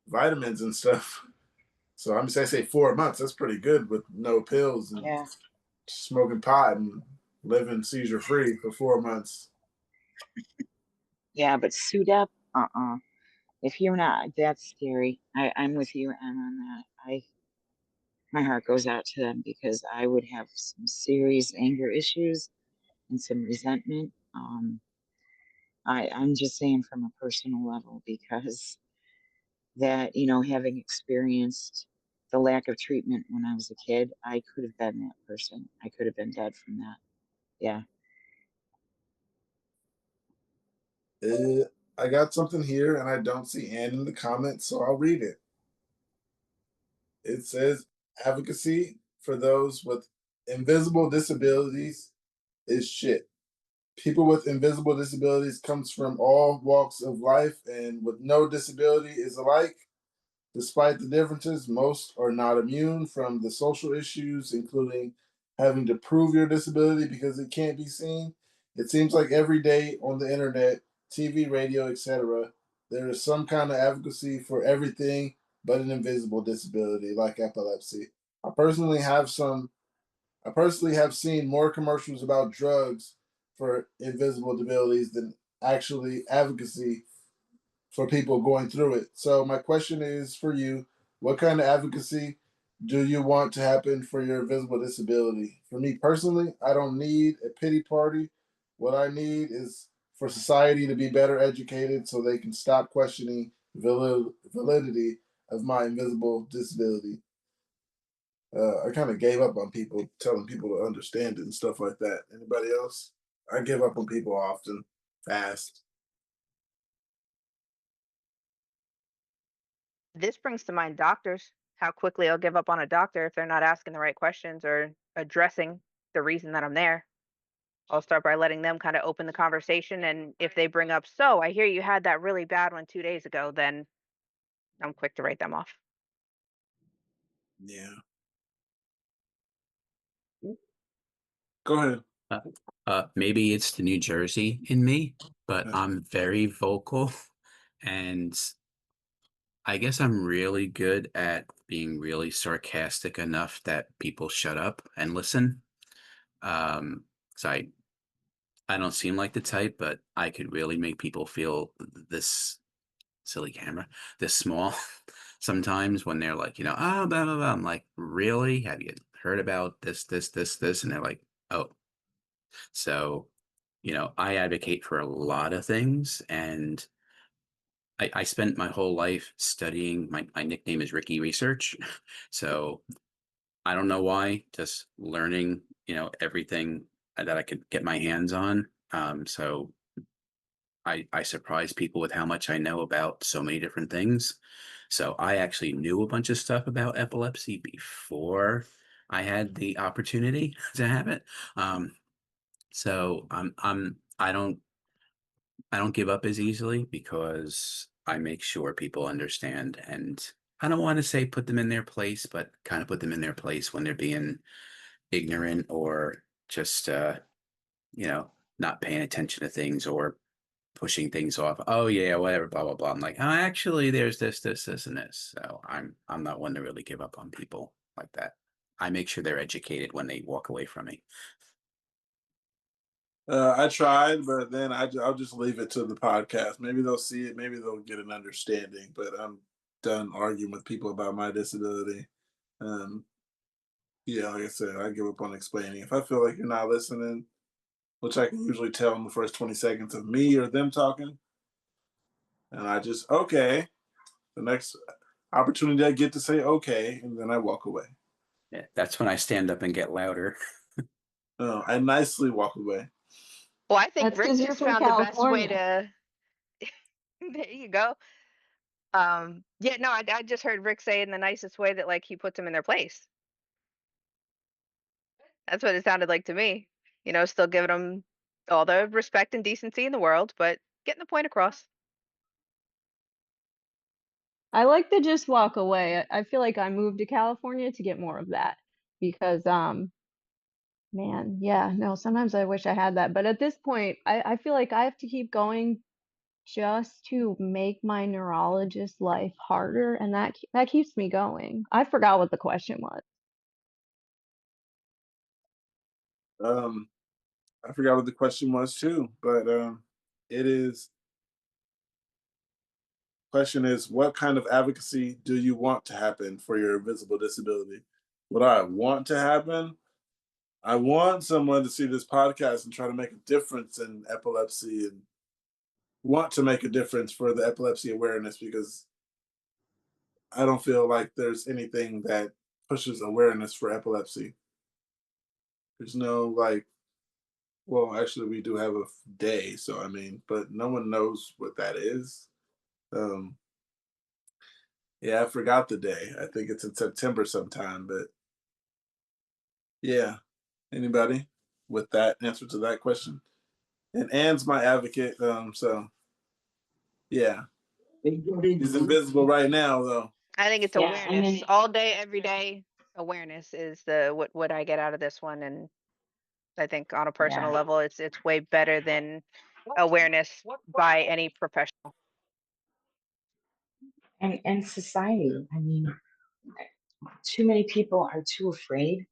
[SPEAKER 4] vitamins and stuff. So I say 4 months. That's pretty good with no pills and
[SPEAKER 11] Yeah,
[SPEAKER 4] smoking pot and living seizure free for 4 months.
[SPEAKER 11] yeah, but suit up, If you're not, that's scary. I'm with you, and on that, my heart goes out to them because I would have some serious anger issues and some resentment. I'm just saying from a personal level because that, having experienced the lack of treatment when I was a kid, I could have been that person. I could have been dead from that. Yeah.
[SPEAKER 4] Uh, I got something here, and I don't see Ann in the comments, so I'll read it. It says advocacy for those with invisible disabilities is shit. People with invisible disabilities comes from all walks of life, and with no disability is alike. Despite the differences, most are not immune from the social issues, including having to prove your disability because it can't be seen. It seems like every day on the internet, TV, radio, etc., there is some kind of advocacy for everything but an invisible disability like epilepsy. I personally have seen more commercials about drugs for invisible disabilities than actually advocacy for people going through it. So my question is for you, what kind of advocacy do you want to happen for your invisible disability? For me personally, I don't need a pity party. What I need is for society to be better educated so they can stop questioning validity of my invisible disability. I kind of gave up on people telling people to understand it and stuff like that. Anybody else? I give up on people often, fast.
[SPEAKER 8] This brings to mind doctors, how quickly I'll give up on a doctor if they're not asking the right questions or addressing the reason that I'm there. I'll start by letting them kind of open the conversation. And if they bring up, so I hear you had that really bad one 2 days ago, then I'm quick to write them off.
[SPEAKER 4] Yeah. Go ahead.
[SPEAKER 13] Maybe it's the New Jersey in me, but
[SPEAKER 4] Yeah.
[SPEAKER 13] I'm very vocal, and I guess I'm really good at being really sarcastic enough that people shut up and listen. So I don't seem like the type, but I could really make people feel this silly camera, this small sometimes when they're like, blah, blah, blah. I'm like, really? Have you heard about this? And they're like, oh. So, I advocate for a lot of things, and I spent my whole life studying. My nickname is Ricky Research. So I don't know why, just learning, everything that I could get my hands on. So I surprise people with how much I know about so many different things. So I actually knew a bunch of stuff about epilepsy before I had the opportunity to have it. So I don't give up as easily because I make sure people understand, and I don't want to say put them in their place, but kind of put them in their place when they're being ignorant or just not paying attention to things or pushing things off. Oh yeah, whatever, blah blah blah. I'm like, oh, actually, there's this, and this. So I'm not one to really give up on people like that. I make sure they're educated when they walk away from me.
[SPEAKER 4] I tried, but then I'll just leave it to the podcast. Maybe they'll see it. Maybe they'll get an understanding. But I'm done arguing with people about my disability. Um, yeah, like I said, I give up on explaining. If I feel like you're not listening, which I can usually tell in the first 20 seconds of me or them talking, and I just okay. The next opportunity I get to say okay, and then I walk away.
[SPEAKER 13] Yeah, that's when I stand up and get louder.
[SPEAKER 4] I nicely walk away.
[SPEAKER 8] Well, I think
[SPEAKER 6] That's
[SPEAKER 8] Rick
[SPEAKER 6] because you're
[SPEAKER 8] just
[SPEAKER 6] from
[SPEAKER 8] found the best way
[SPEAKER 6] California.
[SPEAKER 8] to. There you go. Yeah, no, I just heard Rick say it in the nicest way that like he puts them in their place. That's what it sounded like to me. Still giving them all the respect and decency in the world, but getting the point across.
[SPEAKER 6] I like to just walk away. I feel like I moved to California to get more of that because man, yeah, no, sometimes I wish I had that. But at this point, I feel like I have to keep going just to make my neurologist life harder, and that keeps me going. I forgot what the question was.
[SPEAKER 4] I forgot what the question was too, but it is question is what kind of advocacy do you want to happen for your invisible disability? What I want to happen, I want someone to see this podcast and try to make a difference in epilepsy and want to make a difference for the epilepsy awareness because I don't feel like there's anything that pushes awareness for epilepsy. There's no like, well, actually, we do have a day, so I mean, but no one knows what that is. Um, yeah, I forgot the day. I think it's in September sometime, but yeah. Anybody with that answer to that question? And Anne's my advocate, so yeah. He's invisible right now, though.
[SPEAKER 8] I think it's
[SPEAKER 11] Yeah, and
[SPEAKER 8] awareness
[SPEAKER 11] then
[SPEAKER 8] all day, every day. Awareness is the what I get out of this one, and I think on a personal
[SPEAKER 11] yeah,
[SPEAKER 8] level, it's way better than awareness by any professional.
[SPEAKER 11] and society. I mean, too many people are too afraid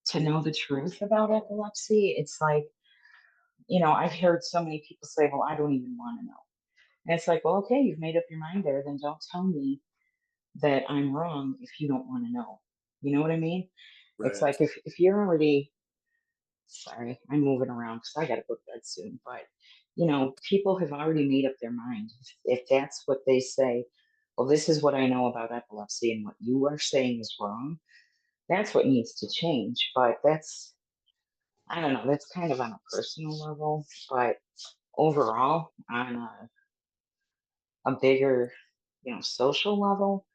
[SPEAKER 11] to know the truth about epilepsy. It's like, I've heard so many people say, "Well, I don't even want to know." And it's like, well, okay, you've made up your mind there, then don't tell me that I'm wrong if you don't want to know. You know what I mean? It's
[SPEAKER 4] Right.
[SPEAKER 11] like if you're already sorry, I'm moving around because I got to go to bed soon. But people have already made up their mind. If that's what they say, well, this is what I know about epilepsy, and what you are saying is wrong. That's what needs to change. But I don't know. That's kind of on a personal level, but overall, on a bigger, social level,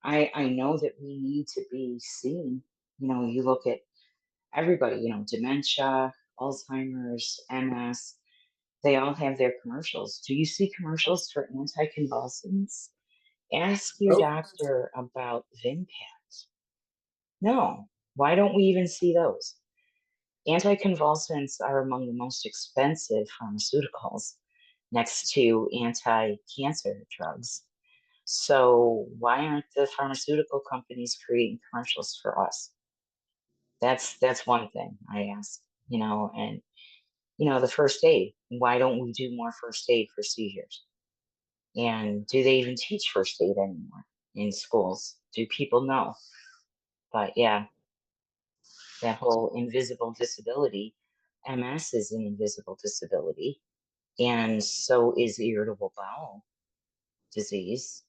[SPEAKER 11] I know that we need to be seen. You look at everybody, dementia, Alzheimer's, MS, they all have their commercials. Do you see commercials for anticonvulsants? Ask your
[SPEAKER 4] Nope.
[SPEAKER 11] doctor about Vimpat. No. Why don't we even see those? Anticonvulsants are among the most expensive pharmaceuticals next to anti-cancer drugs. So why aren't the pharmaceutical companies creating commercials for us? That's one thing I ask, and the first aid. Why don't we do more first aid for seizures? And do they even teach first aid anymore in schools? Do people know? But yeah, that whole invisible disability, MS is an invisible disability, and so is irritable bowel disease.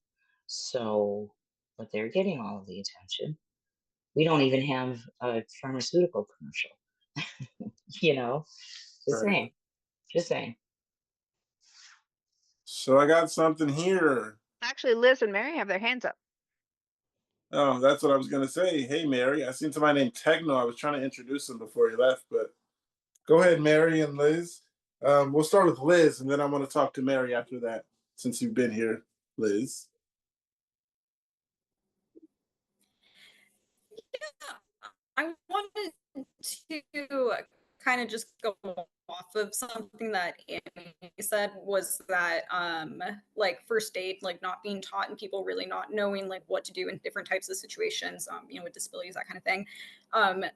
[SPEAKER 11] So, but they're getting all of the attention. We don't even have a pharmaceutical commercial, just
[SPEAKER 4] Right.
[SPEAKER 11] saying, just saying.
[SPEAKER 4] So I got something here.
[SPEAKER 8] Actually, Liz and Mary have their hands up.
[SPEAKER 4] Oh, that's what I was gonna say. Hey, Mary, I seen somebody named Techno. I was trying to introduce him before he left, but go ahead, Mary and Liz. We'll start with Liz, and then I want to talk to Mary after that, since you've been here, Liz.
[SPEAKER 12] I wanted to kind of just go off of something that Annie said, was that like first aid, like not being taught, and people really not knowing like what to do in different types of situations, with disabilities, that kind of thing.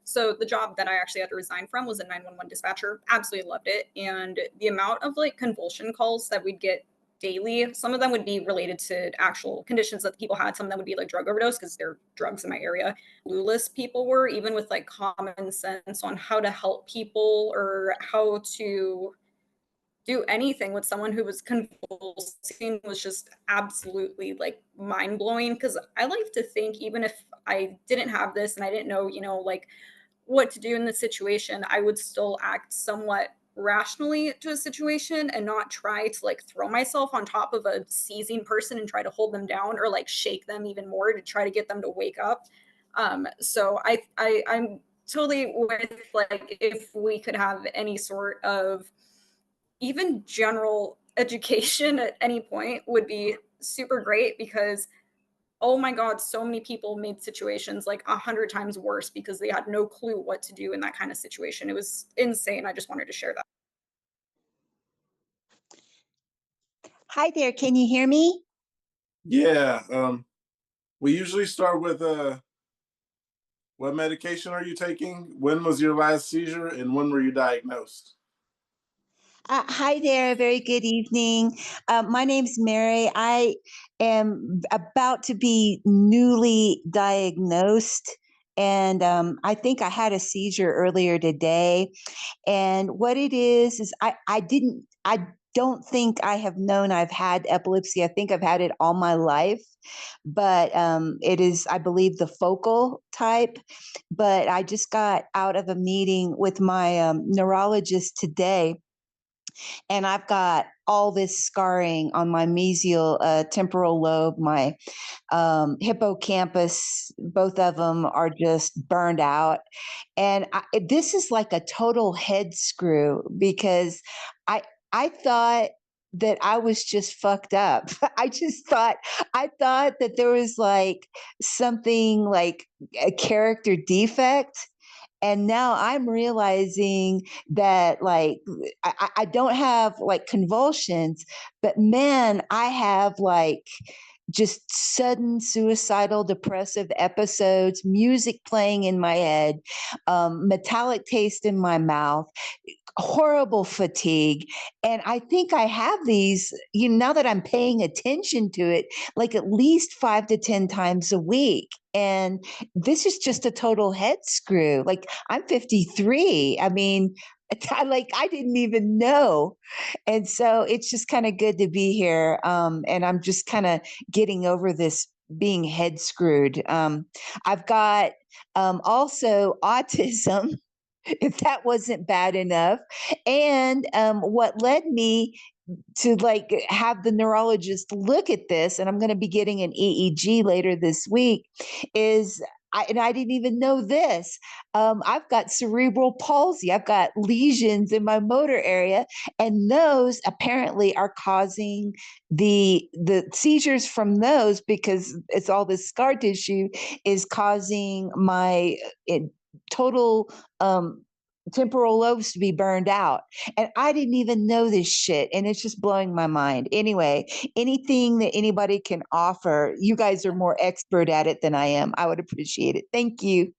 [SPEAKER 12] So the job that I actually had to resign from was a 911 dispatcher. Absolutely loved it. And the amount of like convulsion calls that we'd get daily, some of them would be related to actual conditions that the people had. Some of them would be like drug overdose, because there are drugs in my area. Clueless people were, even with like common sense on how to help people or how to do anything with someone who was convulsing, was just absolutely like mind blowing. Because I like to think, even if I didn't have this and I didn't know, like what to do in the situation, I would still act somewhat rationally to a situation and not try to like throw myself on top of a seizing person and try to hold them down or like shake them even more to try to get them to wake up. So I'm totally with, like, if we could have any sort of even general education at any point would be super great, because oh my god, so many people made situations like 100 times worse because they had no clue what to do in that kind of situation. It was insane. I just wanted to share that.
[SPEAKER 14] Hi there, can you hear me?
[SPEAKER 4] Yeah. We usually start with what medication are you taking? When was your last seizure, and when were you diagnosed?
[SPEAKER 14] Hi there, very good evening. My name's Mary. I am about to be newly diagnosed, and I think I had a seizure earlier today. And what it is I don't think I have known I've had epilepsy. I think I've had it all my life, but it is, I believe, the focal type. But I just got out of a meeting with my neurologist today, and I've got all this scarring on my mesial temporal lobe, my hippocampus. Both of them are just burned out, and this is like a total head screw, because I I thought that I was just fucked up. I thought that there was like something like a character defect. And now I'm realizing that like I don't have like convulsions, but man, I have like just sudden suicidal depressive episodes, music playing in my head, metallic taste in my mouth, horrible fatigue. And I think I have these, now that I'm paying attention to it, like at least 5 to 10 times a week. And this is just a total head screw. Like I'm 53. I mean, I didn't even know. And so it's just kind of good to be here. And I'm just kind of getting over this being head screwed. I've got also autism, if that wasn't bad enough. And what led me to like have the neurologist look at this, and I'm going to be getting an EEG later this week, is I didn't even know this. I've got cerebral palsy. I've got lesions in my motor area, and those apparently are causing the seizures from those, because it's all this scar tissue is causing my total temporal lobes to be burned out. And I didn't even know this shit. And it's just blowing my mind. Anyway, anything that anybody can offer, you guys are more expert at it than I am. I would appreciate it. Thank you.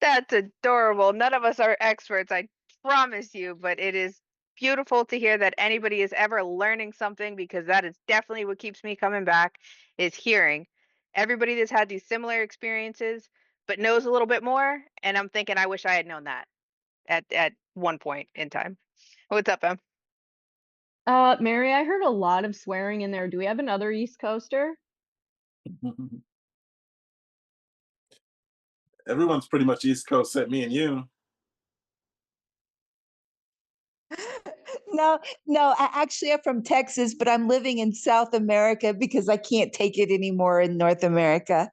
[SPEAKER 8] That's adorable. None of us are experts, I promise you, but it is beautiful to hear that anybody is ever learning something, because that is definitely what keeps me coming back, is hearing everybody that's had these similar experiences but knows a little bit more. And I'm thinking, I wish I had known that at one point in time. What's up, Em?
[SPEAKER 6] Mary, I heard a lot of swearing in there. Do we have another East Coaster?
[SPEAKER 4] Everyone's pretty much East Coast except me and you.
[SPEAKER 14] No, actually, I'm from Texas, but I'm living in South America because I can't take it anymore in North America.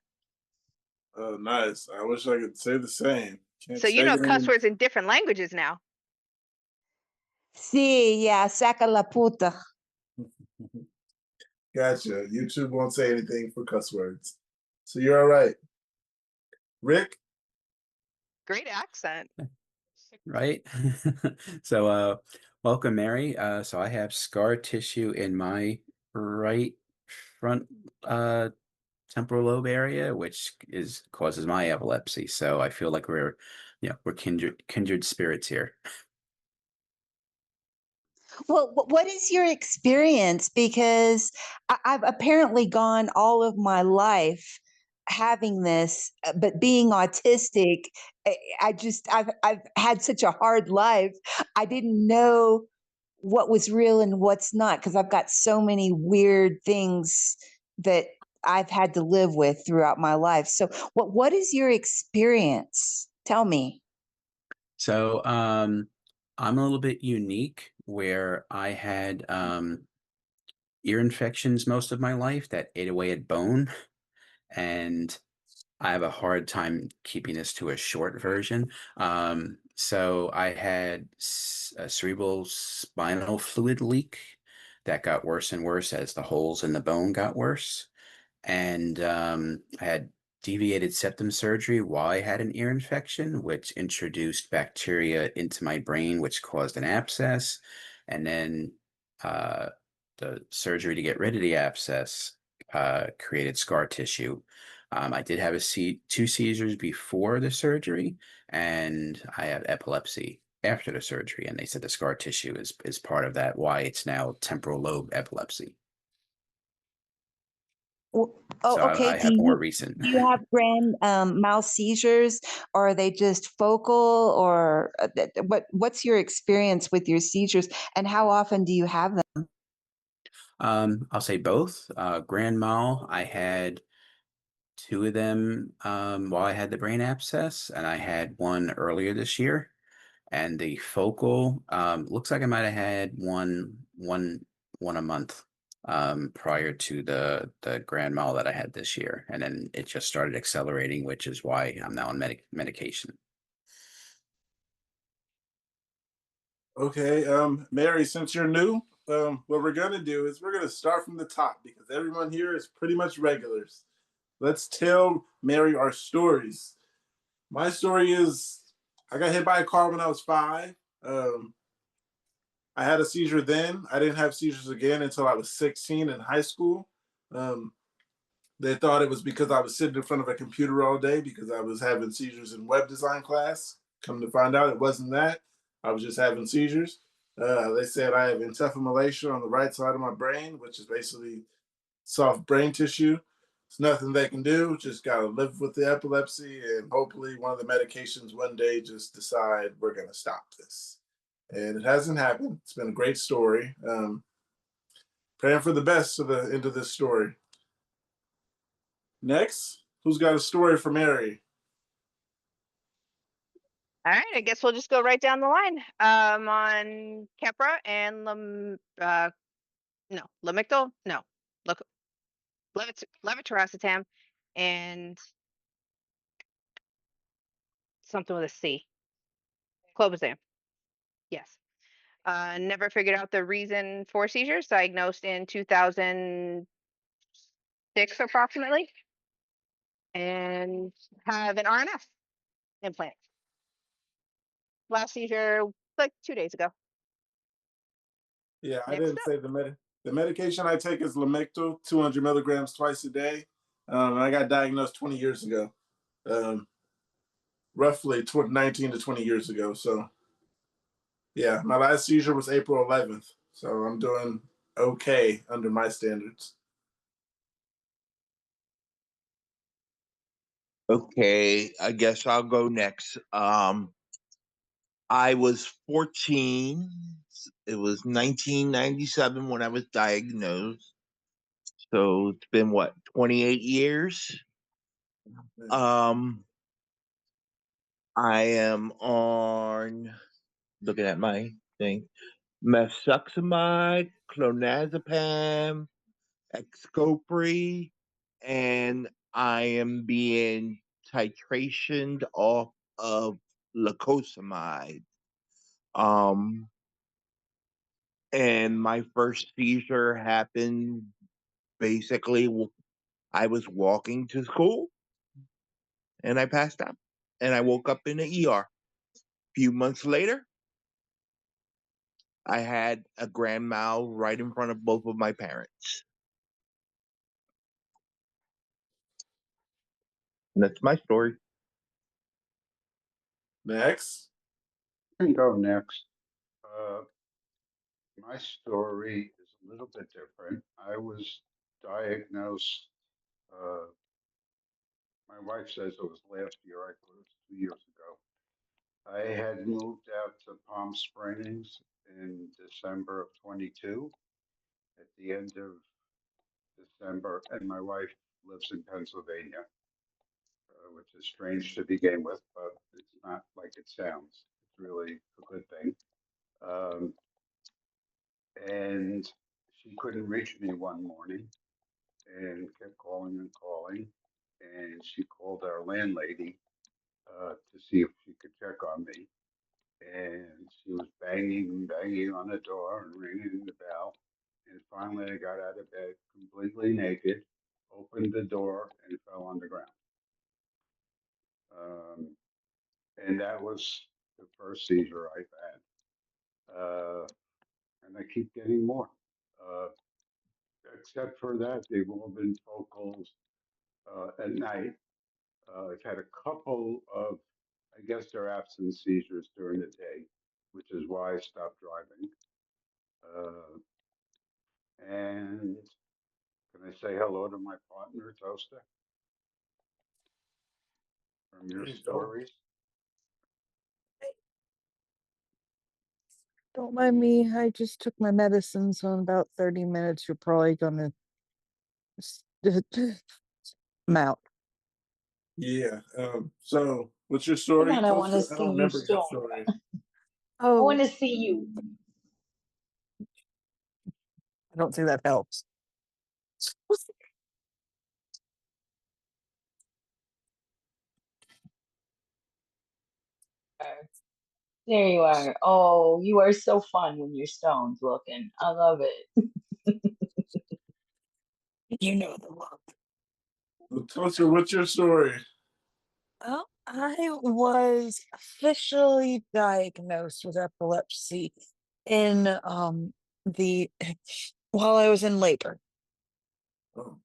[SPEAKER 4] Oh, nice. I wish I could say the same. Can't
[SPEAKER 8] So you
[SPEAKER 4] say
[SPEAKER 8] know
[SPEAKER 4] it
[SPEAKER 8] cuss
[SPEAKER 4] in-
[SPEAKER 8] words in different languages now.
[SPEAKER 14] Sí, yeah, saca la puta.
[SPEAKER 4] Gotcha. YouTube won't say anything for cuss words. So you're all right. Rick?
[SPEAKER 8] Great accent.
[SPEAKER 13] Right? So welcome, Mary. So I have scar tissue in my right front temporal lobe area, which causes my epilepsy. So I feel like we're kindred spirits here.
[SPEAKER 14] Well, what is your experience? Because I've apparently gone all of my life having this, but being autistic, I've had such a hard life. I didn't know what was real and what's not, because I've got so many weird things that I've had to live with throughout my life. So what is your experience? Tell me.
[SPEAKER 13] So I'm a little bit unique, where I had ear infections most of my life that ate away at bone, and I have a hard time keeping this to a short version. So I had a cerebral spinal fluid leak that got worse and worse as the holes in the bone got worse. And I had deviated septum surgery while I had an ear infection, which introduced bacteria into my brain, which caused an abscess. And then the surgery to get rid of the abscess created scar tissue. I did have two seizures before the surgery, and I have epilepsy after the surgery. And they said the scar tissue is part of that, why it's now temporal lobe epilepsy.
[SPEAKER 14] Oh,
[SPEAKER 13] So
[SPEAKER 14] okay.
[SPEAKER 13] I have more recent.
[SPEAKER 14] Do you have grand mal seizures, or are they just focal, or what's your experience with your seizures, and how often do you have them?
[SPEAKER 13] I'll say both. Grand mal, I had two of them while I had the brain abscess, and I had one earlier this year. And the focal, looks like I might have had one a month prior to the grand mal that I had this year, and then it just started accelerating, which is why I'm now on medication.
[SPEAKER 4] Okay. Mary, since you're new, what we're gonna do is we're gonna start from the top because everyone here is pretty much regulars. Let's tell Mary our stories. My story is I got hit by a car when I was 5. I had a seizure then. I didn't have seizures again until I was 16 in high school. Um, they thought it was because I was sitting in front of a computer all day because I was having seizures in web design class. Come to find out, it wasn't that. I was just having seizures. They said I have encephalomalacia on the right side of my brain, which is basically soft brain tissue. It's nothing they can do. Just got to live with the epilepsy, and hopefully, one of the medications one day just decide we're going to stop this. And it hasn't happened. It's been a great story. Praying for the best to the end of this story. Next, who's got a story for Mary?
[SPEAKER 8] All right, I guess we'll just go right down the line. On Keppra and Lamictal, no, look, levetiracetam, and something with a C. Clobazam. Yes. Never figured out the reason for seizures. Diagnosed in 2006 approximately, and have an RNS implant. Last seizure like 2 days ago.
[SPEAKER 4] Yeah, I
[SPEAKER 8] Next
[SPEAKER 4] didn't
[SPEAKER 8] up.
[SPEAKER 4] say the medication I take is Lamictal, 200 milligrams twice a day. I got diagnosed 20 years ago, roughly 19 to 20 years ago. So, yeah, my last seizure was April 11th. So I'm doing okay under my standards.
[SPEAKER 9] Okay, I guess I'll go next. I was 14. It was 1997 when I was diagnosed. So it's been what, 28 years? I am on, looking at my thing, methoxamide, clonazepam, Xcopri, and I am being titrationed off of lacosamide. And my first seizure happened basically, I was walking to school and I passed out and I woke up in the ER. Few months later, I had a grand mal right in front of both of my parents. And that's my story.
[SPEAKER 4] Next.
[SPEAKER 5] I can go next. My story is a little bit different. I was diagnosed, my wife says it was last year, I thought it was 2 years ago. I had moved out to Palm Springs in December of 22. At the end of December, and my wife lives in Pennsylvania, which is strange to begin with, but it's not like it sounds. It's really a good thing. And she couldn't reach me one morning and kept calling and calling. And she called our landlady to see if she could check on me. And she was banging on the door and ringing the bell. And finally, I got out of bed completely naked, opened the door, and fell on the ground. And that was the first seizure I've had. And I keep getting more. Except for that, they've all been focals at night. I've had a couple of, I guess they're absent seizures during the day, which is why I stopped driving. And can I say hello to my partner, Toaster? From your stories?
[SPEAKER 15] Don't mind me. I just took my medicine, so in about 30 minutes, you're probably gonna I'm out.
[SPEAKER 4] Yeah. So, what's your story?
[SPEAKER 11] Come on, I want to
[SPEAKER 4] Toaster? I
[SPEAKER 11] see
[SPEAKER 4] don't
[SPEAKER 11] you
[SPEAKER 4] remember your
[SPEAKER 11] still.
[SPEAKER 4] story.
[SPEAKER 11] I
[SPEAKER 15] Oh,
[SPEAKER 11] want to see you.
[SPEAKER 15] I don't think that helps.
[SPEAKER 11] There you are. Oh, you are so fun when you're stoned looking. I love it.
[SPEAKER 15] You know the love.
[SPEAKER 4] Tulsa, what's your story?
[SPEAKER 15] Oh, I was officially diagnosed with epilepsy in the while I was in labor.
[SPEAKER 4] Oh,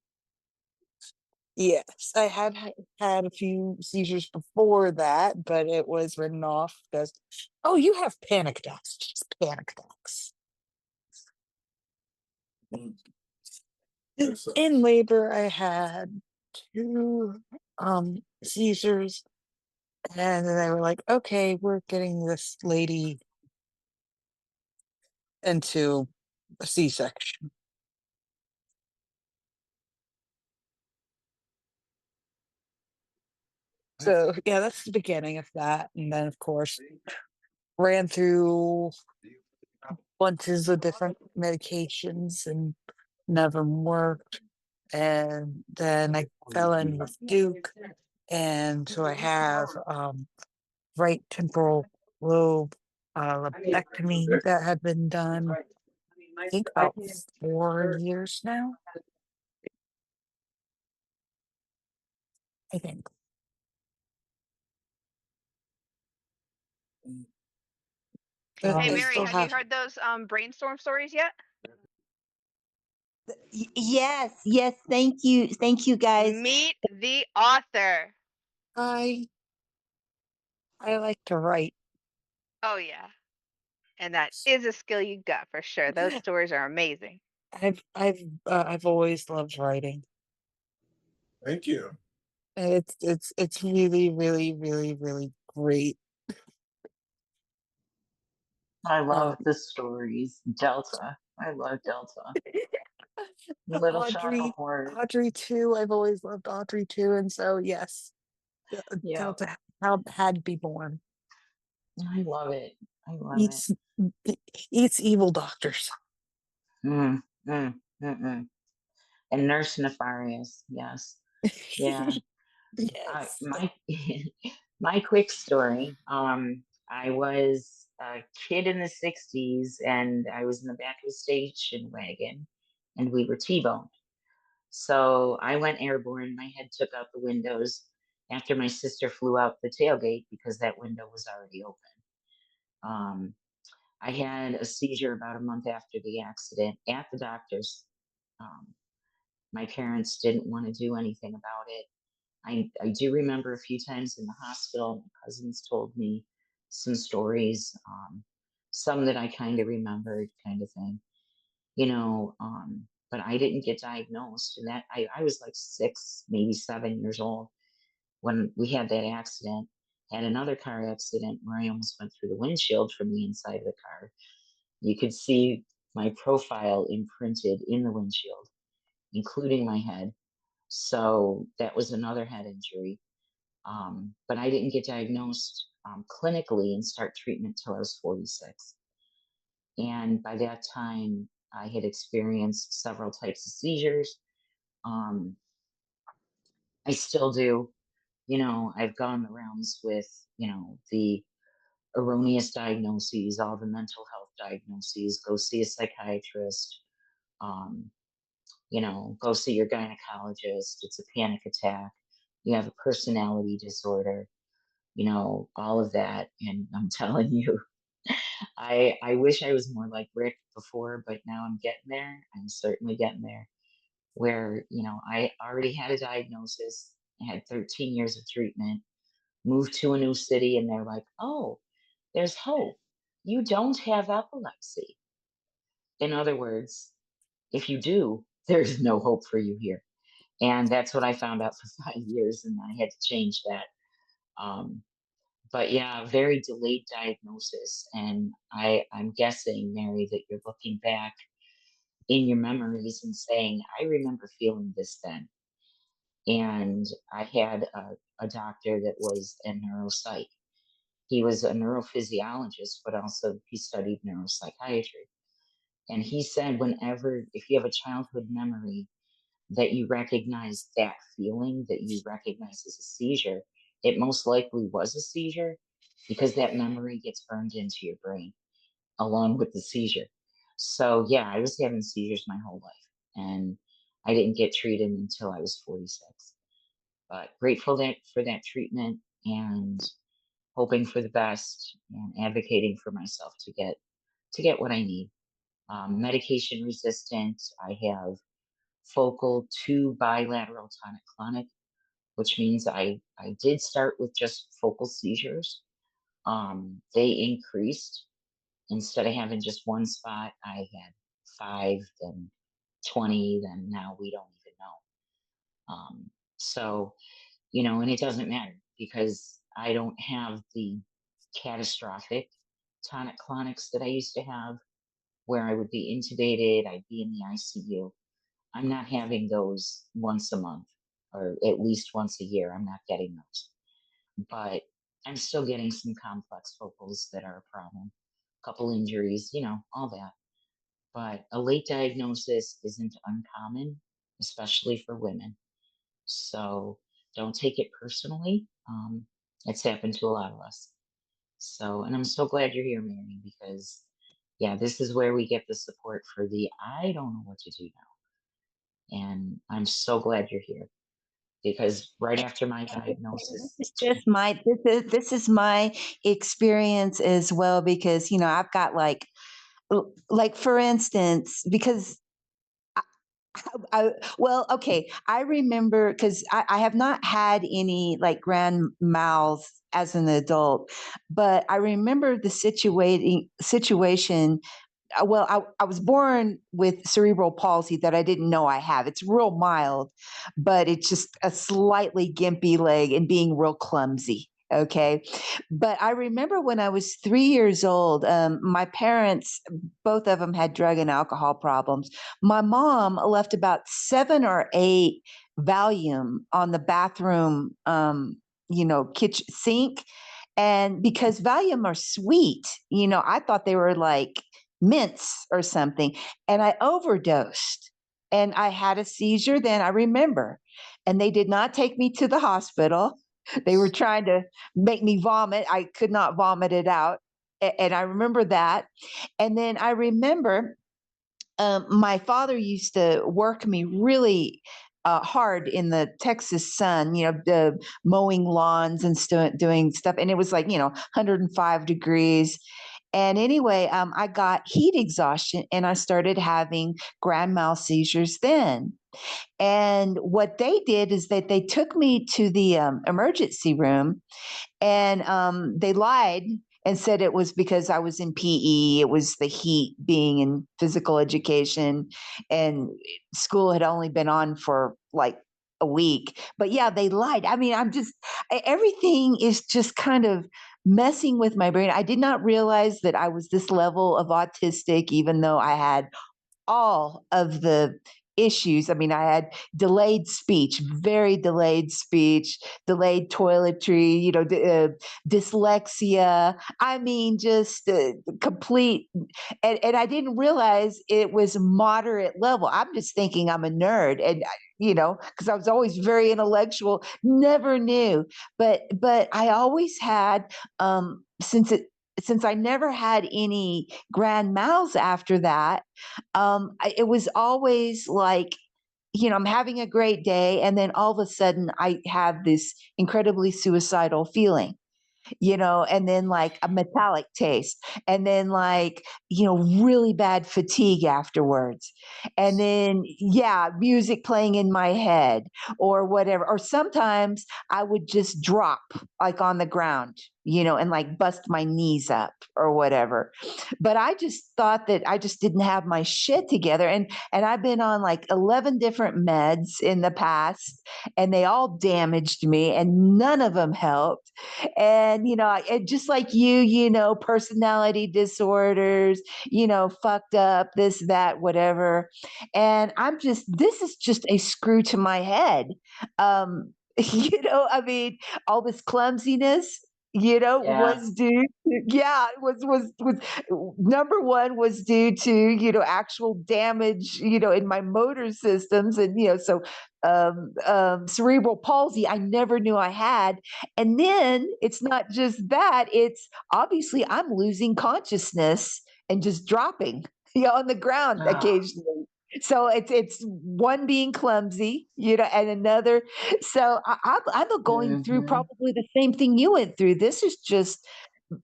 [SPEAKER 15] Yes, I had a few seizures before that, but it was written off because, oh, you have panic attacks, just panic attacks.
[SPEAKER 4] mm,
[SPEAKER 15] In
[SPEAKER 4] that sucks.
[SPEAKER 15] in labor, I had two seizures, and then they were like, okay, we're getting this lady into a C-section. So yeah, that's the beginning of that. And then of course ran through bunches of different medications and none of them worked. And then I fell in with Duke. And so I have right temporal lobe lobectomy that had been done, I think about 4 years now. I think. But
[SPEAKER 8] Hey
[SPEAKER 15] I
[SPEAKER 8] Mary,
[SPEAKER 15] still
[SPEAKER 8] have you
[SPEAKER 15] have.
[SPEAKER 8] heard those brainstorm stories yet?
[SPEAKER 14] Yes, yes. Thank you, guys.
[SPEAKER 8] Meet the author.
[SPEAKER 15] I like to write.
[SPEAKER 8] Oh yeah. And that is a skill you got for sure. Those stories are amazing.
[SPEAKER 15] I've always loved writing.
[SPEAKER 4] Thank you.
[SPEAKER 15] And it's really, really, really, really great.
[SPEAKER 11] I love
[SPEAKER 15] Um,
[SPEAKER 11] the stories. Delta. I love Delta. Little
[SPEAKER 15] Audrey,
[SPEAKER 11] shuffleboard.
[SPEAKER 15] Audrey too. I've always loved Audrey too, and so yes,
[SPEAKER 11] Yeah,
[SPEAKER 15] Delta had to be born.
[SPEAKER 11] I love it. I love it.
[SPEAKER 15] Eats eats evil doctors.
[SPEAKER 11] Mm, mm, mm, mm. And Nurse Nefarious. Yes. Yeah.
[SPEAKER 15] Yes.
[SPEAKER 11] My my quick story. I was a kid in the '60s, and I was in the back of a station wagon, and we were T-boned. So I went airborne. My head took out the windows after my sister flew out the tailgate because that window was already open. Um, I had a seizure about a month after the accident at the doctor's. Um, my parents didn't want to do anything about it. I do remember a few times in the hospital, my cousins told me some stories, some that I kind of remembered, kind of thing, but I didn't get diagnosed. And that I was like 6, maybe 7 years old when we had that accident. Had another car accident where I almost went through the windshield from the inside of the car. You could see my profile imprinted in the windshield, including my head. So that was another head injury. But I didn't get diagnosed clinically and start treatment till I was 46. And by that time, I had experienced several types of seizures. Um, I still do. I've gone the rounds with, the erroneous diagnoses, all the mental health diagnoses, go see a psychiatrist, um, go see your gynecologist. It's a panic attack. You have a personality disorder, all of that. And I'm telling you, I wish I was more like Rick before, but now I'm getting there. I'm certainly getting there where, I already had a diagnosis. I had 13 years of treatment, moved to a new city, and they're like, oh, there's hope. You don't have epilepsy. In other words, if you do, there's no hope for you here. And that's what I found out for 5 years, and I had to change that. Um, but yeah, very delayed diagnosis. And I'm guessing, Mary, that you're looking back in your memories and saying, I remember feeling this then. And I had a doctor that was a neuropsych. He was a neurophysiologist, but also he studied neuropsychiatry. And he said, if you have a childhood memory that you recognize that feeling that you recognize as a seizure, it most likely was a seizure. because that memory gets burned into your brain along with the seizure. So yeah, I was having seizures my whole life, and I didn't get treated until I was 46. But grateful for that treatment, and hoping for the best, and advocating for myself to get what I need. Medication resistant. I have focal to bilateral tonic-clonic, which means I did start with just focal seizures. They increased. Instead of having just one spot, I had 5, then 20, then now we don't even know. So, and it doesn't matter because I don't have the catastrophic tonic-clonics that I used to have, where I would be intubated, I'd be in the ICU. I'm not having those once a month, or at least once a year. I'm not getting those. But I'm still getting some complex focals that are a problem. A couple injuries, all that. But a late diagnosis isn't uncommon, especially for women. So don't take it personally. It's happened to a lot of us. So, and I'm so glad you're here, Mary, because yeah, this is where we get the support for the I don't know what to do now. And I'm so glad you're here, because right after my diagnosis,
[SPEAKER 14] This is my experience as well, because I've got like for instance, because well, okay, I remember because I have not had any like grand mals as an adult, but I remember the situation. Well, I was born with cerebral palsy that I didn't know I have. It's real mild, but it's just a slightly gimpy leg and being real clumsy. Okay. But I remember when I was 3 years old, my parents, both of them had drug and alcohol problems. My mom left about 7 or 8 Valium on the bathroom, kitchen sink. And because Valium are sweet, I thought they were like mints or something. And I overdosed and I had a seizure then, I remember. And they did not take me to the hospital. They were trying to make me vomit. I could not vomit it out. And I remember that. And then I remember my father used to work me really hard in the Texas sun, mowing lawns and doing stuff. And it was like, 105 degrees. And anyway, I got heat exhaustion and I started having grand mal seizures then. And what they did is that they took me to the emergency room, and they lied and said it was because I was in PE. It was the heat, being in physical education, and school had only been on for like a week. But yeah, they lied. I mean, everything is just kind of messing with my brain. I did not realize that I was this level of autistic, even though I had all of the issues. I mean, I had delayed speech, very delayed speech, delayed toiletry, dyslexia. I mean, just complete. And I didn't realize it was moderate level. I'm just thinking I'm a nerd, and because I was always very intellectual, never knew. But I always had, since I never had any grand mals after that, it was always like, I'm having a great day, and then all of a sudden I have this incredibly suicidal feeling, and then like a metallic taste, and then like, really bad fatigue afterwards. And then, yeah, music playing in my head or whatever. Or sometimes I would just drop like on the ground, and like bust my knees up or whatever. But I just thought that I just didn't have my shit together. And I've been on like 11 different meds in the past, and they all damaged me, and none of them helped. And just like personality disorders, fucked up, this, that, whatever. And this is just a screw to my head. I mean, all this clumsiness,
[SPEAKER 11] Yeah.
[SPEAKER 14] was due to, yeah, was number one was due to, actual damage, in my motor systems. And, so cerebral palsy, I never knew I had. And then it's not just that, it's obviously I'm losing consciousness and just dropping, on the ground
[SPEAKER 11] Ah,
[SPEAKER 14] occasionally. So it's one being clumsy, and another. So I'm going through
[SPEAKER 11] mhm.
[SPEAKER 14] probably the same thing you went through. This is just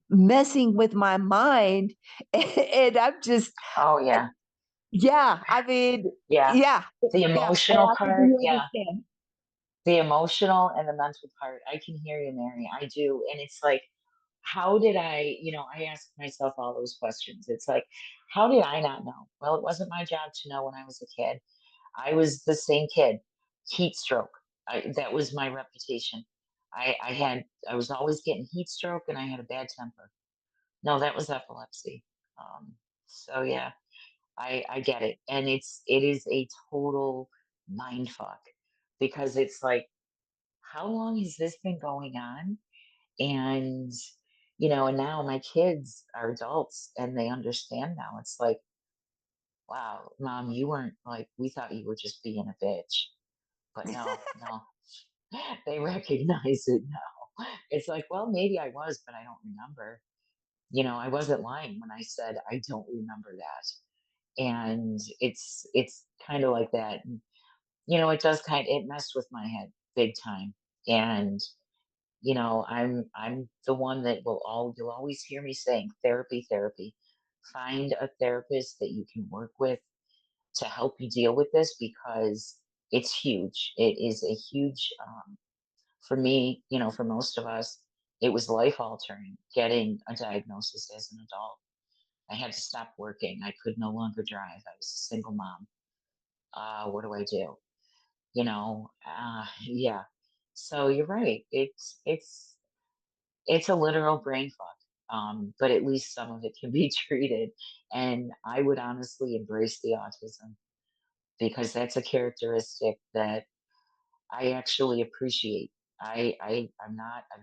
[SPEAKER 14] messing with my mind, and I'm just,
[SPEAKER 11] Oh, yeah.
[SPEAKER 14] yeah. I mean,
[SPEAKER 11] Yeah.
[SPEAKER 14] yeah,
[SPEAKER 11] The
[SPEAKER 14] yeah. And
[SPEAKER 11] emotional
[SPEAKER 14] I think
[SPEAKER 11] part,
[SPEAKER 14] you
[SPEAKER 11] yeah.
[SPEAKER 14] understand.
[SPEAKER 11] The emotional and the mental part. I can hear you, Mary. I do. And it's like, how did I ask myself all those questions. It's like, how did I not know? Well, it wasn't my job to know when I was a kid. I was the same kid, heat stroke. That was my reputation. I was always getting heat stroke and I had a bad temper. No, that was epilepsy. So yeah, I get it. And it is a total mind fuck because it's like, how long has this been going on? And, and now my kids are adults and they understand now. It's like, wow, mom, you weren't like, we thought you were just being a bitch. But no, no, they recognize it now. It's like, well, maybe I was, but I don't remember. I wasn't lying when I said I don't remember that. And it's kind of like that. And, it messed with my head big time. And I'm the one that you'll always hear me saying therapy, therapy. Find a therapist that you can work with to help you deal with this because it's huge. It is a huge, for me, for most of us, it was life altering getting a diagnosis as an adult. I had to stop working. I could no longer drive. I was a single mom. What do I do? Yeah. So you're right. It's a literal brain fuck. But at least some of it can be treated. And I would honestly embrace the autism because that's a characteristic that I actually appreciate. I've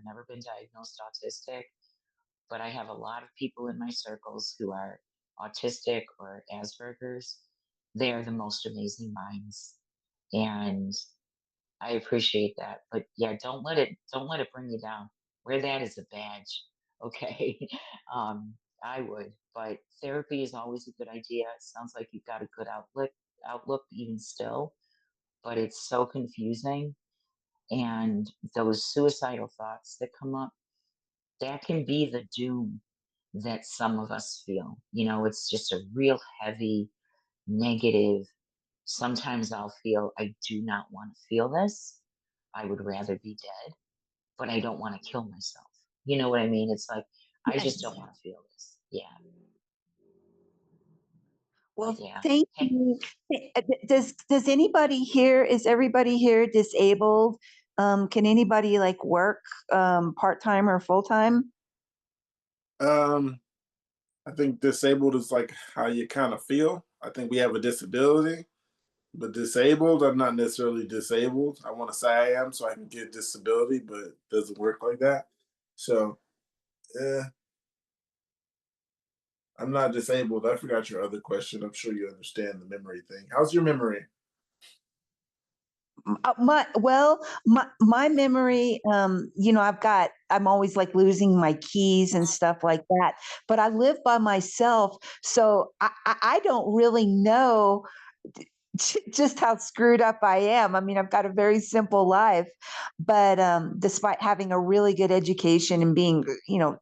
[SPEAKER 11] never been diagnosed autistic, but I have a lot of people in my circles who are autistic or Asperger's. They are the most amazing minds. And I appreciate that. But yeah, don't let it bring you down. Wear that as a badge. Okay. I would, but therapy is always a good idea. It sounds like you've got a good outlook even still, but it's so confusing. And those suicidal thoughts that come up, that can be the doom that some of us feel. It's just a real heavy, negative. Sometimes I'll feel I do not want to feel this. I would rather be dead, but I don't want to kill myself. You know what I mean? It's like, I just don't
[SPEAKER 14] Yes.
[SPEAKER 11] want to feel this. Yeah.
[SPEAKER 14] Well,
[SPEAKER 11] But yeah.
[SPEAKER 14] thank
[SPEAKER 11] Hey,
[SPEAKER 14] you. Does anybody here, is everybody here disabled? Can anybody like work part-time or full-time?
[SPEAKER 4] Um, I think disabled is like how you kind of feel. I think we have a disability, but disabled, I'm not necessarily disabled. I want to say I am so I can get disability, but it doesn't work like that. So, yeah, I'm not disabled. I forgot your other question. I'm sure you understand the memory thing. How's your memory?
[SPEAKER 14] My memory, I'm always like losing my keys and stuff like that, but I live by myself, so I don't really know just how screwed up I am. I mean, I've got a very simple life, but despite having a really good education and being,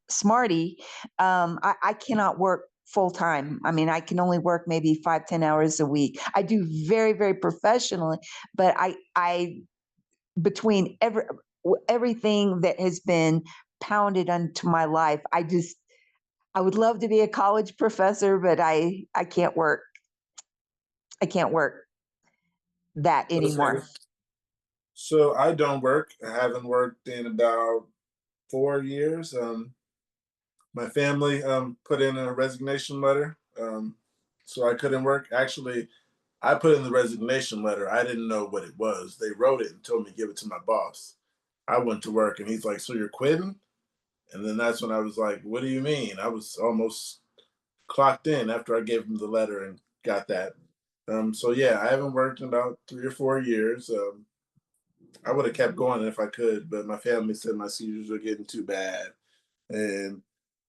[SPEAKER 14] smarty, I cannot work full time. I mean, I can only work maybe 5, 10 hours a week. I do very, very professionally, but I between everything that has been pounded onto my life, I would love to be a college professor, but I can't work. I can't work that
[SPEAKER 4] Okay.
[SPEAKER 14] anymore.
[SPEAKER 4] So I don't work. I haven't worked in about 4 years. My family put in a resignation letter, so I couldn't work. Actually, I put in the resignation letter. I didn't know what it was. They wrote it and told me to give it to my boss. I went to work, and he's like, "So you're quitting?" And then that's when I was like, what do you mean? I was almost clocked in after I gave him the letter and got that. So yeah, I haven't worked in about 3 or 4 years. I would have kept going if I could, but my family said my seizures are getting too bad. And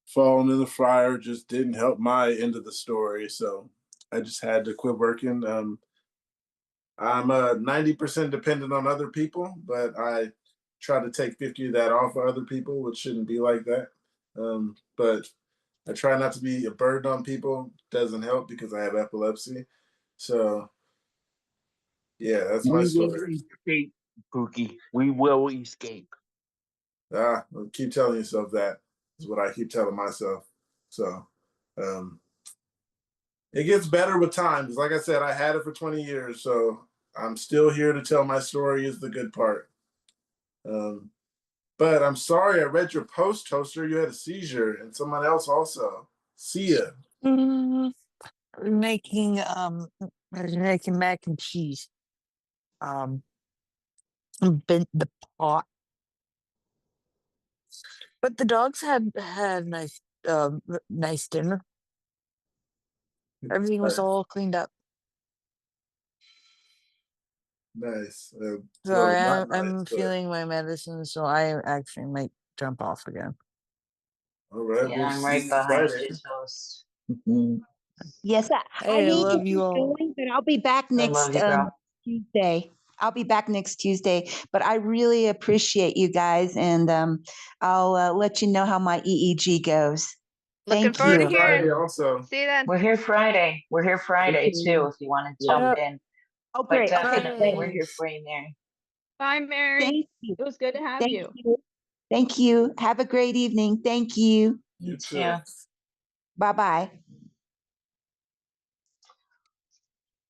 [SPEAKER 4] falling in the fryer just didn't help my end of the story. So I just had to quit working. I'm 90% dependent on other people, but I try to take 50 of that off of other people, which shouldn't be like that. But I try not to be a burden on people. Doesn't help because I have epilepsy. So yeah, that's my
[SPEAKER 9] We will
[SPEAKER 4] story.
[SPEAKER 9] escape, Pookie. We will escape.
[SPEAKER 4] Keep telling yourself that is what I keep telling myself. So it gets better with time. Because like I said, I had it for 20 years. So I'm still here to tell my story is the good part. But I'm sorry, I read your post, Toaster. You had a seizure and someone else also. See ya.
[SPEAKER 15] Mm, making making mac and cheese. Bent the pot. But the dogs had nice dinner. Everything was all cleaned up.
[SPEAKER 4] Nice.
[SPEAKER 15] Sorry,
[SPEAKER 4] Not nice,
[SPEAKER 15] I'm
[SPEAKER 4] but
[SPEAKER 15] feeling my medicine, so I actually might jump off again.
[SPEAKER 4] all right.
[SPEAKER 11] Yeah,
[SPEAKER 4] We'll
[SPEAKER 11] I'm
[SPEAKER 4] see
[SPEAKER 11] right
[SPEAKER 4] you
[SPEAKER 11] behind
[SPEAKER 4] Friday.
[SPEAKER 11] you, Toast.
[SPEAKER 14] Yes, I
[SPEAKER 15] Hey, I
[SPEAKER 14] need to
[SPEAKER 15] love
[SPEAKER 14] keep
[SPEAKER 15] you all.
[SPEAKER 14] going, but I'll be back
[SPEAKER 11] I love
[SPEAKER 14] next
[SPEAKER 11] you, girl.
[SPEAKER 14] Tuesday. I'll be back next Tuesday, but I really appreciate you guys, and I'll let you know how my EEG goes.
[SPEAKER 8] Looking
[SPEAKER 14] Thank
[SPEAKER 8] forward
[SPEAKER 4] See
[SPEAKER 8] to
[SPEAKER 4] you
[SPEAKER 14] you.
[SPEAKER 8] hearing.
[SPEAKER 4] Friday also.
[SPEAKER 8] See you then.
[SPEAKER 11] We're here Friday. We're here Friday too, if you want to jump
[SPEAKER 15] Yep.
[SPEAKER 11] in.
[SPEAKER 14] Oh,
[SPEAKER 11] But
[SPEAKER 14] great. Okay,
[SPEAKER 11] definitely, we're here
[SPEAKER 15] Thanks.
[SPEAKER 11] for you, Mary.
[SPEAKER 6] Bye, Mary.
[SPEAKER 14] thank you.
[SPEAKER 6] It was good to have
[SPEAKER 14] Thank
[SPEAKER 6] you.
[SPEAKER 14] you. Thank you. Have a great evening. Thank you.
[SPEAKER 11] You
[SPEAKER 4] You
[SPEAKER 11] too.
[SPEAKER 4] too.
[SPEAKER 14] Bye bye.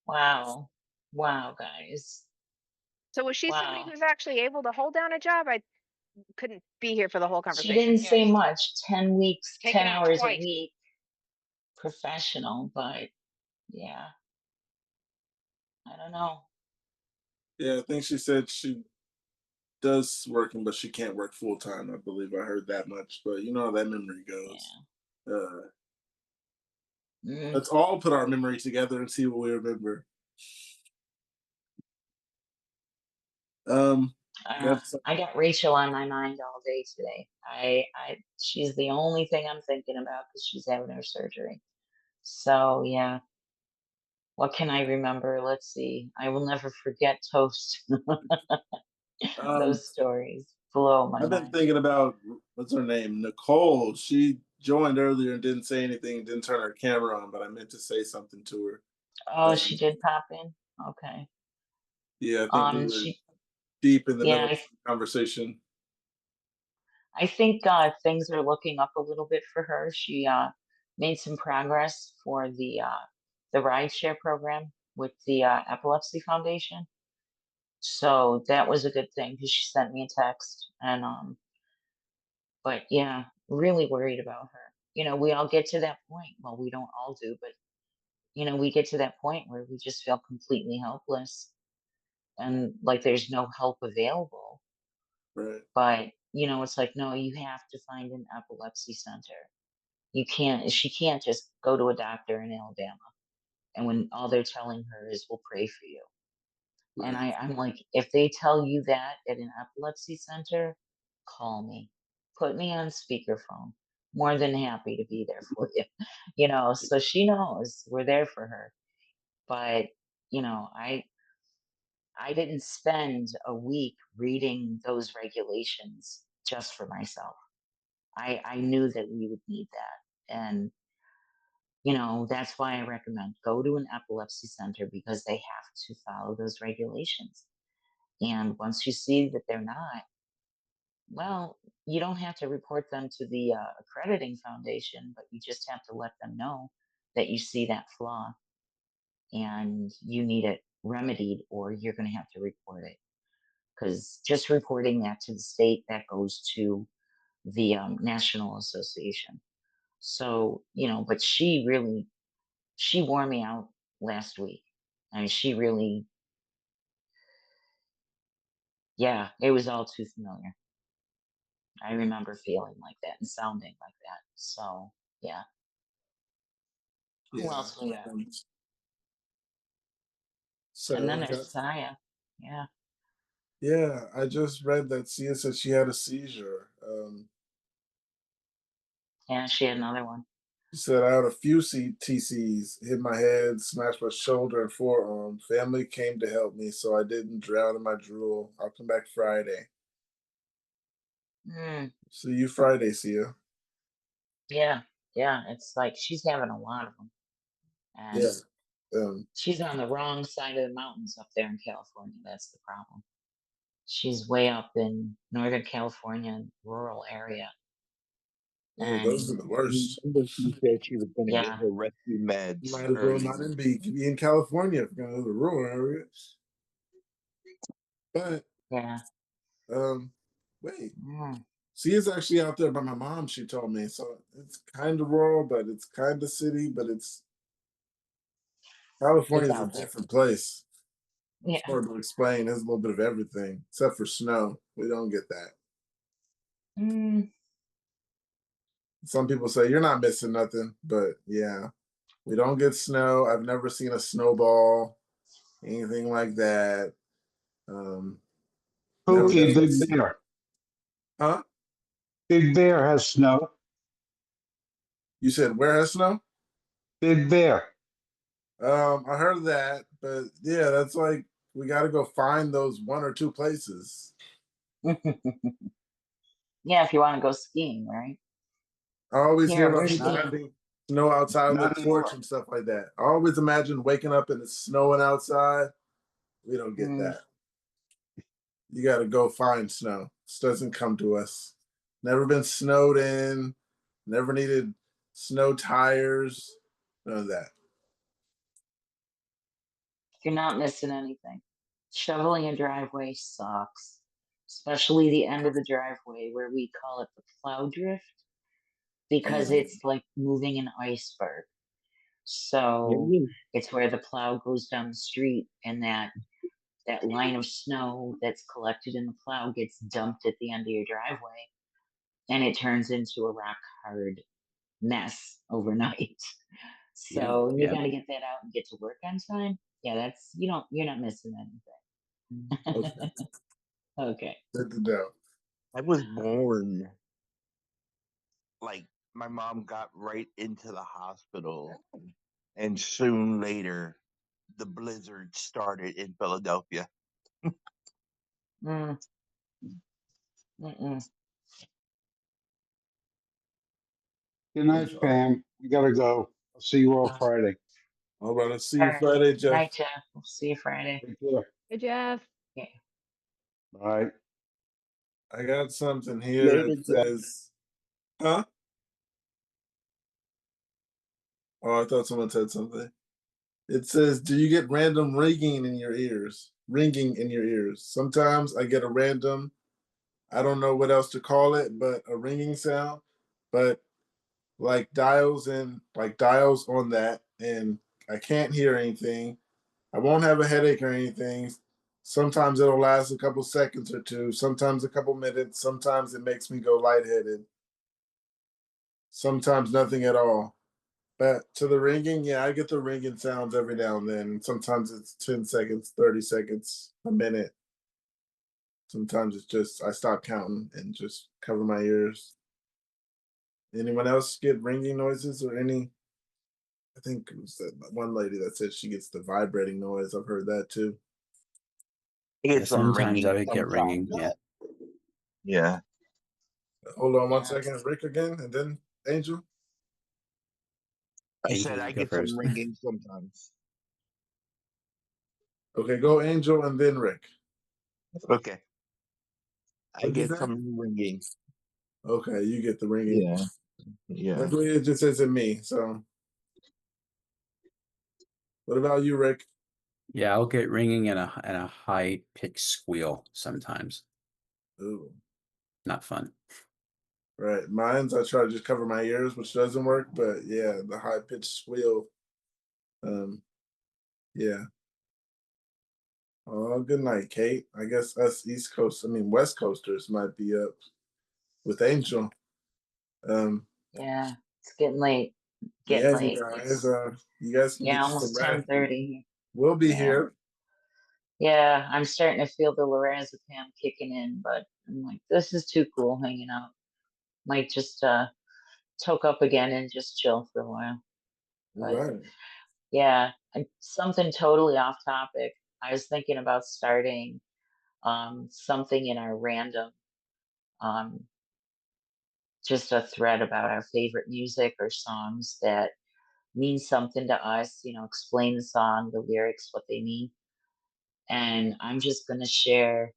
[SPEAKER 11] Wow. Wow, guys.
[SPEAKER 8] So was she somebody
[SPEAKER 11] Wow.
[SPEAKER 8] who's actually able to hold down a job? I couldn't be here for the whole
[SPEAKER 11] She
[SPEAKER 8] conversation.
[SPEAKER 11] didn't say much. 10 weeks,
[SPEAKER 8] Taken
[SPEAKER 11] 10
[SPEAKER 8] out
[SPEAKER 11] hours a
[SPEAKER 8] twice.
[SPEAKER 11] week, professional, but yeah, I don't know.
[SPEAKER 4] Yeah, I think she said she does working, but she can't work full time. I believe I heard that much. But you know how that memory goes.
[SPEAKER 11] Mm.
[SPEAKER 4] Let's all put our memory together and see what we remember.
[SPEAKER 11] I got Rachel on my mind all day today. She's the only thing I'm thinking about because she's having her surgery. So yeah, what can I remember? Let's see. I will never forget Toast. Those stories blow my
[SPEAKER 4] I've been
[SPEAKER 11] mind.
[SPEAKER 4] thinking about what's her name, Nicole. She joined earlier and didn't say anything, didn't turn her camera on, but I meant to say something to her.
[SPEAKER 11] Oh, she did pop in. Okay.
[SPEAKER 4] Yeah, I think we were
[SPEAKER 11] She.
[SPEAKER 4] deep in the
[SPEAKER 11] Yeah,
[SPEAKER 4] middle of the conversation.
[SPEAKER 11] I think things are looking up a little bit for her. She made some progress for the rideshare program with the Epilepsy Foundation. So that was a good thing because she sent me a text and but yeah, really worried about her. You know, we all get to that point. Well, we don't all do, but you know, we get to that point where we just feel completely helpless and like there's no help available.
[SPEAKER 4] Right.
[SPEAKER 11] But you know, it's like, no, you have to find an epilepsy center. She can't just go to a doctor in Alabama and when all they're telling her is we'll pray for you. And I'm like, if they tell you that at an epilepsy center, call me. Put me on speakerphone. More than happy to be there for you. You know, so she knows we're there for her. But, you know, I didn't spend a week reading those regulations just for myself. I knew that we would need that. And you know, that's why I recommend go to an epilepsy center because they have to follow those regulations. And once you see that they're not, well, you don't have to report them to the accrediting foundation, but you just have to let them know that you see that flaw and you need it remedied or you're going to have to report it. Because just reporting that to the state, that goes to the National Association. So, you know, but she wore me out last week. I mean, she really, yeah, it was all too familiar. I remember feeling like that and sounding like that. So yeah. Who
[SPEAKER 4] Yeah.
[SPEAKER 11] else we got?
[SPEAKER 4] So
[SPEAKER 11] And then
[SPEAKER 4] we
[SPEAKER 11] there's
[SPEAKER 4] got,
[SPEAKER 11] Saya. Yeah.
[SPEAKER 4] yeah, I just read that Sia said she had a seizure.
[SPEAKER 11] Yeah, she had another one.
[SPEAKER 4] She said I had a few TCs, hit my head, smashed my shoulder and forearm. Family came to help me, so I didn't drown in my drool. I'll come back Friday.
[SPEAKER 11] Mm,
[SPEAKER 4] See you Friday, Sia.
[SPEAKER 11] yeah. Yeah. It's like she's having a lot of them. And
[SPEAKER 4] Yeah.
[SPEAKER 11] she's on the wrong side of the mountains up there in California. That's the problem. She's way up in Northern California, rural area.
[SPEAKER 4] Oh, those are
[SPEAKER 11] And
[SPEAKER 4] the worst.
[SPEAKER 9] Remember she said she was going to get
[SPEAKER 11] yeah.
[SPEAKER 9] her rescue meds
[SPEAKER 4] Might as well
[SPEAKER 9] early.
[SPEAKER 4] not be in California if you're going to the rural areas. But
[SPEAKER 11] Yeah.
[SPEAKER 4] wait.
[SPEAKER 11] Mm.
[SPEAKER 4] Sia's actually out there by my mom, she told me. So it's kind of rural, but it's kind of city, but it's California is a
[SPEAKER 11] out there.
[SPEAKER 4] different place.
[SPEAKER 11] Yeah.
[SPEAKER 4] It's hard to explain. There's a little bit of everything, except for snow. We don't get that.
[SPEAKER 11] Mm.
[SPEAKER 4] Some people say you're not missing nothing, but yeah, we don't get snow. I've never seen a snowball, anything like that. Never
[SPEAKER 5] Pookie,
[SPEAKER 4] been.
[SPEAKER 5] Big Bear.
[SPEAKER 4] Huh?
[SPEAKER 5] Big Bear has snow.
[SPEAKER 4] You said where has snow?
[SPEAKER 5] Big Bear.
[SPEAKER 4] I heard that, but yeah, that's like we got to go find those one or two places.
[SPEAKER 11] Yeah, if you want to go skiing, right?
[SPEAKER 4] I always hear
[SPEAKER 11] Here,
[SPEAKER 4] about
[SPEAKER 11] we're
[SPEAKER 4] people
[SPEAKER 11] skiing.
[SPEAKER 4] having snow outside on their
[SPEAKER 5] Not
[SPEAKER 4] porch
[SPEAKER 5] anymore.
[SPEAKER 4] and stuff like that. I always imagine waking up and it's snowing outside. We don't get that. You got to go find snow. This doesn't come to us. Never been snowed in. Never needed snow tires. None of that.
[SPEAKER 11] You're not missing anything. Shoveling a driveway sucks, especially the end of the driveway where we call it the plow drift because it's like moving an iceberg. So it's where the plow goes down the street and that line of snow that's collected in the plow gets dumped at the end of your driveway and it turns into a rock hard mess overnight. So you got to get that out and get to work on time. Yeah, that's you're not missing anything.
[SPEAKER 4] Okay.
[SPEAKER 11] Okay.
[SPEAKER 4] Good to know.
[SPEAKER 9] I was born like my mom got right into the hospital, and soon later, the blizzard started in Philadelphia.
[SPEAKER 11] Mm. Mm-mm.
[SPEAKER 5] Good night, fam. We gotta go. I'll see you all Friday.
[SPEAKER 4] All right, I'll see
[SPEAKER 11] All
[SPEAKER 4] you
[SPEAKER 11] right.
[SPEAKER 4] Friday, Jeff.
[SPEAKER 11] Night, Jeff. We'll see you Friday.
[SPEAKER 5] Take care.
[SPEAKER 6] Hey, Jeff.
[SPEAKER 11] Yeah.
[SPEAKER 5] Bye.
[SPEAKER 4] I got something here
[SPEAKER 9] Later,
[SPEAKER 4] that
[SPEAKER 9] Jeff.
[SPEAKER 4] says, huh? Oh, I thought someone said something. It says, do you get random ringing in your ears? Ringing in your ears. Sometimes I get a random, I don't know what else to call it, but a ringing sound. But like dials on that, and I can't hear anything. I won't have a headache or anything. Sometimes it'll last a couple seconds or two, sometimes a couple minutes, sometimes it makes me go lightheaded. Sometimes nothing at all. But to the ringing, yeah, I get the ringing sounds every now and then. Sometimes it's 10 seconds, 30 seconds, a minute. Sometimes it's just I stop counting and just cover my ears. Anyone else get ringing noises or any? I think it was that one lady that said she gets the vibrating noise. I've heard that too.
[SPEAKER 9] I
[SPEAKER 13] Yeah,
[SPEAKER 9] get some
[SPEAKER 13] sometimes I
[SPEAKER 9] ringing
[SPEAKER 13] would get ringing.
[SPEAKER 9] sometimes.
[SPEAKER 13] Yeah.
[SPEAKER 9] Yeah.
[SPEAKER 4] Hold on one
[SPEAKER 11] Yeah.
[SPEAKER 4] second, Rick again, and then Angel.
[SPEAKER 9] I
[SPEAKER 13] Angel,
[SPEAKER 9] said I
[SPEAKER 13] you go
[SPEAKER 9] get some
[SPEAKER 13] first.
[SPEAKER 9] ringing sometimes.
[SPEAKER 4] Okay, go Angel and then Rick.
[SPEAKER 9] Okay. I
[SPEAKER 4] What'd you
[SPEAKER 9] get
[SPEAKER 4] say?
[SPEAKER 9] some ringing.
[SPEAKER 4] Okay, you get the ringing.
[SPEAKER 9] Yeah. Yeah.
[SPEAKER 4] Luckily, it just isn't me. So, what about you, Rick?
[SPEAKER 13] Yeah, I'll get ringing and a high pitched squeal sometimes.
[SPEAKER 4] Ooh,
[SPEAKER 13] Not fun.
[SPEAKER 4] right. Mine's I try to just cover my ears, which doesn't work. But yeah, the high pitched squeal. Yeah. Oh, good night, Kate. I guess us West Coasters might be up. with Angel.
[SPEAKER 11] Yeah, it's getting late.
[SPEAKER 4] Yeah,
[SPEAKER 11] Getting late.
[SPEAKER 4] you guys can
[SPEAKER 11] Yeah,
[SPEAKER 4] get
[SPEAKER 11] almost
[SPEAKER 4] some rest.
[SPEAKER 11] 10:30.
[SPEAKER 4] We'll be
[SPEAKER 11] Yeah.
[SPEAKER 4] here.
[SPEAKER 11] Yeah, I'm starting to feel the lorazepam kicking in, but I'm like, this is too cool hanging out. Might just toke up again and just chill for a while. But
[SPEAKER 4] Right.
[SPEAKER 11] yeah, something totally off topic. I was thinking about starting something in our random, um, just a thread about our favorite music or songs that mean something to us, explain the song, the lyrics, what they mean. And I'm just going to share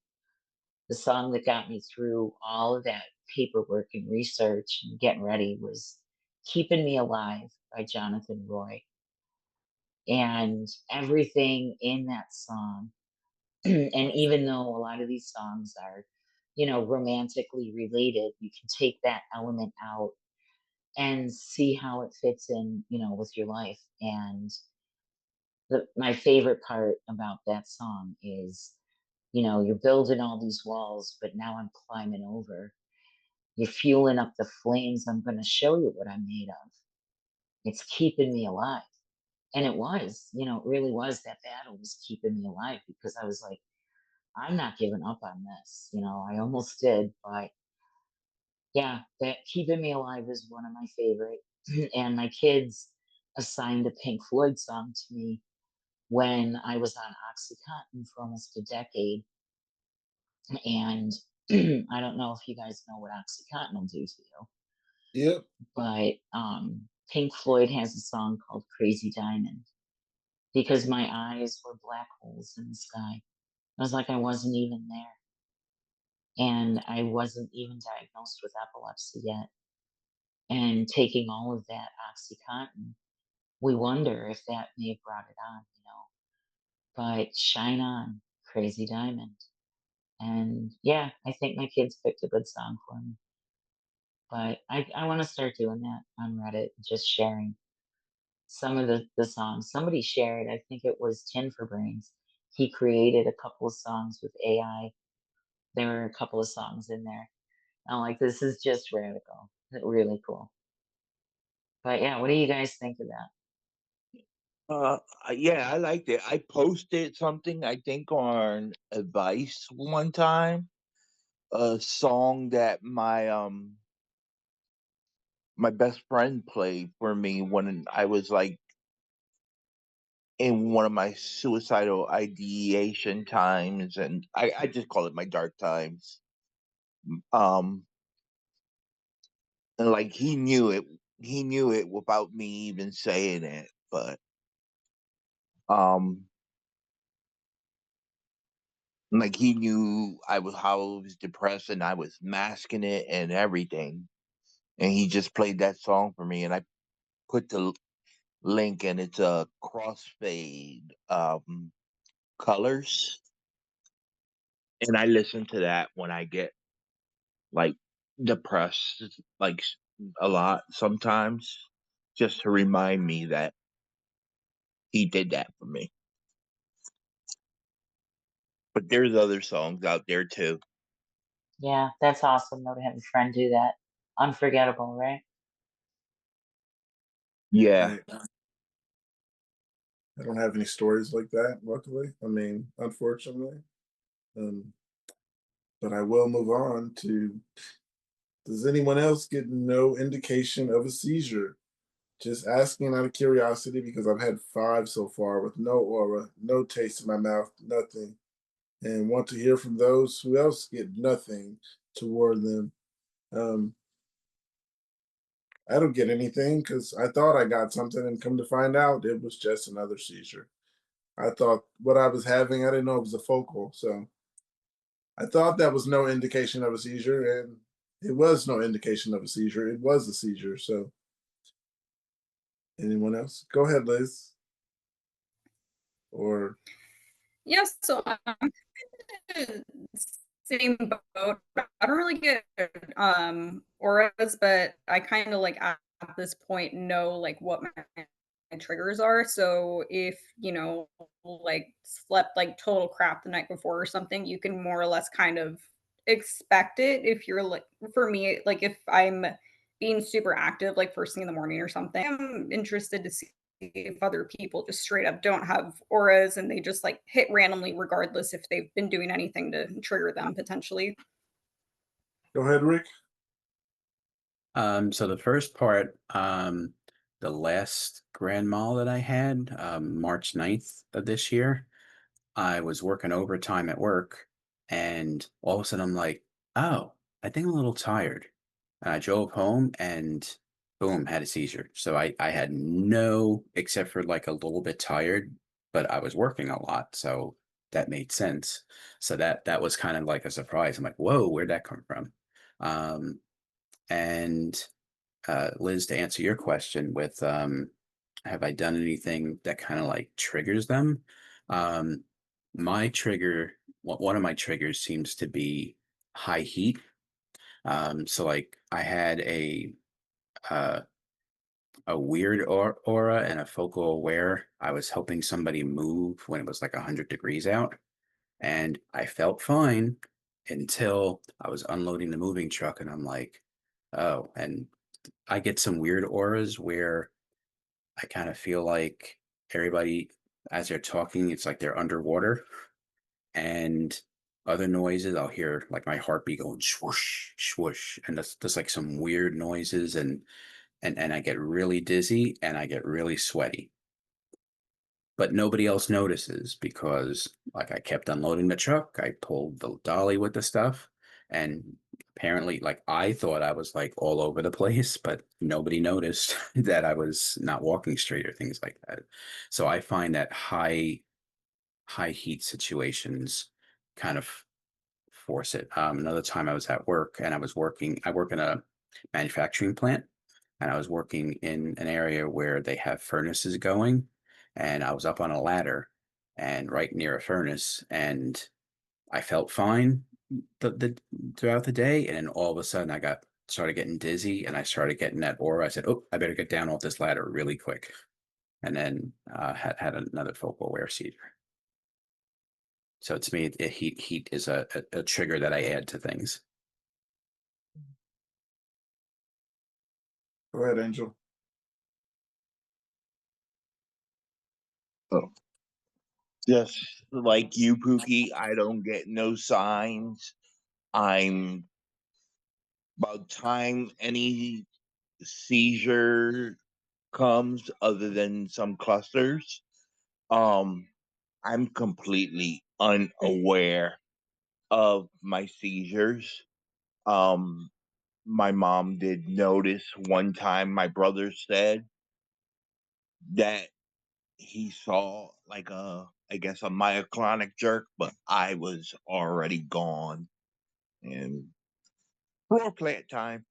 [SPEAKER 11] the song that got me through all of that paperwork and research and getting ready was Keeping Me Alive by Jonathan Roy. And everything in that song, and even though a lot of these songs are, romantically related, you can take that element out and see how it fits in, with your life. And my favorite part about that song is, you're building all these walls, but now I'm climbing over. You're fueling up the flames. I'm going to show you what I'm made of. It's keeping me alive. And it was, it really was. That battle was keeping me alive because I was like, I'm not giving up on this. I almost did, but yeah, that Keeping Me Alive is one of my favorite. And my kids assigned a Pink Floyd song to me when I was on Oxycontin for almost a decade. And I don't know if you guys know what Oxycontin will do to you.
[SPEAKER 4] Yep.
[SPEAKER 11] But Pink Floyd has a song called Crazy Diamond because my eyes were black holes in the sky. I was like, I wasn't even there. And I wasn't even diagnosed with epilepsy yet. And taking all of that Oxycontin, we wonder if that may have brought it on, But Shine On, Crazy Diamond. And yeah, I think my kids picked a good song for me. But I want to start doing that on Reddit, just sharing some of the songs. Somebody shared, I think it was Tin for Brains. He created a couple of songs with AI. There were a couple of songs in there. I'm like, this is just radical. Really cool. But yeah, what do you guys think of that?
[SPEAKER 9] Yeah, I liked it. I posted something, I think, on advice one time, a song that my best friend played for me when I was like in one of my suicidal ideation times, and I just call it my dark times. Um, and like he knew it without me even saying it, but um, like he knew how I was depressed and I was masking it and everything, and he just played that song for me, and I put the link, and it's a crossfade colors, and I listen to that when I get like depressed, like a lot sometimes, just to remind me that he did that for me. But there's other songs out there too.
[SPEAKER 11] Yeah, that's awesome though to have a friend do that. Unforgettable, right?
[SPEAKER 9] Yeah.
[SPEAKER 4] I don't have any stories like that, luckily. I mean, unfortunately. But I will move on to, does anyone else get no indication of a seizure? Just asking out of curiosity because I've had 5 so far with no aura, no taste in my mouth, nothing. And want to hear from those who else get nothing toward them. I don't get anything because I thought I got something, and come to find out it was just another seizure. I thought what I was having, I didn't know it was a focal. So I thought that was no indication of a seizure, and it was no indication of a seizure. It was a seizure. So anyone else? Go ahead, Liz. Or
[SPEAKER 12] Yes, so I'm kinda same boat. I don't really get auras, but I kind of like at this point know like what my triggers are. So if like slept like total crap the night before or something, you can more or less kind of expect it if you're like, for me, like if I'm being super active, like first thing in the morning or something, I'm interested to see if other people just straight up don't have auras and they just like hit randomly, regardless if they've been doing anything to trigger them potentially.
[SPEAKER 4] Go ahead, Rick.
[SPEAKER 13] So the first part, the last grand mal that I had, March 9th of this year, I was working overtime at work, and all of a sudden I'm like, oh, I think I'm a little tired. And I drove home and boom, had a seizure. So I had no, except for like a little bit tired, but I was working a lot. So that made sense. So that was kind of like a surprise. I'm like, whoa, where'd that come from? Um, and Liz, to answer your question with have I done anything that kind of like triggers them? Um, my trigger, one of my triggers seems to be high heat. So like I had uh, a weird aura and a focal aware. I was helping somebody move when it was like 100 degrees out, and I felt fine until I was unloading the moving truck, and I'm like, oh, and I get some weird auras where I kind of feel like everybody, as they're talking, it's like they're underwater, and other noises I'll hear like my heartbeat going swoosh, swoosh, and that's just like some weird noises, and I get really dizzy and I get really sweaty. But nobody else notices because like I kept unloading the truck, I pulled the dolly with the stuff, and apparently like I thought I was like all over the place, but nobody noticed that I was not walking straight or things like that. So I find that high heat situations kind of force it. Another time I was at work and I work in a manufacturing plant, and I was working in an area where they have furnaces going, and I was up on a ladder and right near a furnace, and I felt fine the throughout the day, and then all of a sudden I started getting dizzy and I started getting that aura. I said, oh, I better get down off this ladder really quick, and then had another focal aware seizure. So to me, heat is a trigger that I add to things.
[SPEAKER 4] Go ahead, Angel.
[SPEAKER 9] Oh. Just like you, Pookie, I don't get no signs. I'm about time any seizure comes other than some clusters. I'm completely unaware of my seizures. My mom did notice one time my brother said that he saw like I guess a myoclonic jerk, but I was already gone. And floor plant time.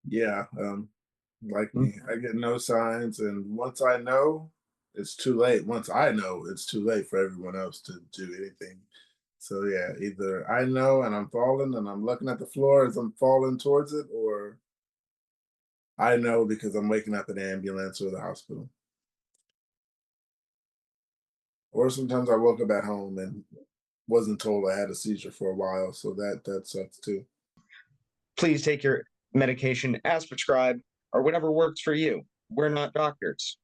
[SPEAKER 4] Yeah, like me, I get no signs, and once I know, it's too late. Once I know, it's too late for everyone else to do anything. So yeah, either I know and I'm falling and I'm looking at the floor as I'm falling towards it, or I know because I'm waking up in the ambulance or the hospital. Or sometimes I woke up at home and wasn't told I had a seizure for a while, so that sucks too.
[SPEAKER 2] Please take your medication as prescribed or whatever works for you. We're not doctors.